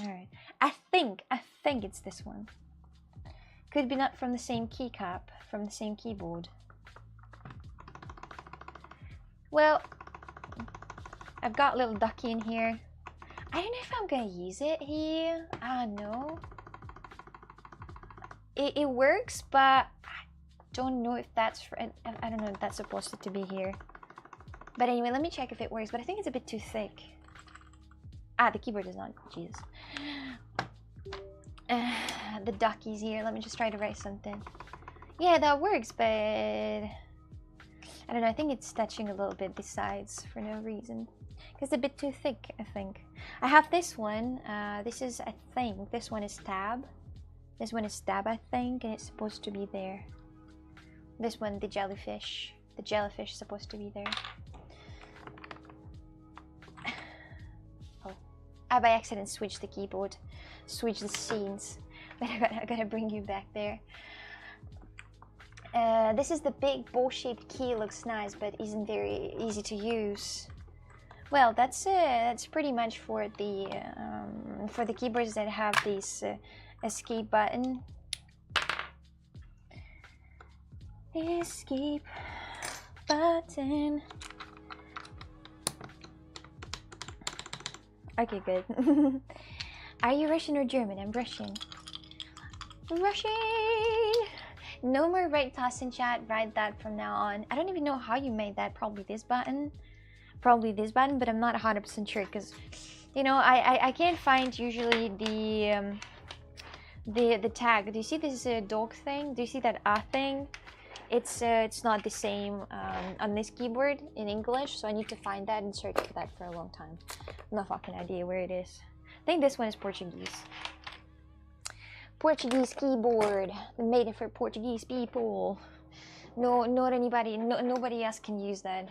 Alright. I think it's this one. Could be not from the same keycap, from the same keyboard. Well, I've got a little ducky in here. I don't know if I'm gonna use it here. I don't know. It works, but I don't know if that's for, I don't know if that's supposed to be here. But anyway, let me check if it works. But I think it's a bit too thick. The keyboard is not. Jesus. The duckies here. Let me just try to write something. Yeah, that works, but I don't know. I think it's touching a little bit the sides for no reason. Because it's a bit too thick, I think. I have this one. This is, I think, this one is tab. This one is tab, I think, and it's supposed to be there. This one, the jellyfish. The jellyfish is supposed to be there. I by accident switched the keyboard, switched the scenes, but I gotta bring you back there. This is the big ball-shaped key. Looks nice, but isn't very easy to use. Well, that's pretty much for the keyboards that have this escape button. Escape button. Okay, good. Are you Russian or German? I'm Russian. Russian! No more right toss in chat. Write that from now on. I don't even know how you made that. Probably this button. Probably this button, but I'm not 100% sure because, you know, I can't find usually the tag. Do you see this dog thing? Do you see that thing? It's not the same on this keyboard in English, so I need to find that and search for that for a long time. No fucking idea where it is. I think this one is Portuguese. Portuguese keyboard, made it for Portuguese people. No, not anybody. Nobody else can use that.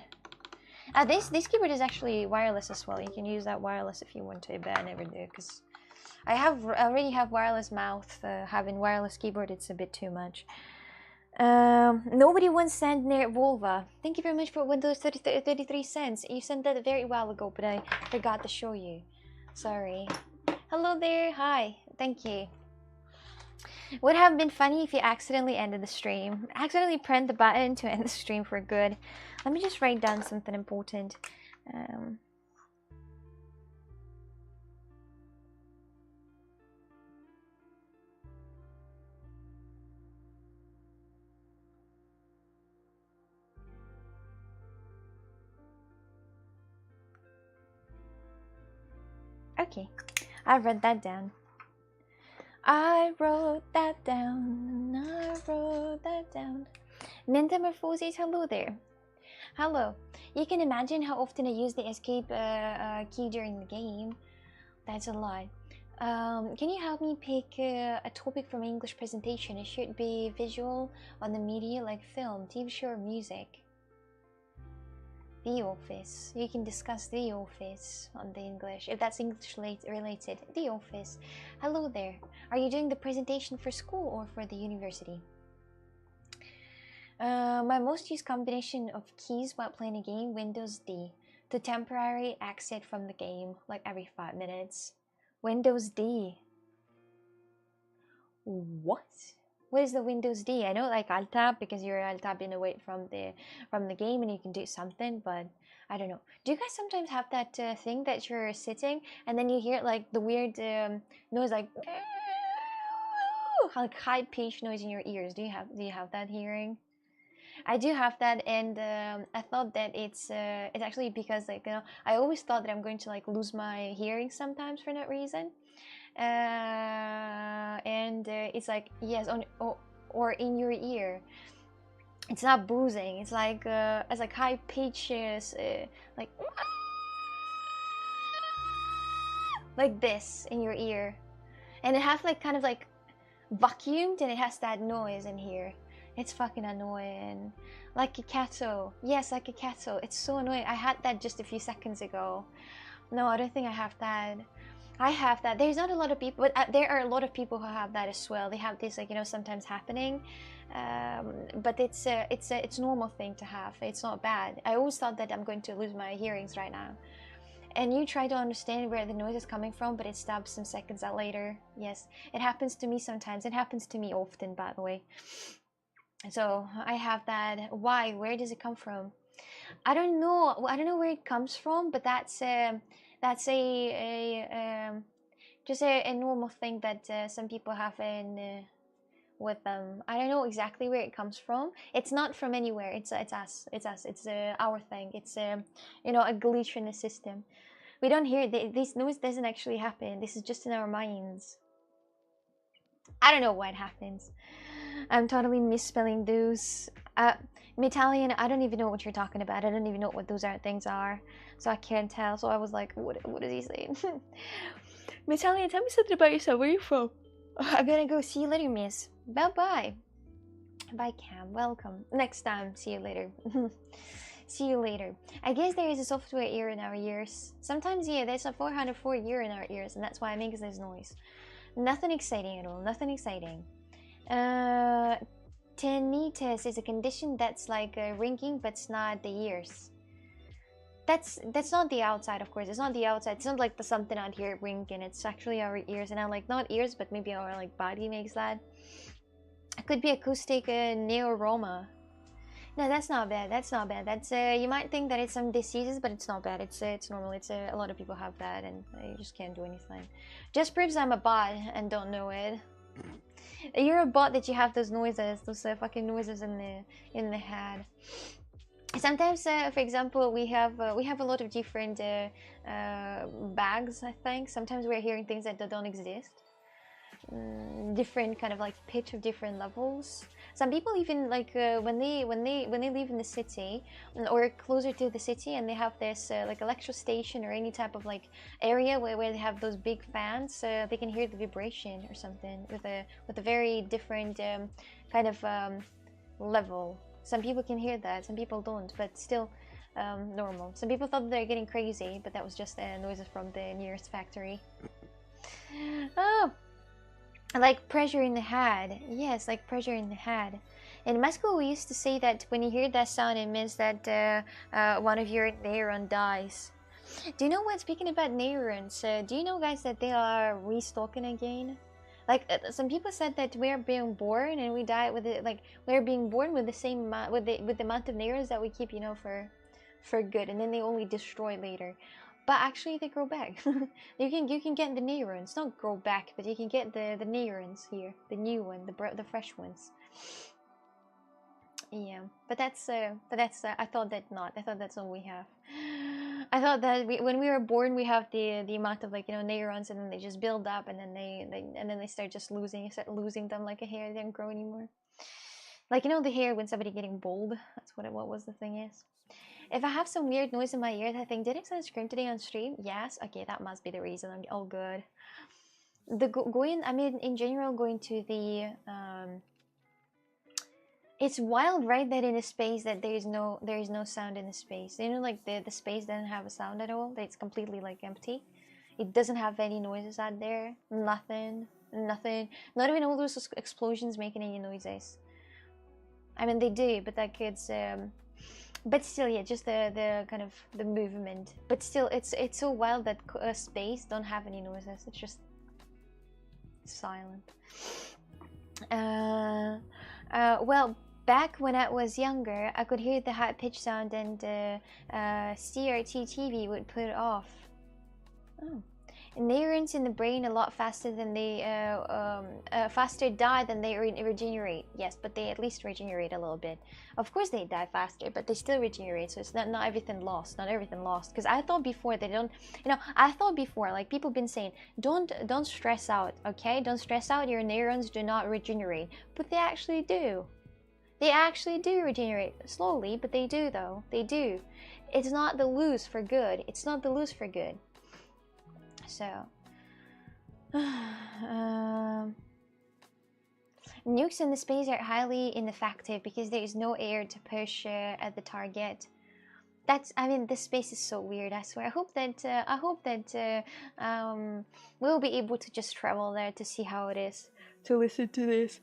This keyboard is actually wireless as well. You can use that wireless if you want to, but I never do because I already have wireless mouth. Having wireless keyboard, it's a bit too much. Nobody wants send near Volva. Thank you very much for Windows 33 cents. You sent that a very while ago, but I forgot to show you. Sorry. Hello there. Hi. Thank you. Would have been funny if you accidentally ended the stream. Accidentally press the button to end the stream for good. Let me just write down something important. Okay, I wrote that down. I wrote that down. I wrote that down. Metamorphoses, hello there. Hello. You can imagine how often I use the escape key during the game. That's a lot. Can you help me pick a topic for my English presentation? It should be visual on the media like film, TV show, or music. The Office. You can discuss The Office on the English, if that's English related. The Office. Hello there. Are you doing the presentation for school or for the university? My most used combination of keys while playing a game, Windows D. To temporarily exit from the game, like every 5 minutes. Windows D. What? What is the Windows D? I know like Alt Tab because you're Alt Tabbing away from the game and you can do something, but I don't know. Do you guys sometimes have that thing that you're sitting and then you hear like the weird noise like high pitched noise in your ears? Do you have that hearing? I do have that, and I thought that it's actually because like I always thought that I'm going to like lose my hearing sometimes for that reason. And it's like yes on or in your ear. It's not boozing. It's like high pitches like this in your ear, and it has like kind of like vacuumed, and it has that noise in here. It's fucking annoying. Like a catto. Yes, like a catto. It's so annoying. I had that just a few seconds ago. No, I don't think I have that. I have that. There's not a lot of people, but there are a lot of people who have that as well. They have this, like, sometimes happening. But it's a normal thing to have. It's not bad. I always thought that I'm going to lose my hearings right now. And you try to understand where the noise is coming from, but it stops some seconds later. Yes, it happens to me sometimes. It happens to me often, by the way. So I have that. Why? Where does it come from? I don't know. I don't know where it comes from, but that's just a normal thing that some people have in with them. I don't know exactly where it comes from. It's not from anywhere. It's us. It's us. It's our thing. It's a glitch in the system. We don't hear this noise. Doesn't actually happen. This is just in our minds. I don't know what happens. I'm totally misspelling those. Italian, I don't even know what you're talking about. I don't even know what those things are. So I can't tell. So I was like, what is he saying? Italian, tell me something about yourself. Where are you from? I'm gonna go. See you later, miss. Bye-bye. Bye, Cam. Welcome. Next time. See you later. See you later. I guess there is a software error in our ears. Sometimes, yeah, there's a 404 error in our ears, and that's why it makes this noise. Nothing exciting at all. Nothing exciting. Tinnitus is a condition that's like ringing, but it's not the ears. That's not the outside, of course. It's not the outside. It's not like the something out here ringing. It's actually our ears, and I'm like not ears, but maybe our like body makes that. It could be acoustic neuroma. No, that's not bad. That's not bad. That's you might think that it's some diseases, but it's not bad. It's normal. It's a lot of people have that, and you just can't do anything. Just proves I'm a bot and don't know it. You're a bot that you have those noises, those fucking noises in the head. Sometimes, for example, we have a lot of different bags. I think sometimes we're hearing things that don't exist. Different kind of like pitch of different levels. Some people even like when they live in the city or closer to the city, and they have this like electro station or any type of like area where they have those big fans, they can hear the vibration or something with a very different kind of level. Some people can hear that, some people don't, but still normal. Some people thought they're getting crazy, but that was just noises from the nearest factory. Oh, like pressure in the head. Yes, like pressure in the head. In my school, we used to say that when you hear that sound, it means that one of your neuron dies. Do you know what? Speaking about neurons, do you know, guys, that they are restocking again? Like some people said that we're being born and we die with it. Like we're being born with the same with the amount of neurons that we keep, for good, and then they only destroy later. But actually, they grow back. you can get the neurons, not grow back, but you can get the neurons here, the new one, the fresh ones. Yeah, but that's I thought that not. I thought that's all we have. I thought that when we were born, we have the amount of, like, you know, neurons, and then they just build up, and then they start just losing them like a hair. They don't grow anymore. Like, you know, the hair when somebody getting bald. That's what was the thing is. If I have some weird noise in my ears, I think, did it sound scream today on stream? Yes. Okay, that must be the reason. I'm all good. I mean, in general, going to the it's wild, right, that in a space that there is no sound in the space. You know, like the space doesn't have a sound at all. It's completely like empty. It doesn't have any noises out there. Nothing. Not even all those explosions making any noises. I mean, they do, but like it's but still, yeah, just the kind of the movement. But still, it's so wild that space don't have any noises. It's just silent. Well, back when I was younger, I could hear the high-pitched sound, and CRT TV would put it off. Oh. Neurons in the brain a lot faster than they faster die than they regenerate. Yes, but they at least regenerate a little bit. Of course they die faster, but they still regenerate. So it's not everything lost. Not everything lost. Because I thought before they don't. You know, I thought before, like, people been saying, don't stress out. Okay, don't stress out. Your neurons do not regenerate, but they actually do. They actually do regenerate slowly, but they do though. They do. It's not the lose for good. It's not the lose for good. So, nukes in the space are highly ineffective because there is no air to push at the target. I mean, this space is so weird. I swear. I hope that we'll be able to just travel there to see how it is to listen to this.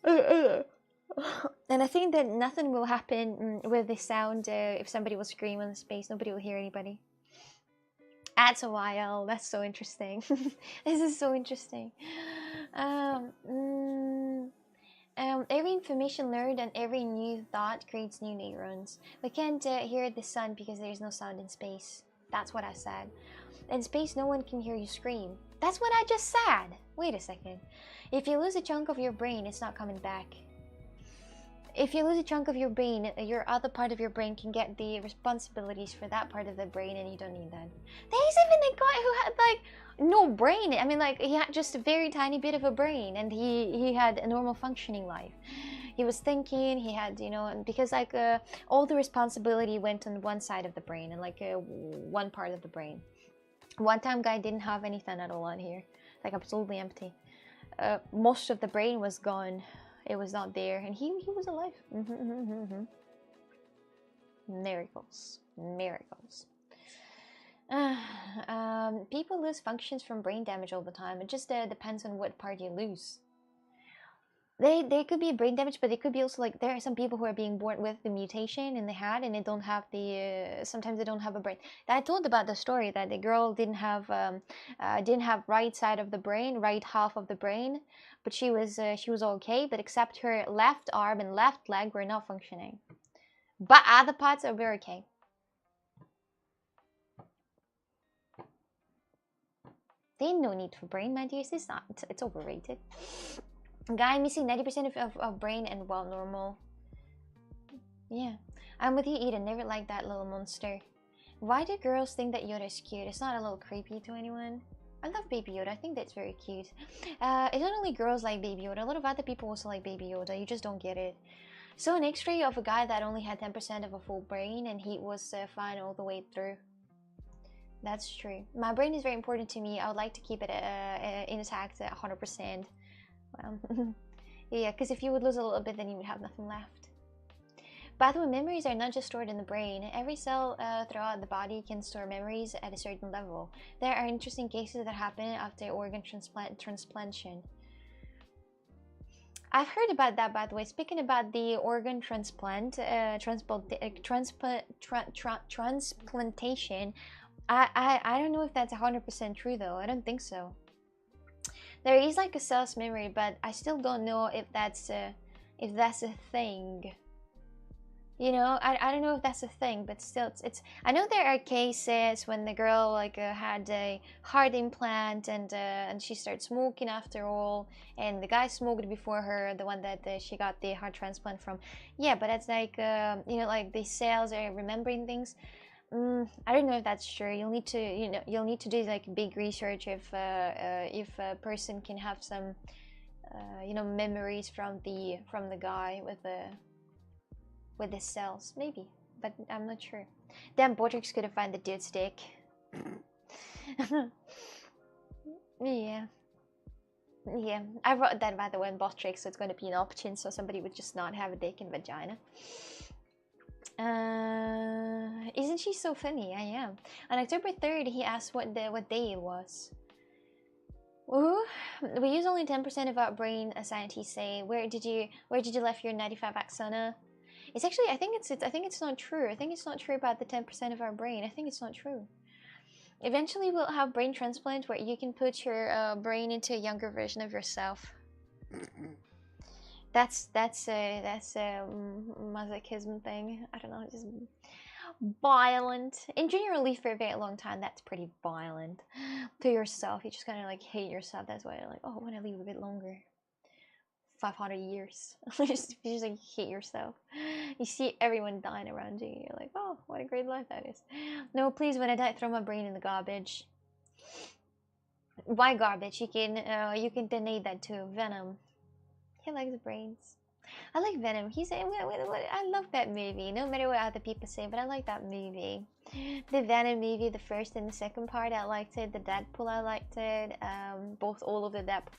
And I think that nothing will happen with the sound if somebody will scream in space. Nobody will hear anybody. That's a while. That's so interesting. This is so interesting. Every information learned and every new thought creates new neurons. We can't hear the sun because there's no sound in space. That's what I said. In space, no one can hear you scream. That's what I just said. Wait a second. If you lose a chunk of your brain, it's not coming back. If you lose a chunk of your brain, your other part of your brain can get the responsibilities for that part of the brain, and you don't need that. There's even a guy who had, like, no brain. I mean, like, he had just a very tiny bit of a brain, and he had a normal functioning life. He was thinking, he had, you know, because, like, all the responsibility went on one side of the brain, and, like, one part of the brain. One time guy didn't have anything at all on here. Like, absolutely empty. Most of the brain was gone. It was not there, and he was alive. Miracles. People lose functions from brain damage all the time. It just depends on what part you lose. They could be brain damage, but they could be also, like, there are some people who are being born with the mutation in the head, and they don't have the sometimes they don't have a brain. I told about the story that the girl didn't have right side of the brain, right half of the brain, but she was okay, but except her left arm and left leg were not functioning, but other parts are very okay. There's no need for brain, my dears. It's overrated. Guy missing 90% of brain and, well, normal. Yeah, I'm with you, Eden. Never liked that little monster. Why do girls think that Yoda is cute? It's not a little creepy to anyone. I love Baby Yoda. I think that's very cute. It's not only girls like Baby Yoda. A lot of other people also like Baby Yoda. You just don't get it. So an X-ray of a guy that only had 10% of a full brain, and he was fine all the way through. That's true. My brain is very important to me. I would like to keep it intact at 100%. Yeah, because if you would lose a little bit, then you would have nothing left. By the way, memories are not just stored in the brain. Every cell throughout the body can store memories at a certain level. There are interesting cases that happen after organ transplantation. I've heard about that, by the way. Speaking about the organ transplantation, I don't know if that's 100% true though. I don't think so. There is, like, a cell's memory, but I still don't know if that's a thing. You know, I don't know if that's a thing, but still, it's. I know there are cases when the girl, like, had a heart implant, and she started smoking after all, and the guy smoked before her, the one that she got the heart transplant from. Yeah, but it's like, you know, like, the cells are remembering things. I don't know if that's true. You'll need to, you'll need to do like big research if a person can have some, memories from the guy with the cells, maybe. But I'm not sure. Damn, Botrix couldn't find the dude's dick. Yeah. Yeah, I wrote that by the way in Botrix, so it's going to be an option, so somebody would just not have a dick and vagina. Isn't she so funny? I am. On October 3rd, he asked what day it was. Ooh, we use only 10% of our brain, as scientists say. Where did you left your 95 axona? It's actually, I think it's not true. I think it's not true about the 10% of our brain. I think it's not true. Eventually, we'll have brain transplant where you can put your brain into a younger version of yourself. That's a masochism thing. I don't know, just violent. In general, for a very long time, that's pretty violent to yourself. You just kind of like hate yourself. That's why you're like, oh, I want to live a bit longer. 500 years. you just like hate yourself. You see everyone dying around you. You're like, oh, what a great life that is. No, please, when I die, throw my brain in the garbage. Why garbage? You can donate that to Venom. He likes brains. I like Venom. I love that movie. No matter what other people say, but I like that movie. The Venom movie, the first and the second part, I liked it. The Deadpool, I liked it. All of the Deadpool.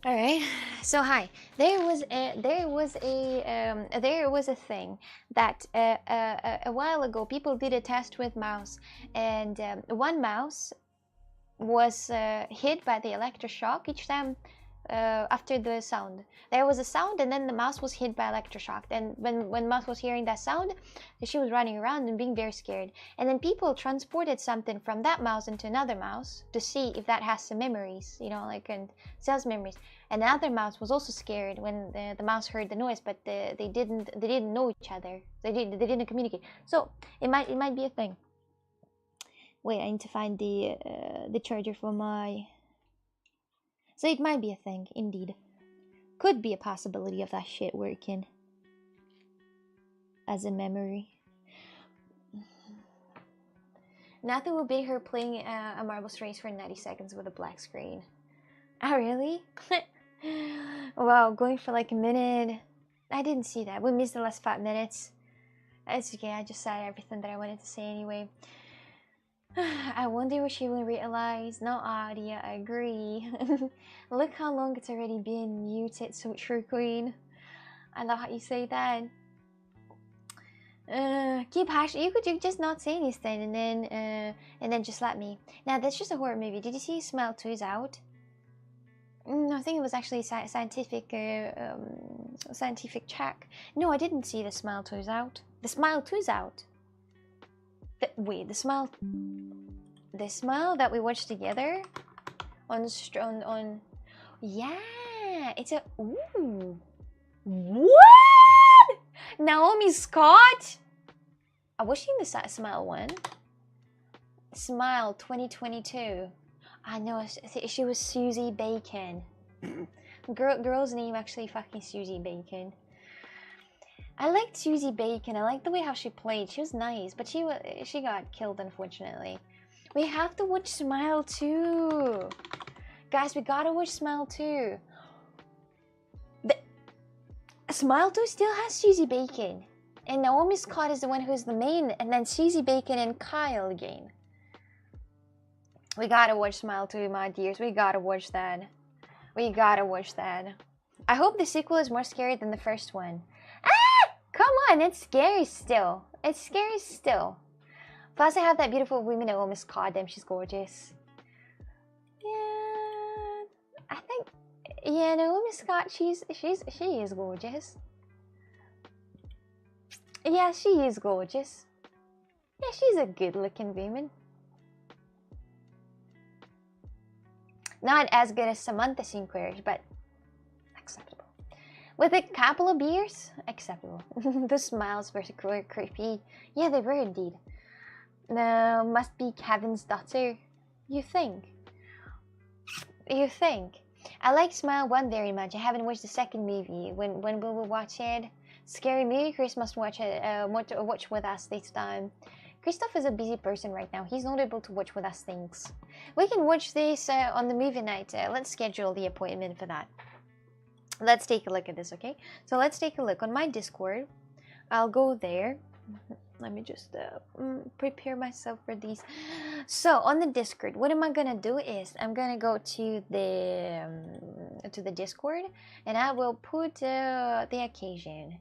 All right. So hi. There was a thing that a while ago people did a test with mouse, and one mouse was hit by the electroshock each time after the sound. There was a sound, and then the mouse was hit by electroshock. And when mouse was hearing that sound, she was running around and being very scared. And then people transported something from that mouse into another mouse to see if that has some memories, like and cells memories. And the other mouse was also scared when the mouse heard the noise, but they didn't know each other. They didn't communicate. So it might be a thing. Wait, I need to find the charger for my. So it might be a thing, indeed. Could be a possibility of that shit working as a memory. Nothing will beat her playing a Marbles race for 90 seconds with a black screen. Oh, really? Wow, going for like a minute. I didn't see that. We missed the last 5 minutes. It's okay, I just said everything that I wanted to say anyway. I wonder what she will realize. No idea, I agree. Look how long it's already been muted, so true, Queen. I love how you say that. Keep hash. You could just not say anything and then just let me. Now that's just a horror movie. Did you see Smile 2 is out? No, I think it was actually scientific check. No, I didn't see the Smile 2 is out. The Smile 2 is out. Wait, the smile that we watched together on yeah, it's a ooh. What? Naomi Scott? I was she in the Smile one? Smile 2022. I know she was Susie Bacon. Girl's name actually fucking Susie Bacon. I liked Susie Bacon. I liked the way how she played. She was nice, but she got killed, unfortunately. We have to watch Smile 2. Guys, we gotta watch Smile 2. Smile 2 still has Cheesy Bacon. And Naomi Scott is the one who's the main, and then Cheesy Bacon and Kyle again. We gotta watch Smile 2, my dears. We gotta watch that. We gotta watch that. I hope the sequel is more scary than the first one. Ah! Come on, it's scary still. It's scary still. Plus, I have that beautiful woman Naomi Scott. Damn, she's gorgeous. Yeah, I think. Yeah, Naomi Scott. She is gorgeous. Yeah, she is gorgeous. Yeah, she's a good-looking woman. Not as good as Samantha Sinclair, but acceptable. With a couple of beers, acceptable. The smiles were creepy. Yeah, they were indeed. No, must be Kevin's daughter. You think? You think? I like Smile 1 very much. I haven't watched the second movie. When will we watch it? Scary movie. Chris must watch it. Watch with us this time. Christoph is a busy person right now. He's not able to watch with us things. We can watch this on the movie night. Let's schedule the appointment for that. Let's take a look at this, okay? So let's take a look on my Discord. I'll go there. Let me just prepare myself for these. So on the Discord, what am I gonna do is I'm gonna go to the Discord, and I will put the occasion.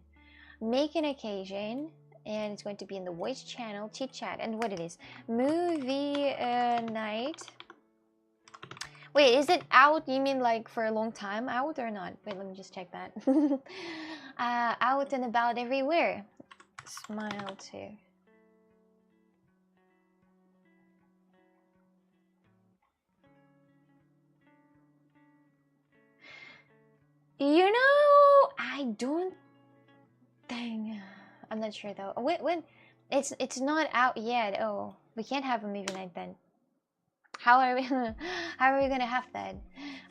Make an occasion, and it's going to be in the voice channel, chit chat, and what it is, movie night. Wait, is it out? You mean like for a long time out or not? Wait, let me just check that. Out and about everywhere. Smile 2. You know, I don't think. I'm not sure though. When it's not out yet. Oh, we can't have a movie night then. How are we gonna have that?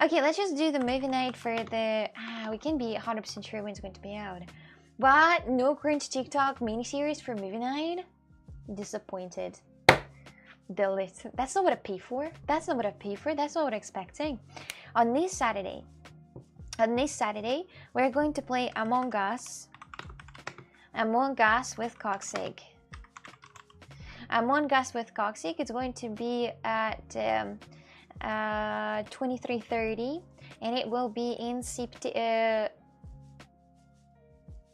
Okay, let's just do the movie night for the. We can be 100% sure when it's going to be out. But no cringe TikTok miniseries for movie night. Disappointed. Delete. That's not what I pay for. That's not what I pay for. That's not what I'm expecting. On this Saturday, we're going to play Among Us. Among Us with Coxic. Among Us with Coxic. It's going to be at 23:30, and it will be in September.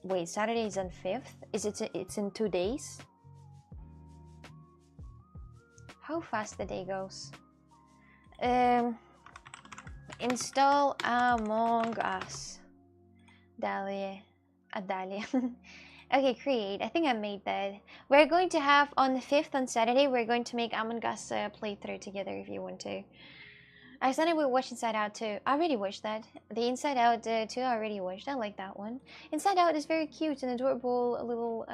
Wait, Saturday is on 5th. It's in 2 days? How fast the day goes. Install Among Us. Dahlia. Okay, create. I think I made that. We're going to have on the 5th on Saturday, we're going to make Among Us playthrough together if you want to. I said I would watch Inside Out 2. I already watched that. The Inside Out 2 I already watched. I like that one. Inside Out is very cute and adorable little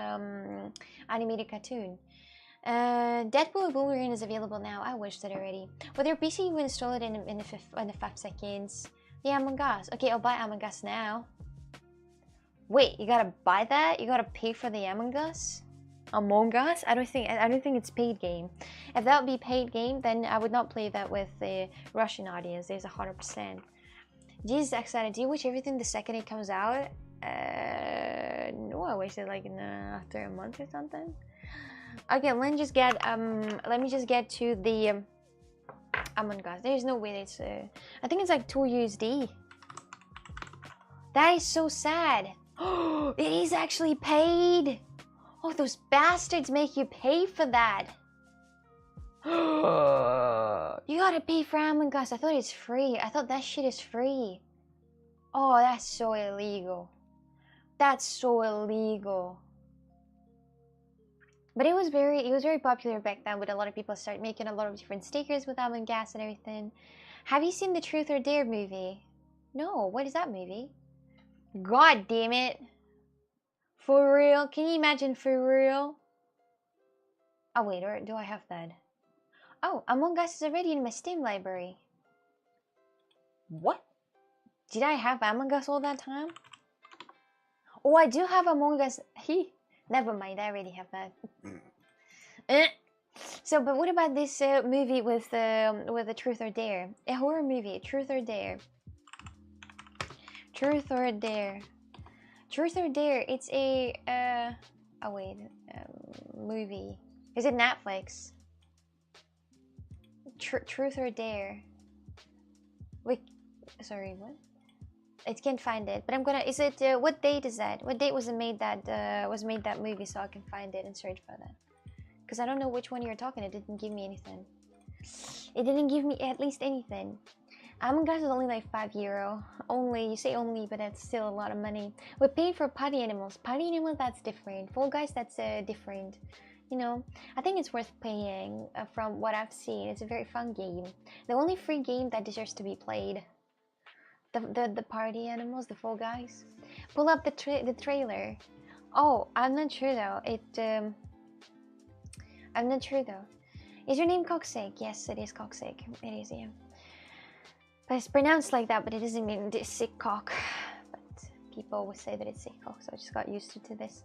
animated cartoon. Deadpool Wolverine is available now. I watched it already. With your PC, you will install it in the 5 seconds. The Among Us. Okay, I'll buy Among Us now. Wait, you gotta buy that? You gotta pay for the Among Us? Among Us? I don't think it's paid game. If that would be paid game, then I would not play that with the Russian audience. There's 100%. Jesus, excited. Do you watch everything the second it comes out? No, I watched it like after a month or something. Okay, let me just get to the Among Us. There's no way it's I think it's like 2 USD. That is so sad. It is actually paid. Oh, those bastards make you pay for that. You gotta pay for Among Us. I thought it's free. I thought that shit is free. Oh, that's so illegal. That's so illegal. But it was very popular back then, with a lot of people start making a lot of different stickers with Among Us and everything. Have you seen the Truth or Dare movie? No, what is that movie? God damn it. For real? Can you imagine for real? Oh wait, or do I have that? Oh, Among Us is already in my Steam library. What? Did I have Among Us all that time? Oh, I do have Among Us. Never mind, I already have that. So, but what about this movie with the Truth or Dare? A horror movie, Truth or Dare. Truth or Dare. Truth or Dare. It's a oh wait, movie. Is it Netflix? Truth or Dare. Wait, sorry, what? I can't find it, but I'm gonna. Is it what date is that? What date was it made that movie, so I can find it and search for that? Because I don't know which one you're talking. It didn't give me anything. It didn't give me at least anything. Among Us is only like €5. Only, you say only, but that's still a lot of money. We're paying for Party Animals. Party Animals, that's different. Fall Guys, that's different. You know, I think it's worth paying from what I've seen. It's a very fun game. The only free game that deserves to be played. The Party Animals, the Fall Guys. Pull up the trailer. Oh, I'm not sure though. I'm not sure though. Is your name Cocksake? Yes, it is Cocksake. It is, yeah. But it's pronounced like that, but it doesn't mean it's sick cock. But people always say that it's sick cock, so I just got used to this.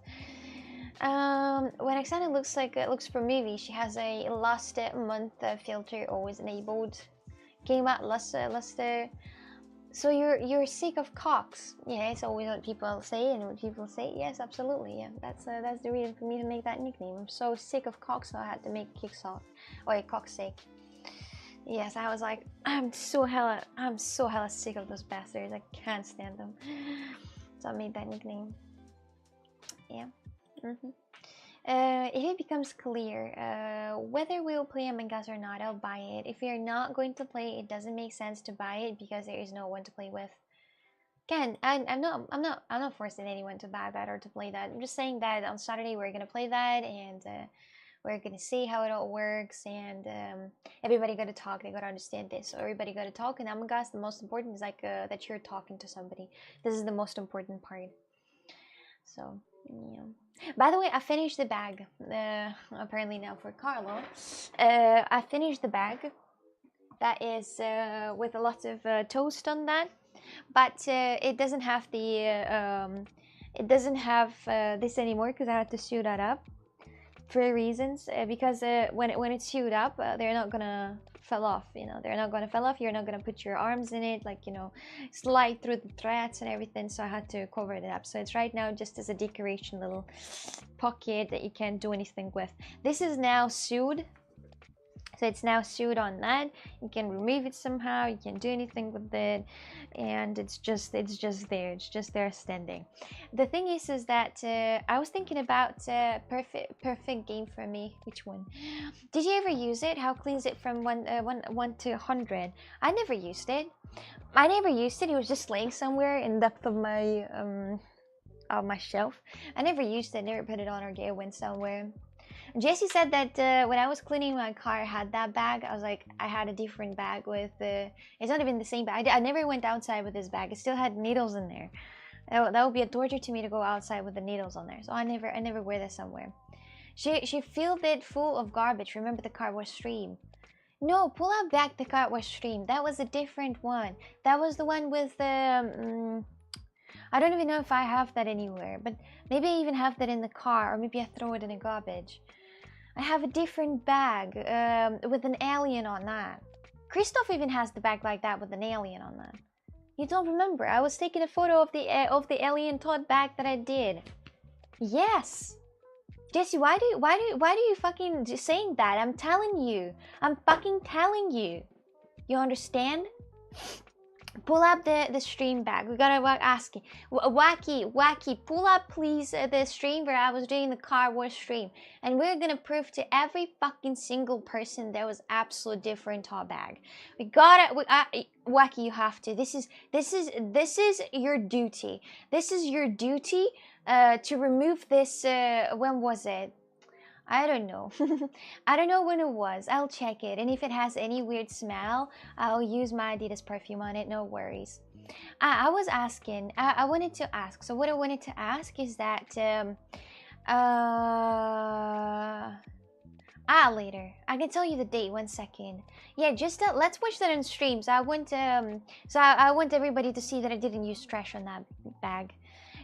When Oksana looks for movies, she has a last month filter always enabled. Came out last. So you're sick of cocks? Yeah, it's always what people say, and what people say. Yes, absolutely. Yeah, that's the reason for me to make that nickname. I'm so sick of cocks, so I had to make Kicksock or Cocksake. Yes, I was like, I'm so hella sick of those bastards. I can't stand them. So I made that nickname. Yeah. If it becomes clear whether we'll play Among Us or not, I'll buy it. If you're not going to play, it doesn't make sense to buy it because there is no one to play with. Again, I'm not forcing anyone to buy that or to play that. I'm just saying that on Saturday we're gonna play that, and we're gonna see how it all works, and everybody gotta talk. They gotta understand this. So everybody gotta talk. And Among Us, the most important is like that you're talking to somebody. This is the most important part. So yeah. By the way, I finished the bag. Apparently now for Carlo, I finished the bag. That is with a lot of toast on that, but it doesn't have the this anymore because I had to sew that up. 3 reasons. Because when it's sewed up, they're not gonna fall off. You know, they're not gonna fall off. You're not gonna put your arms in it, like, you know, slide through the threads and everything. So I had to cover it up. So it's right now just as a decoration little pocket that you can't do anything with. This is now sewed. So it's now sewed on that. You can remove it somehow. You can't do anything with it, and it's just there. It's just there standing. The thing is that I was thinking about perfect game for me. Which one? Did you ever use it? How cleans it from 1 to 100? I never used it. It was just laying somewhere in the depth of my shelf. I never used it. Never put it on or it went somewhere. Jesse said that when I was cleaning my car, I had that bag. I was like, I had a different bag with it's not even the same bag. I never went outside with this bag. It still had needles in there. That would be a torture to me to go outside with the needles on there. So I never wear this somewhere. She filled it full of garbage. Remember the car wash stream? No, pull out back the car wash stream. That was a different one. That was the one with the I don't even know if I have that anywhere, but maybe I even have that in the car, or maybe I throw it in a garbage. I have a different bag with an alien on that. Christoph even has the bag like that with an alien on that. You don't remember? I was taking a photo of the alien tote bag that I did. Yes. Jesse, why do you fucking saying that? I'm telling you. I'm fucking telling you. You understand? Pull up the stream back. We gotta ask it. Wacky, pull up please the stream where I was doing the car wash stream, and we're gonna prove to every fucking single person there was absolute different top bag. We gotta, Wacky, you have to. This is your duty. This is your duty to remove this. When was it? I don't know. I don't know when it was. I'll check it. And if it has any weird smell, I'll use my Adidas perfume on it. No worries. I was asking. I wanted to ask. So what I wanted to ask is that... later. I can tell you the date. 1 second. Yeah, just let's watch that on stream. So I want everybody to see that I didn't use trash on that bag.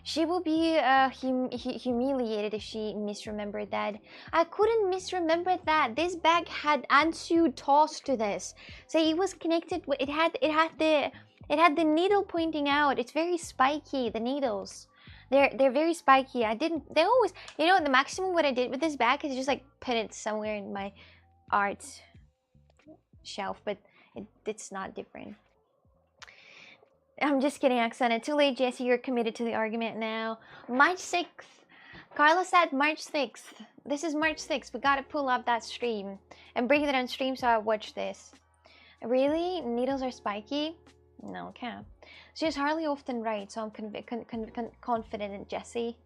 She will be humiliated if she misremembered that. I couldn't misremember that. This bag had Ansu tossed to this, so it was connected. It had the needle pointing out. It's very spiky. The needles They're very spiky. They always, you know, the maximum what I did with this bag is just like put it somewhere in my art shelf, but it's not different. I'm just kidding, Oksana. Too late, Jesse. You're committed to the argument now. March 6th. Carla said March 6th. This is March 6th. We gotta pull up that stream and bring it on stream so I watch this. Really? Needles are spiky? No, can't. She's hardly often right, so I'm confident in Jesse.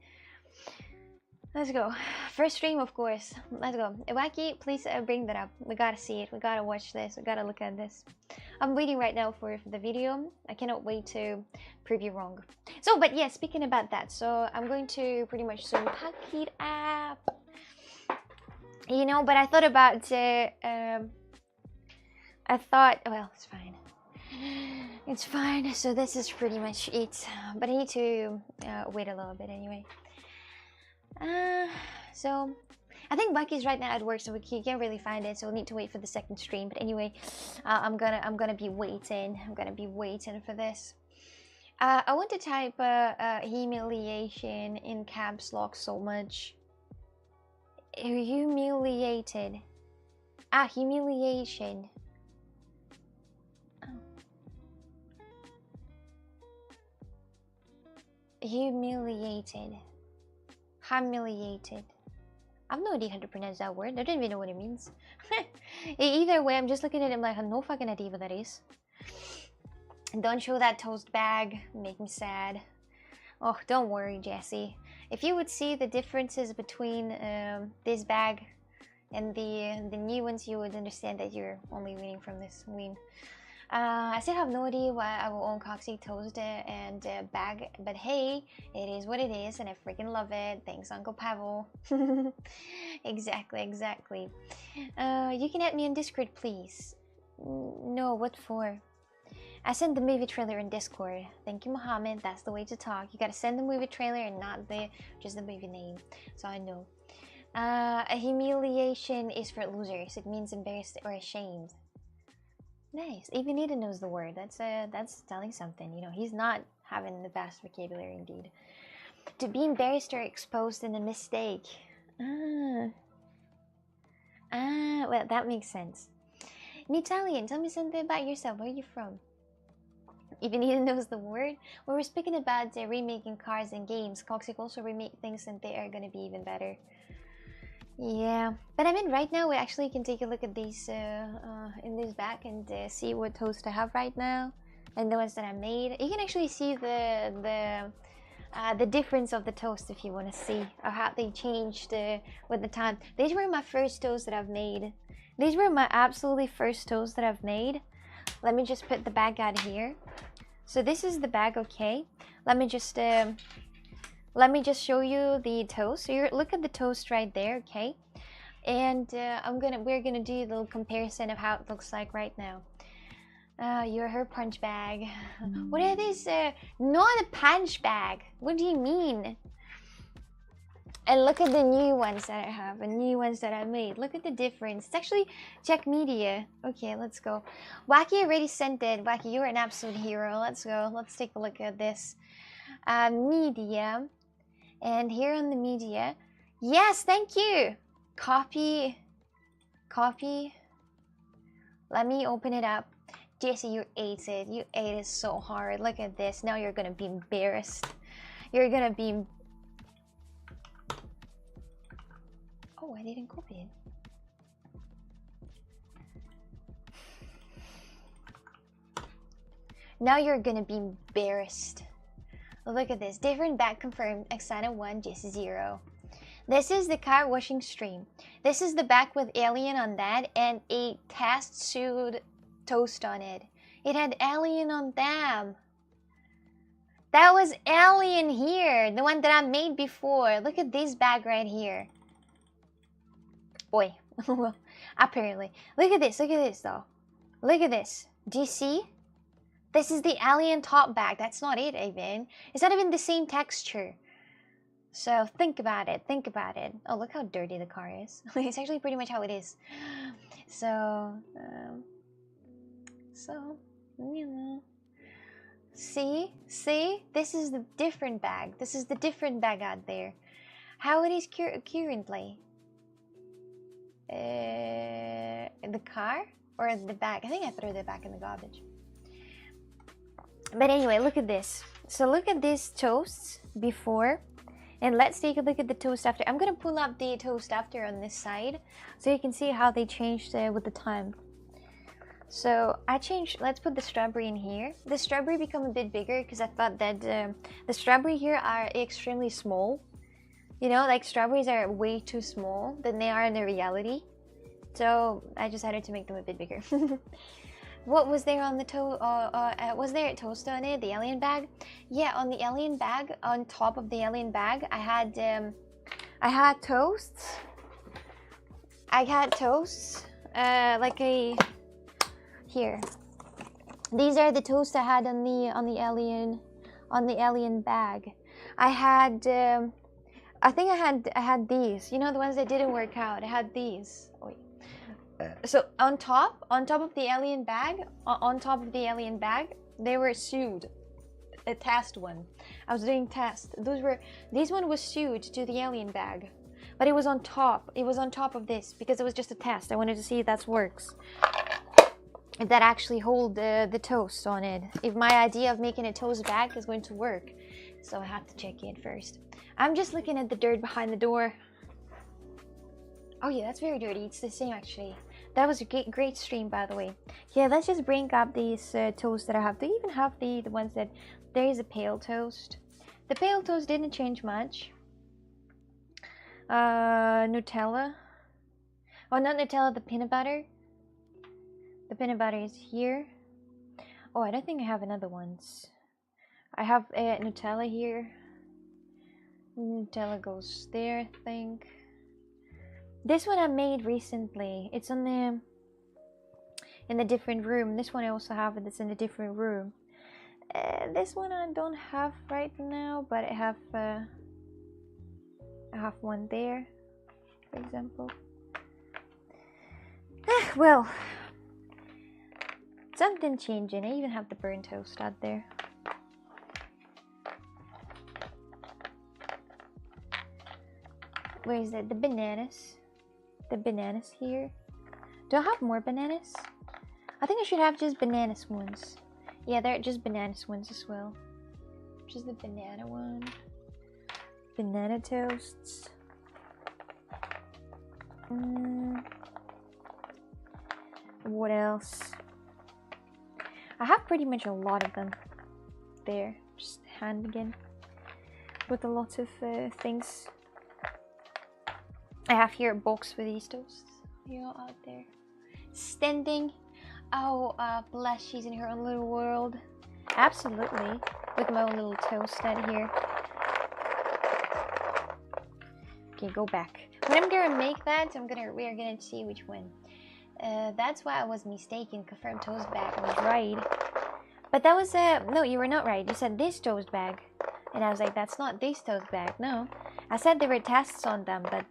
Let's go. First stream, of course. Let's go. Iwaki, please bring that up. We gotta see it. We gotta watch this. We gotta look at this. I'm waiting right now for the video. I cannot wait to prove you wrong. So, but yeah, speaking about that, so I'm going to pretty much zoom pack it up. You know, but I thought about, well, it's fine. It's fine. So this is pretty much it. But I need to wait a little bit anyway. So I think Bucky's right now at work, so we can't really find it, so we'll need to wait for the second stream. But anyway, I'm gonna be waiting. I'm gonna be waiting for this. I want to type humiliation in caps lock so much. Humiliated. Humiliation. Humiliated. Humiliated. I have no idea how to pronounce that word. I don't even know what it means. Either way, I'm just looking at it like I have no fucking idea what that is. Don't show that toast bag. Make me sad. Oh, don't worry, Jesse. If you would see the differences between this bag and the new ones, you would understand that you're only winning from this win. I still have no idea why I will own Coxie Toast and bag, but hey, it is what it is, and I freaking love it. Thanks, Uncle Pavel. Exactly. You can add me on Discord, please. No, what for? I sent the movie trailer in Discord. Thank you, Mohammed. That's the way to talk. You gotta send the movie trailer and not just the movie name, so I know. A humiliation is for losers. It means embarrassed or ashamed. Nice. Even Eden knows the word. That's telling something. You know, he's not having the vast vocabulary indeed. To be embarrassed or exposed in a mistake. Well, that makes sense. In Italian, tell me something about yourself. Where are you from? Even Eden knows the word. Well, we're speaking about remaking cars and games. Coxic also remake things and they are gonna be even better. Yeah, but I mean, right now we actually can take a look at these in this back and see what toast I have right now, and the ones that I made. You can actually see the difference of the toast if you want to see, or how they changed with the time. These were my first toast that I've made. These were my absolutely first toast that I've made. Let me just put the bag out here. So this is the bag, okay? Let me just show you the toast. So you look at the toast right there, okay? And we're gonna do a little comparison of how it looks like right now. You're her punch bag. What are these? Not a punch bag. What do you mean? And look at the new ones that I have, and new ones that I made. Look at the difference. It's actually Czech media. Okay, let's go. Wacky already sent it. Wacky, you're an absolute hero. Let's go. Let's take a look at this. Media. And here on the media. Yes, thank you. Copy. Let me open it up. Jesse, you ate it. You ate it so hard. Look at this. Now you're gonna be embarrassed. You're gonna be... Oh, I didn't copy it. Now you're gonna be embarrassed. Look at this. Different bag confirmed. Exana 1, Jesse 0. This is the car washing stream. This is the bag with alien on that and a test suit toast on it. It had alien on them. That was alien here. The one that I made before. Look at this bag right here. Boy. Well, apparently. Look at this though. Look at this. Do you see? This is the alien top bag. That's not it even. It's not even the same texture. So think about it. Think about it. Oh, look how dirty the car is. It's actually pretty much how it is. So, you know. See? See? This is the different bag. This is the different bag out there. How it is currently? In the car? Or in the bag? I think I threw the bag in the garbage. But anyway, look at this. So look at these toasts before. And let's take a look at the toast after. I'm going to pull up the toast after on this side. So you can see how they changed with the time. So I changed, let's put the strawberry in here. The strawberry become a bit bigger because I thought that the strawberry here are extremely small. You know, like strawberries are way too small than they are in the reality. So I decided to make them a bit bigger. What was there on the was there a toast on it? The alien bag? Yeah, on the alien bag, on top of the alien bag, I had toasts. I had toasts, like a here. These are the toasts I had on the alien bag. I had I think I had these. You know, the ones that didn't work out. I had these. Oh, wait. So on top of the alien bag, they were sewed. A test one. I was doing test. This one was sewed to the alien bag, but it was on top. It was on top of this because it was just a test. I wanted to see if that works. If that actually hold the toast on it. If my idea of making a toast bag is going to work. So I had to check it first. I'm just looking at the dirt behind the door. Oh yeah, that's very dirty. It's the same actually. That was a great stream, by the way. Yeah, let's just bring up these toasts that I have. Do you even have the ones that... There is a pale toast. The pale toast didn't change much. Nutella. Oh, not Nutella, the peanut butter. The peanut butter is here. Oh, I don't think I have another ones. I have Nutella here. Nutella goes there, I think. This one I made recently. It's on the in a different room. This one I also have, and it's in a different room. This one I don't have right now, but I have one there, for example. Well, something changing. I even have the burnt toast out there. Where is it? The bananas. The bananas here. Do I have more bananas? I think I should have just bananas ones. Yeah, they're just bananas ones as well. Just the banana one. Banana toasts. What else? I have pretty much a lot of them. There, just hand again. With a lot of things. I have here a box with these toasts, you know, out there. Standing. Oh, bless, she's in her own little world. Absolutely. With my own little toast out here. Okay, go back. When I'm gonna make that, we are gonna see which one. That's why I was mistaken. Confirmed toast bag. I was right. But that was no, you were not right. You said this toast bag. And I was like, that's not this toast bag. No. I said there were tests on them, but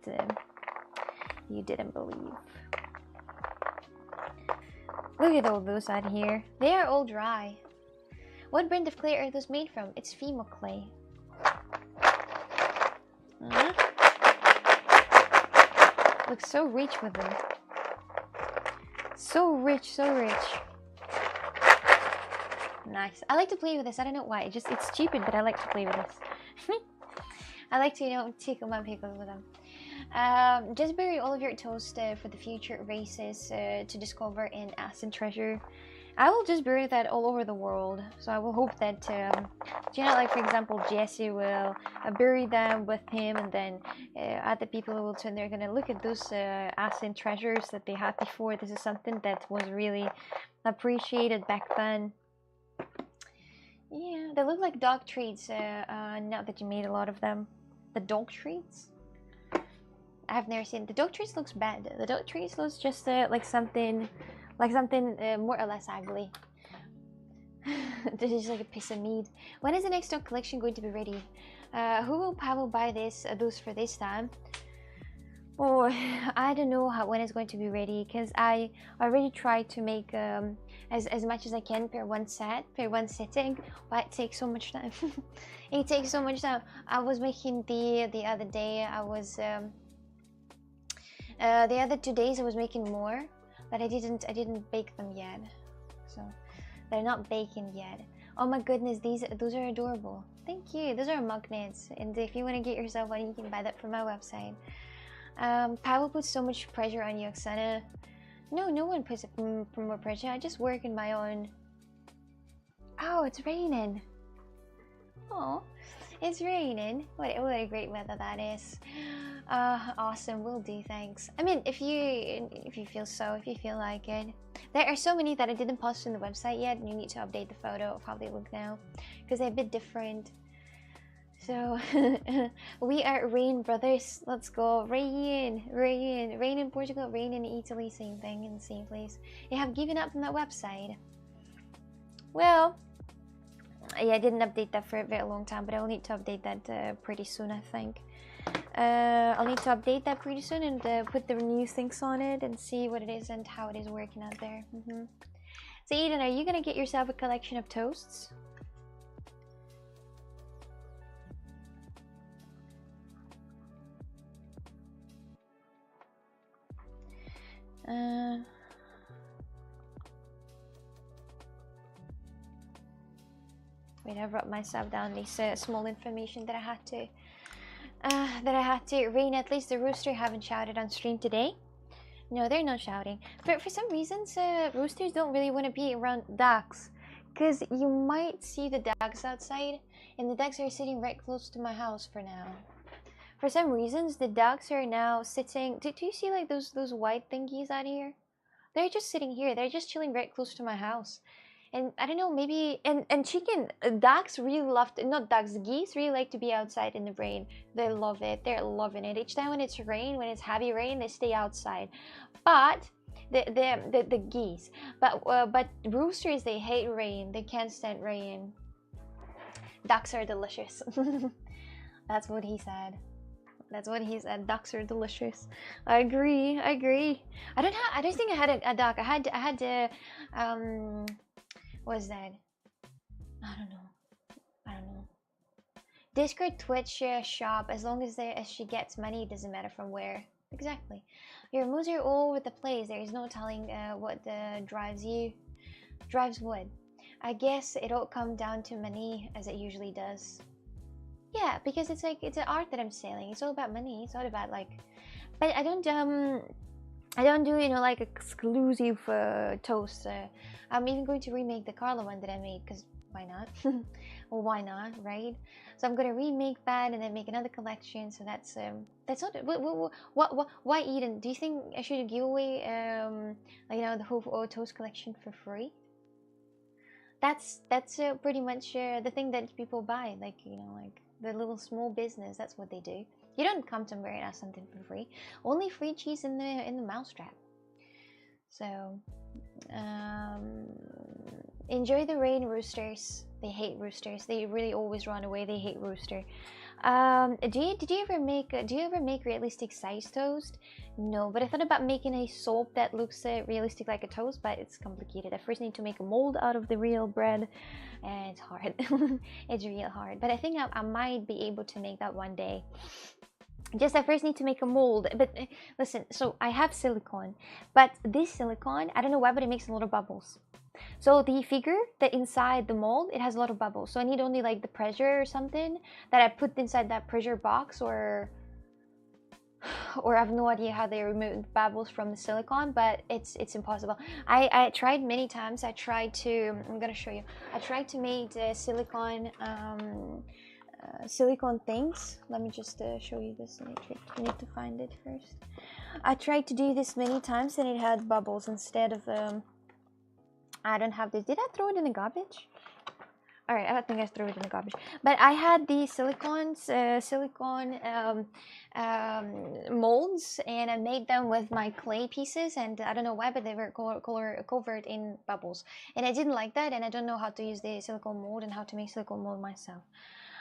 you didn't believe. Look at all those out here. They are all dry. What brand of clay are those made from? It's Fimo clay. Looks so rich with them. So rich, so rich. Nice. I like to play with this. I don't know why. It's stupid, but I like to play with this. I like to, you know, tickle my pickles with them. Just bury all of your toast for the future races to discover an asset treasure. I will just bury that all over the world. So I will hope that, you know, like for example, Jesse will bury them with him, and then other people will turn. They're gonna look at those asset treasures that they had before. This is something that was really appreciated back then. Yeah, they look like dog treats. Now that you made a lot of them, the dog treats. I've never seen the dog treats. Looks bad. The dog treats looks just like something more or less ugly. This is like a piece of meat. When is the next dog collection going to be ready? Who will probably buy those for this time? Or I don't know when it's going to be ready, because I already tried to make as much as I can per one sitting, but it takes so much time. It takes so much time. I was making the other day. I was the other 2 days I was making more, but I didn't bake them yet, so they're not baking yet. Oh my goodness, those are adorable. Thank you. Those are magnets, and if you want to get yourself one, you can buy that from my website. Pavel puts so much pressure on you, Oksana. No, no one puts more pressure. I just work in my own. Oh, it's raining. Oh, it's raining. What a great weather that is. Awesome. Will do. Thanks. I mean, if you feel like it. There are so many that I didn't post on the website yet, and you need to update the photo of how they look now, because they're a bit different. So we are rain brothers. Let's go. Rain in Portugal, rain in Italy, same thing in the same place. They have given up on that website. Well, yeah, I didn't update that for a very long time, but I'll need to update that pretty soon, I think. I'll need to update that pretty soon and put the new things on it and see what it is and how it is working out there. So Eden, are you gonna get yourself a collection of toasts? Wait, I wrote myself down these small information that I had to. Rain, at least the rooster haven't shouted on stream today. No, they're not shouting. But for some reasons, roosters don't really want to be around ducks, because you might see the ducks outside, and the ducks are sitting right close to my house for now. For some reasons, the ducks are now sitting. Do you see like those white thingies out here? They're just sitting here. They're just chilling right close to my house. And I don't know, maybe and chicken ducks really love to, not ducks, geese really like to be outside in the rain. They love it. They're loving it. Each time when it's rain, when it's heavy rain, they stay outside. But the geese, but roosters, they hate rain. They can't stand rain. Ducks are delicious. That's what he said. That's what he said. Ducks are delicious. I agree. I don't think I had a duck. I had what was that? I don't know. Discord, Twitch, shop. As long as she gets money, it doesn't matter from where. Exactly. Your moves are all over the place. There is no telling what drives what. I guess it all comes down to money, as it usually does. Yeah, because it's like it's an art that I'm selling. It's all about money. It's all about like, but I don't do like exclusive toast. I'm even going to remake the Carla one that I made, because why not? Well, why not, right? So I'm gonna remake that and then make another collection. So that's not why Eden? Do you think I should give away the whole toast collection for free? That's pretty much the thing that people buy, like like the little small business. That's what they do. You don't come to me and ask something for free. Only free cheese in the mousetrap. So enjoy the rain, roosters. They hate roosters. They really always run away. They hate rooster. Do you ever make realistic size toast? No, but I thought about making a soap that looks realistic like a toast, but it's complicated. I first need to make a mold out of the real bread, and it's hard. It's real hard, but I think I might be able to make that one day. Just I first need to make a mold. But listen, so I have silicone, but this silicone, I don't know why, but it makes a lot of bubbles. So the figure that inside the mold, it has a lot of bubbles. So I need only like the pressure or something that I put inside that pressure box, or I have no idea how they remove the bubbles from the silicone, but it's impossible. I tried many times. I'm gonna show you. I tried to make silicone silicone things. Let me just show you this. I need to find it first. I tried to do this many times and it had bubbles instead of I don't have this. Did I throw it in the garbage? Alright, I don't think I threw it in the garbage. But I had the silicone molds, and I made them with my clay pieces, and I don't know why, but they were covered in bubbles. And I didn't like that, and I don't know how to use the silicone mold and how to make silicone mold myself.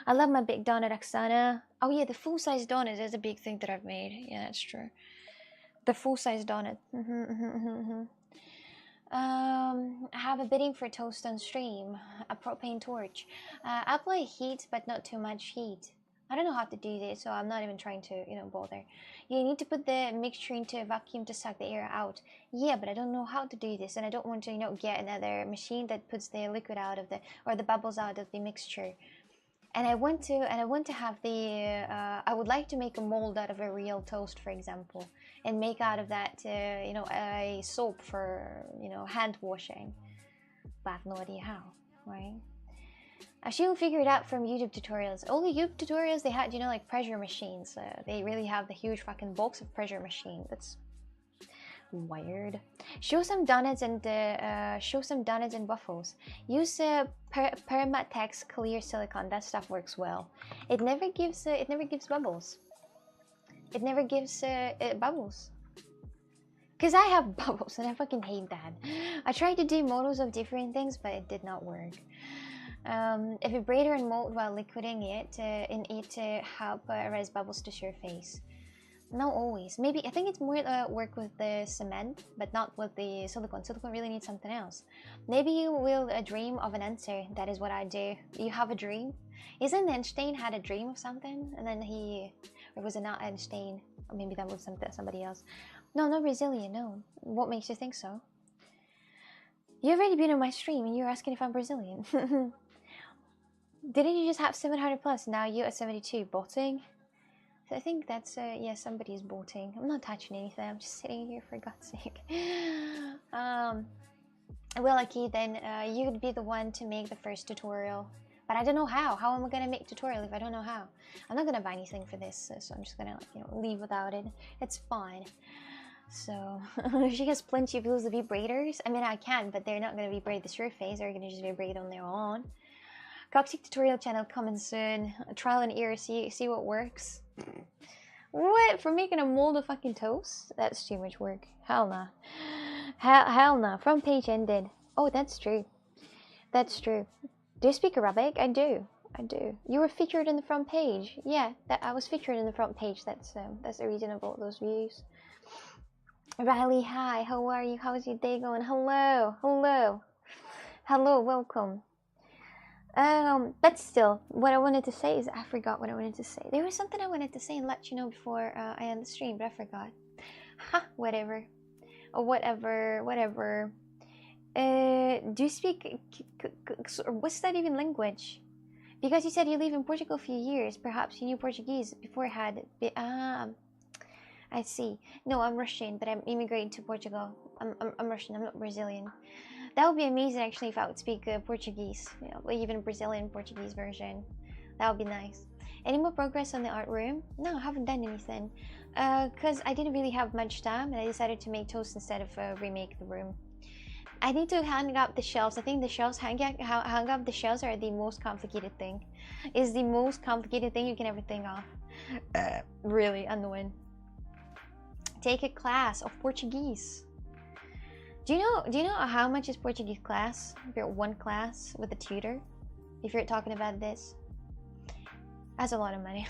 I love my big donut, Oksana. Oh yeah, the full-size donut is a big thing that I've made. Yeah, that's true. The full-size donut. I have a bidding for toast on stream. A propane torch. Apply heat, but not too much heat. I don't know how to do this, so I'm not even trying to, bother. You need to put the mixture into a vacuum to suck the air out. Yeah, but I don't know how to do this, and I don't want to, get another machine that puts the liquid out of or the bubbles out of the mixture. And I want to have I would like to make a mold out of a real toast, for example, and make out of that, a soap for, hand washing. But I have no idea how, right? She'll figure it out from YouTube tutorials. All the YouTube tutorials, they had, like pressure machines. They really have the huge fucking box of pressure machine. That's weird. Show some donuts and waffles. Use Permatex clear silicone. That stuff works well. It never gives bubbles. It never gives bubbles. Cause I have bubbles and I fucking hate that. I tried to do models of different things, but it did not work. A vibrator and mold while liquidating it to help raise bubbles to surface. Not always. Maybe I think it's more work with the cement, but not with the silicone. Silicone really needs something else. Maybe you will dream of an answer. That is what I do. You have a dream. Isn't Einstein had a dream of something, and then or was it not Einstein? Or maybe that was somebody else. No, not Brazilian. No. What makes you think so? You've already been on my stream, and you're asking if I'm Brazilian. Didn't you just have 700 plus? Now you're at 72. Botting? I think that's, yeah, somebody's botting. I'm not touching anything. I'm just sitting here for God's sake. Well, okay, then you'd be the one to make the first tutorial. But I don't know how. How am I gonna make tutorial if I don't know how? I'm not gonna buy anything for this, so I'm just gonna, leave without it. It's fine. So, she has plenty of those vibrators. I mean, I can, but they're not gonna vibrate the surface. They're gonna just vibrate on their own. Cocksick tutorial channel coming soon. Trial and error, see what works. What? For making a mold of fucking toast? That's too much work. Hell nah. Hell nah. Front page ended. Oh, that's true. That's true. Do you speak Arabic? I do. You were featured in the front page. Yeah, I was featured in the front page. That's the reason I bought those views. Riley, hi. How are you? How's your day going? Hello. Welcome. But still, what I wanted to say is I forgot what I wanted to say. There was something I wanted to say and let you know before I end the stream, but I forgot. Ha, whatever. Do you speak... what's that even language? Because you said you live in Portugal a few years. Perhaps you knew Portuguese beforehand. I see. No, I'm Russian, but I'm immigrating to Portugal. I'm Russian, I'm not Brazilian. That would be amazing, actually, if I would speak Portuguese. Even Brazilian Portuguese version. That would be nice. Any more progress on the art room? No, I haven't done anything. Because I didn't really have much time, and I decided to make toast instead of remake the room. I need to hang up the shelves. I think the shelves, hang up the shelves are the most complicated thing. It's the most complicated thing you can ever think of. Really annoying. Take a class of Portuguese. Do you know how much is Portuguese class? If you're one class with a tutor, if you're talking about this, that's a lot of money.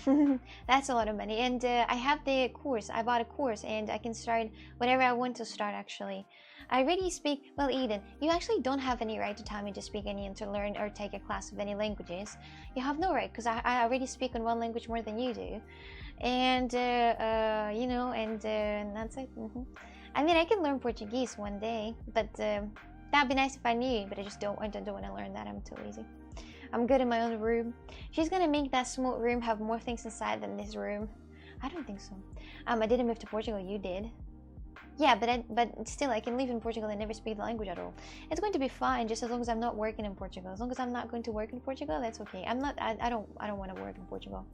That's a lot of money. And I have the course. I bought a course, and I can start whenever I want to start. Actually, I already speak. Well, Eden, you actually don't have any right to tell me to speak any and to learn or take a class of any languages. You have no right, because I already speak in one language more than you do, and and that's it. I mean, I can learn Portuguese one day, but that'd be nice if I knew, but I just don't want to learn that. I'm too lazy. I'm good in my own room. She's gonna make that small room have more things inside than this room. I don't think so. I didn't move to Portugal, you did. Yeah, but still, I can live in Portugal and never speak the language at all. It's going to be fine, just as long as I'm not working in Portugal. As long as I'm not going to work in Portugal, that's okay. I don't want to work in Portugal.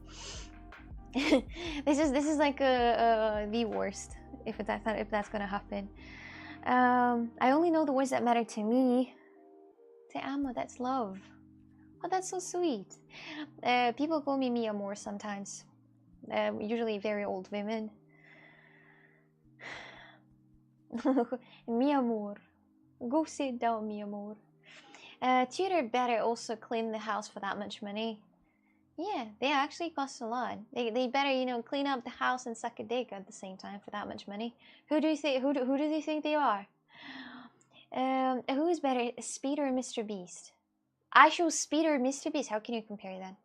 This is like the worst if that's gonna happen. I only know the words that matter to me. Te amo, that's love. Oh, that's so sweet. People call me mi amor sometimes. Usually very old women. Mi amor. Go sit down, mi amor. Tutor better also clean the house for that much money. Yeah, they actually cost a lot. They better, you know, clean up the house and suck a dick at the same time for that much money. Who do you think? Who do they think they are? Who is better, Speed or Mr. Beast? I chose Speed or Mr. Beast. How can you compare that?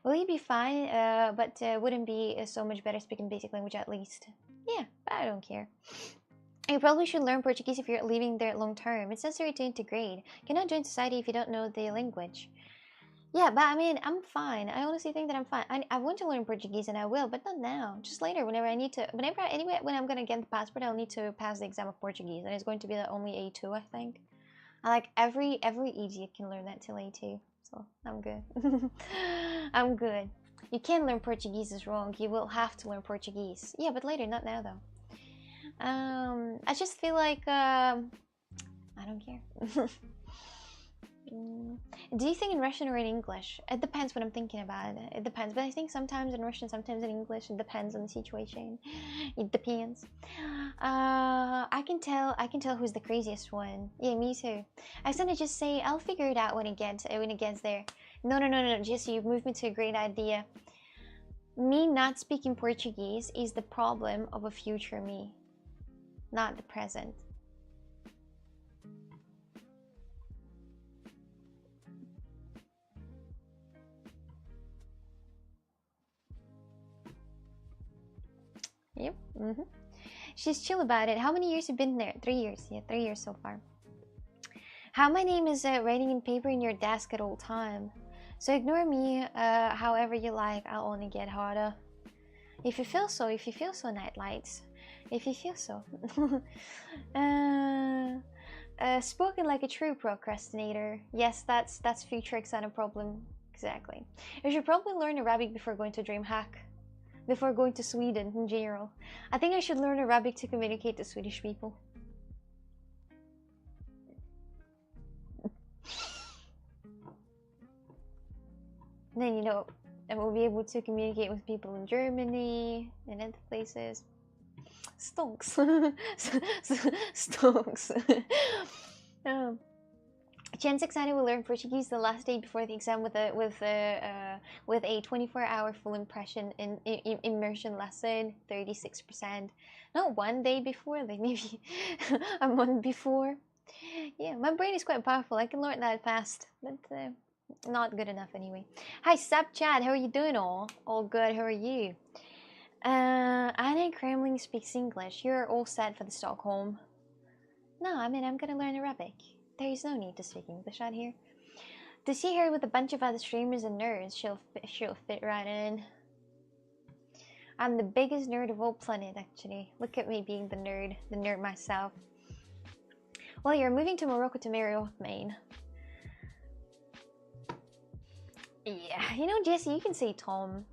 Will he be fine? But wouldn't be so much better speaking basic language at least. Yeah, but I don't care. You probably should learn Portuguese if you're living there long term. It's necessary to integrate. You cannot join society if you don't know the language. Yeah, but I mean, I'm fine. I honestly think that I'm fine. I want to learn Portuguese and I will, but not now. Just later, whenever I need to. Anyway, when I'm gonna get the passport, I'll need to pass the exam of Portuguese, and it's going to be the only A2, I think. I like every idiot can learn that till A2, so I'm good. I'm good. You can learn Portuguese is wrong. You will have to learn Portuguese. Yeah, but later, not now though. I just feel like I don't care. Do you think in Russian or in English? It depends what I'm thinking about. It depends, but I think sometimes in Russian, sometimes in English. It depends on the situation. It depends. I can tell who's the craziest one. Yeah, me too. I was gonna just say I'll figure it out when it gets there. No. Jesse, you've moved me to a great idea. Me not speaking Portuguese is the problem of a future me, not the present. Yep. She's chill about it. How many years have you been there? 3 years. Yeah, 3 years so far. How my name is writing in paper in your desk at all time. So ignore me however you like. I'll only get harder. If you feel so, Nightlights. If you feel so. Spoken like a true procrastinator. Yes, that's future not a problem. Exactly. You should probably learn Arabic before going to DreamHack. Before going to Sweden in general. I think I should learn Arabic to communicate to Swedish people. Then, you know, I will be able to communicate with people in Germany and other places. Stonks. Stonks. Chen excited will learn Portuguese the last day before the exam with a 24-hour full immersion lesson, 36%. Not 1 day before, like maybe a month before. Yeah, my brain is quite powerful. I can learn that fast, but not good enough anyway. Hi, Sup Chad, how are you doing all? All good, how are you? Anna Kremling speaks English. You're all set for the Stockholm. No, I mean, I'm gonna learn Arabic. There is no need to speak English out here. To see her with a bunch of other streamers and nerds, she'll fit right in. I'm the biggest nerd of all planet, actually. Look at me being the nerd myself. Well, you're moving to Morocco to marry Othmane. Yeah, you know, Jesse, you can say Tom,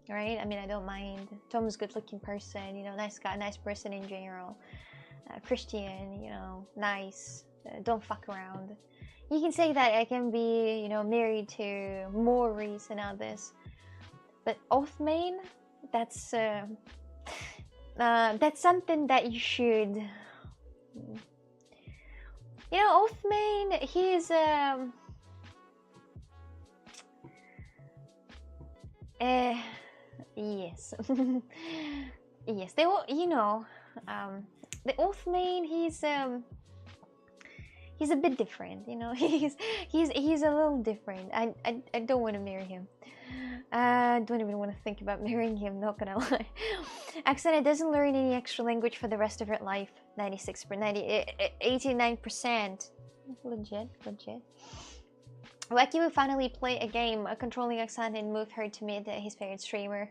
right? I mean, I don't mind. Tom's a good-looking person, you know, nice guy, nice person in general. Christian, you know, nice. Don't fuck around. You can say that I can be, you know, married to Maurice and all this, but Othmane, that's something that you should. You know, Othmane, he's yes, yes. They will, you know, the Othmane, he's a bit different, you know. He's a little different. I don't want to marry him. I don't even want to think about marrying him, not gonna lie. Aksanna doesn't learn any extra language for the rest of her life. 89%. Legit. Wacky will finally play a game controlling Aksanna and move her to meet his favorite streamer.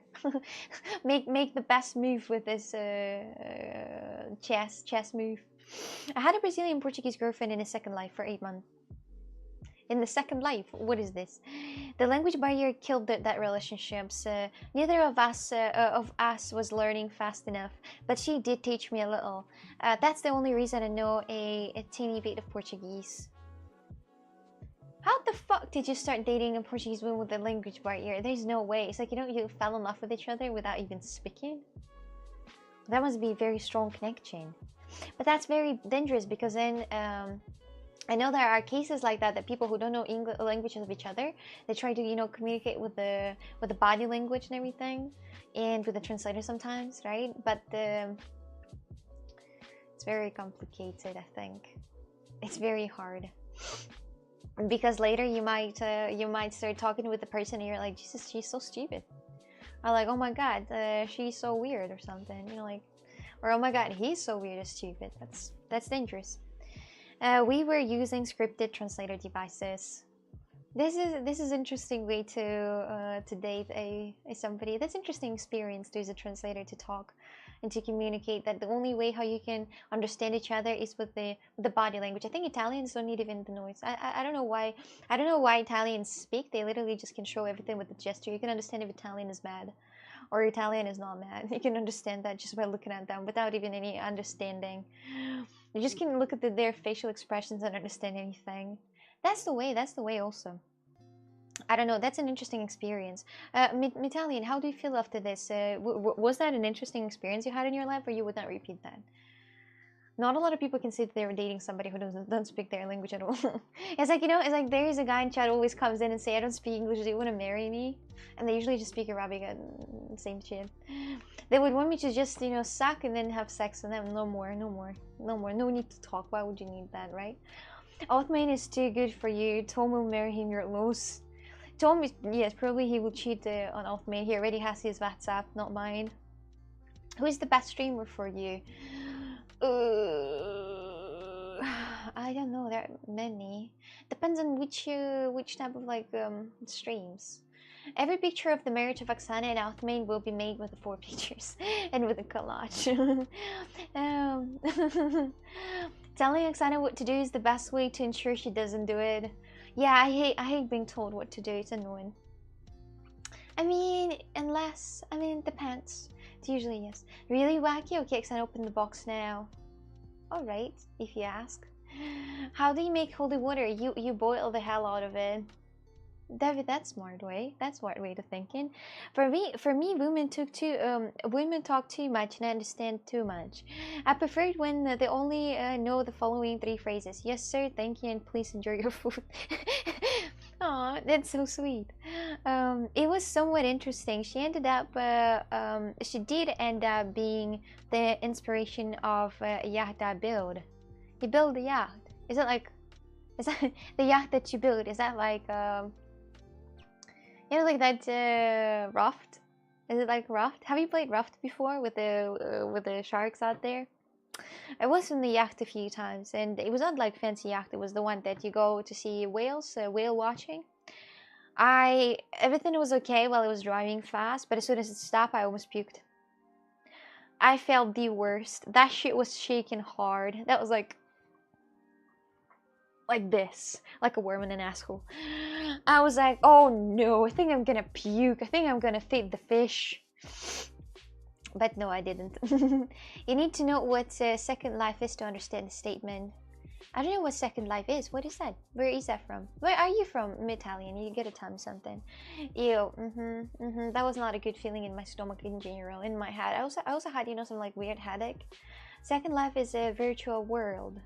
make the best move with this chess move. I had a Brazilian Portuguese girlfriend in a second life for 8 months. In the second life? What is this? The language barrier killed that relationship. So neither of us was learning fast enough, but she did teach me a little. That's the only reason I know a teeny bit of Portuguese. How the fuck did you start dating a Portuguese woman with a language barrier? There's no way. It's like, you know, you fell in love with each other without even speaking. That must be a very strong connection. But that's very dangerous because then I know there are cases like that, that people who don't know English languages of each other, they try to, you know, communicate with the body language and everything, and with the translator sometimes, right? But it's very complicated. I think it's very hard, because later you might start talking with the person and you're like, Jesus, she's so stupid, or like, oh my God, she's so weird or something, you know, like, or oh my God, he's so weird and stupid. That's dangerous. We were using scripted translator devices. This is interesting way to date a somebody. That's interesting experience to use a translator to talk and to communicate. That the only way how you can understand each other is with the body language. I think Italians don't need even the noise. I don't know why. I don't know why Italians speak. They literally just can show everything with the gesture. You can understand if Italian is mad or Italian is not mad. You can understand that just by looking at them without even any understanding. You just can look at their facial expressions and understand anything. That's the way also. I don't know, that's an interesting experience. Italian, how do you feel after this? Was that an interesting experience you had in your life, or you would not repeat that? Not a lot of people can say that they were dating somebody who doesn't speak their language at all. It's like, you know, it's like there is a guy in chat who always comes in and say, I don't speak English, do you want to marry me? And they usually just speak Arabic and same shit. They would want me to just, you know, suck and then have sex with them. No more, no more, no more. No need to talk. Why would you need that, right? Othman is too good for you. Tom will marry him, you're loose. Tom is, yes, probably he will cheat on Othman. He already has his WhatsApp, not mine. Who is the best streamer for you? I don't know, there are many. Depends on which type of like streams. Every picture of the marriage of Oksana and Othman will be made with the 4 pictures and with a collage. Telling Oksana what to do is the best way to ensure she doesn't do it. Yeah, I hate being told what to do. It's annoying. I mean, it depends. It's usually yes. Really wacky? Okay, Oksana, open the box now. Alright, if you ask. How do you make holy water? You boil the hell out of it. David, that's smart way. That's smart way to thinking. For me, women talk too much and understand too much. I prefer it when they only know the following 3 phrases. Yes, sir. Thank you, and please enjoy your food. Aw, that's so sweet. It was somewhat interesting. She ended up, she did end up being the inspiration of a yacht I build. You build a yacht. Is that the yacht that you build? Is that like you know, like that raft? Is it like raft? Have you played raft before with the sharks out there? I was in the yacht a few times, and it was not like fancy yacht. It was the one that you go to see whales, whale watching. Everything was okay while I was driving fast, but as soon as it stopped, I almost puked. I felt the worst. That shit was shaking hard. That was like this, like a worm in an asshole. I was like, oh no, I think I'm gonna puke. I think I'm gonna feed the fish. But no, I didn't. You need to know what Second Life is to understand the statement. I don't know what Second Life is. What is that? Where is that from? Where are you from? I'm Italian. You gotta tell me something. Ew. That was not a good feeling in my stomach in general, in my head. I also had, you know, some like weird headache. Second Life is a virtual world.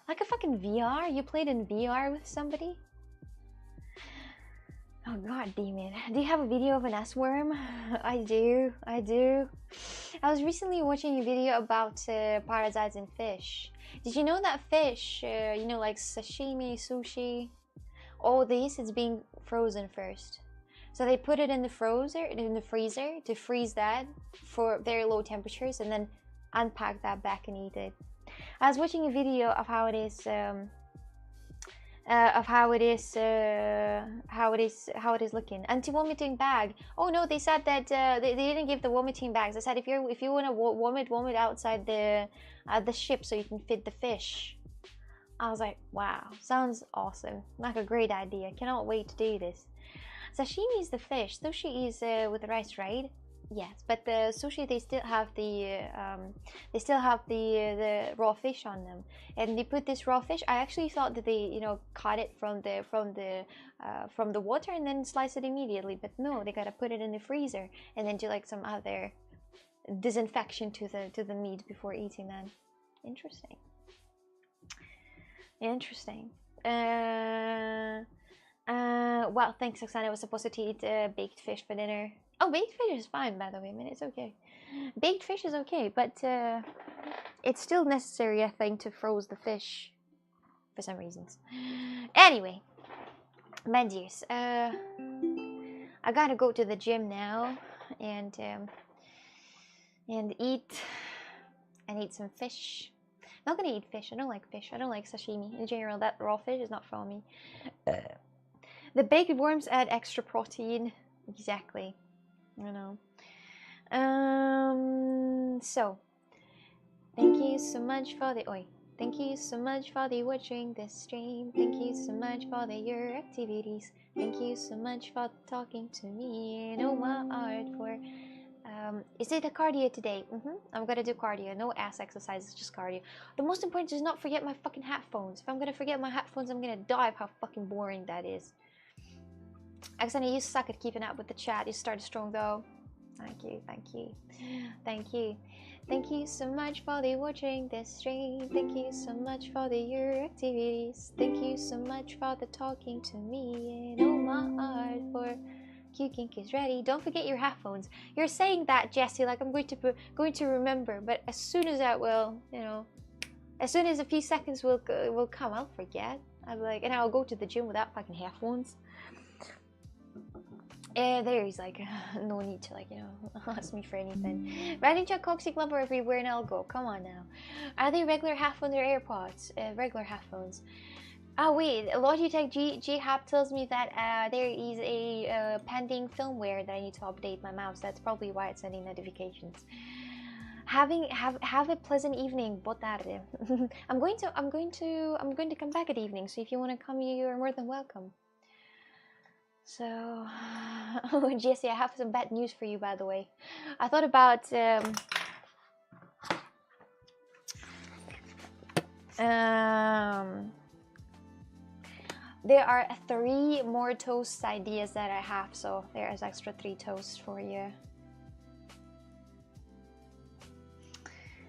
Like a fucking VR? You played in VR with somebody? Oh god damn it. Do you have a video of an S-worm? I do. I was recently watching a video about parasites in fish. Did you know that fish, you know, like sashimi, sushi, all this is being frozen first. So they put it in the freezer to freeze that for very low temperatures and then unpack that back and eat it. I was watching a video of how it is looking. Anti-vomiting bag. Oh no, they said that they didn't give the vomiting bags. They said if you want to vomit outside the ship so you can feed the fish. I was like, wow, sounds awesome. Like a great idea. Cannot wait to do this. Sashimi is the fish. Sushi is with the rice, right? Yes, but the sushi they still have the raw fish on them, and they put this raw fish. I actually thought that they, you know, caught it from the water and then slice it immediately, but no, they gotta put it in the freezer and then do like some other disinfection to the meat before eating that. Interesting. Interesting. Well, thanks, Oksana. I was supposed to eat baked fish for dinner. Oh, baked fish is fine, by the way. I mean, it's okay. Baked fish is okay, but it's still necessary, I think, to froze the fish for some reasons. Anyway, my dears, I gotta go to the gym now and eat some fish. I'm not gonna eat fish. I don't like fish. I don't like sashimi in general. That raw fish is not for me. The baked worms add extra protein. Exactly. I know. So thank you so much for the Thank you so much for the watching this stream. Thank you so much for your activities. Thank you so much for talking to me and all my art for. Is it a cardio today? I'm gonna do cardio. No ass exercises, just cardio. The most important is not forget my fucking headphones. If I'm gonna forget my headphones, I'm gonna die of how fucking boring that is. Oksana, you suck at keeping up with the chat. You started strong though. Thank you, thank you, thank you. Thank you so much for watching this stream. Thank you so much for your activities. Thank you so much for the talking to me and all my art for Q-Kink is ready. Don't forget your headphones. You're saying that, Jessie, like I'm going to remember, but as soon as that will, you know, as soon as a few seconds will come, I'll forget. I'll be like, and I'll go to the gym without fucking headphones. There's like no need to, like, you know, ask me for anything. Writing to a Coxy Glover everywhere and I'll go. Come on now. Are they regular headphones or AirPods? Regular headphones. Oh wait, Logitech G Hub tells me that there is a pending firmware that I need to update my mouse. That's probably why it's sending notifications. Have a pleasant evening. Boa tarde. I'm going to come back at evening. So if you want to come, you are more than welcome. So, oh, Jesse, I have some bad news for you, by the way. I thought about there are 3 more toast ideas that I have, so there's extra 3 toasts for you.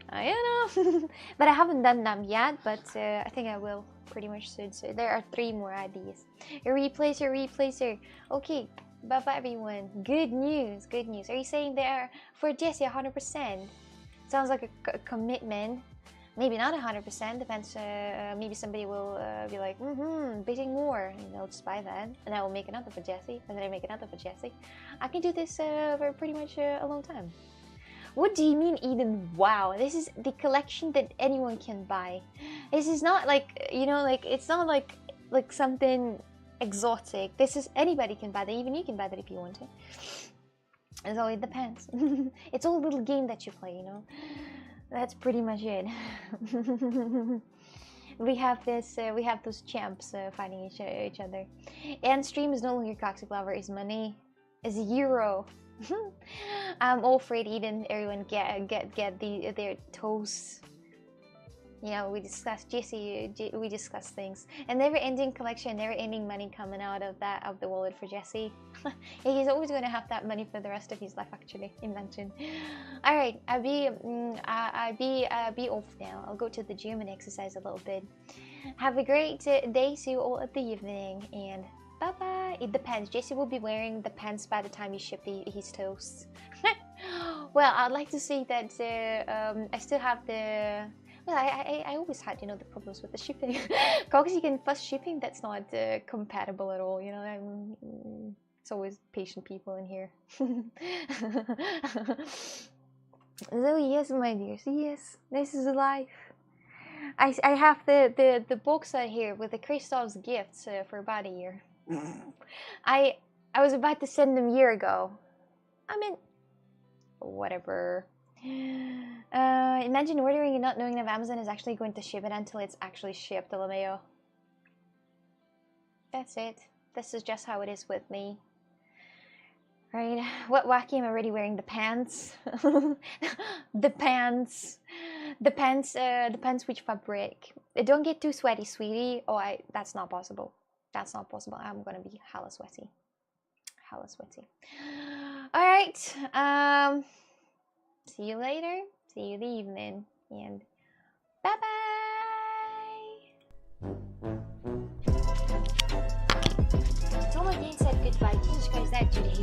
I don't know, but I haven't done them yet, but I think I will pretty much soon. So there are 3 more ideas. A replacer. Okay, bye-bye everyone. Good news, good news. Are you saying there for Jesse 100%? Sounds like a commitment. Maybe not 100%, depends. Maybe somebody will be like, bidding more, and they'll just buy that, and I will make another for Jesse, and then I make another for Jesse. I can do this for pretty much a long time. What do you mean, Eden? Wow, this is the collection that anyone can buy. This is not like, you know, like, it's not like something exotic. This is, anybody can buy that, even you can buy that if you want to. And so it depends. It's all a little game that you play, you know. That's pretty much it. we have those champs fighting each other. And stream is no longer Coxy Glover, is money, is euro. I'm all afraid Eden, everyone get their toes. You know, we discussed Jesse, we discussed things. And never-ending collection, never-ending money coming out of the wallet for Jesse. He's always going to have that money for the rest of his life, actually. Imagine. All right, I'll be off now. I'll go to the gym and exercise a little bit. Have a great day. See you all at the evening, and bye-bye. It depends. Jesse will be wearing the pants by the time he shipped his toasts. Well, I'd like to say that I still have the... Well, I always had, you know, the problems with the shipping. Coxy can fuss shipping, that's not compatible at all, you know. It's always patient people in here. So yes, my dears, yes, this is life. I have the box set here with the Christoph's gifts for about a year. I was about to send them a year ago. I mean, whatever. Imagine ordering and not knowing if Amazon is actually going to ship it until it's actually shipped, LMAO. That's it. This is just how it is with me. Right? What wacky am I already wearing? The pants. The pants. Depends which fabric. Don't get too sweaty, sweetie. Oh, that's not possible. That's not possible. I'm gonna be hella sweaty. Hella sweaty. Alright. See you later. See you in the evening. And bye-bye. Tom again said goodbye. Can you guys that today?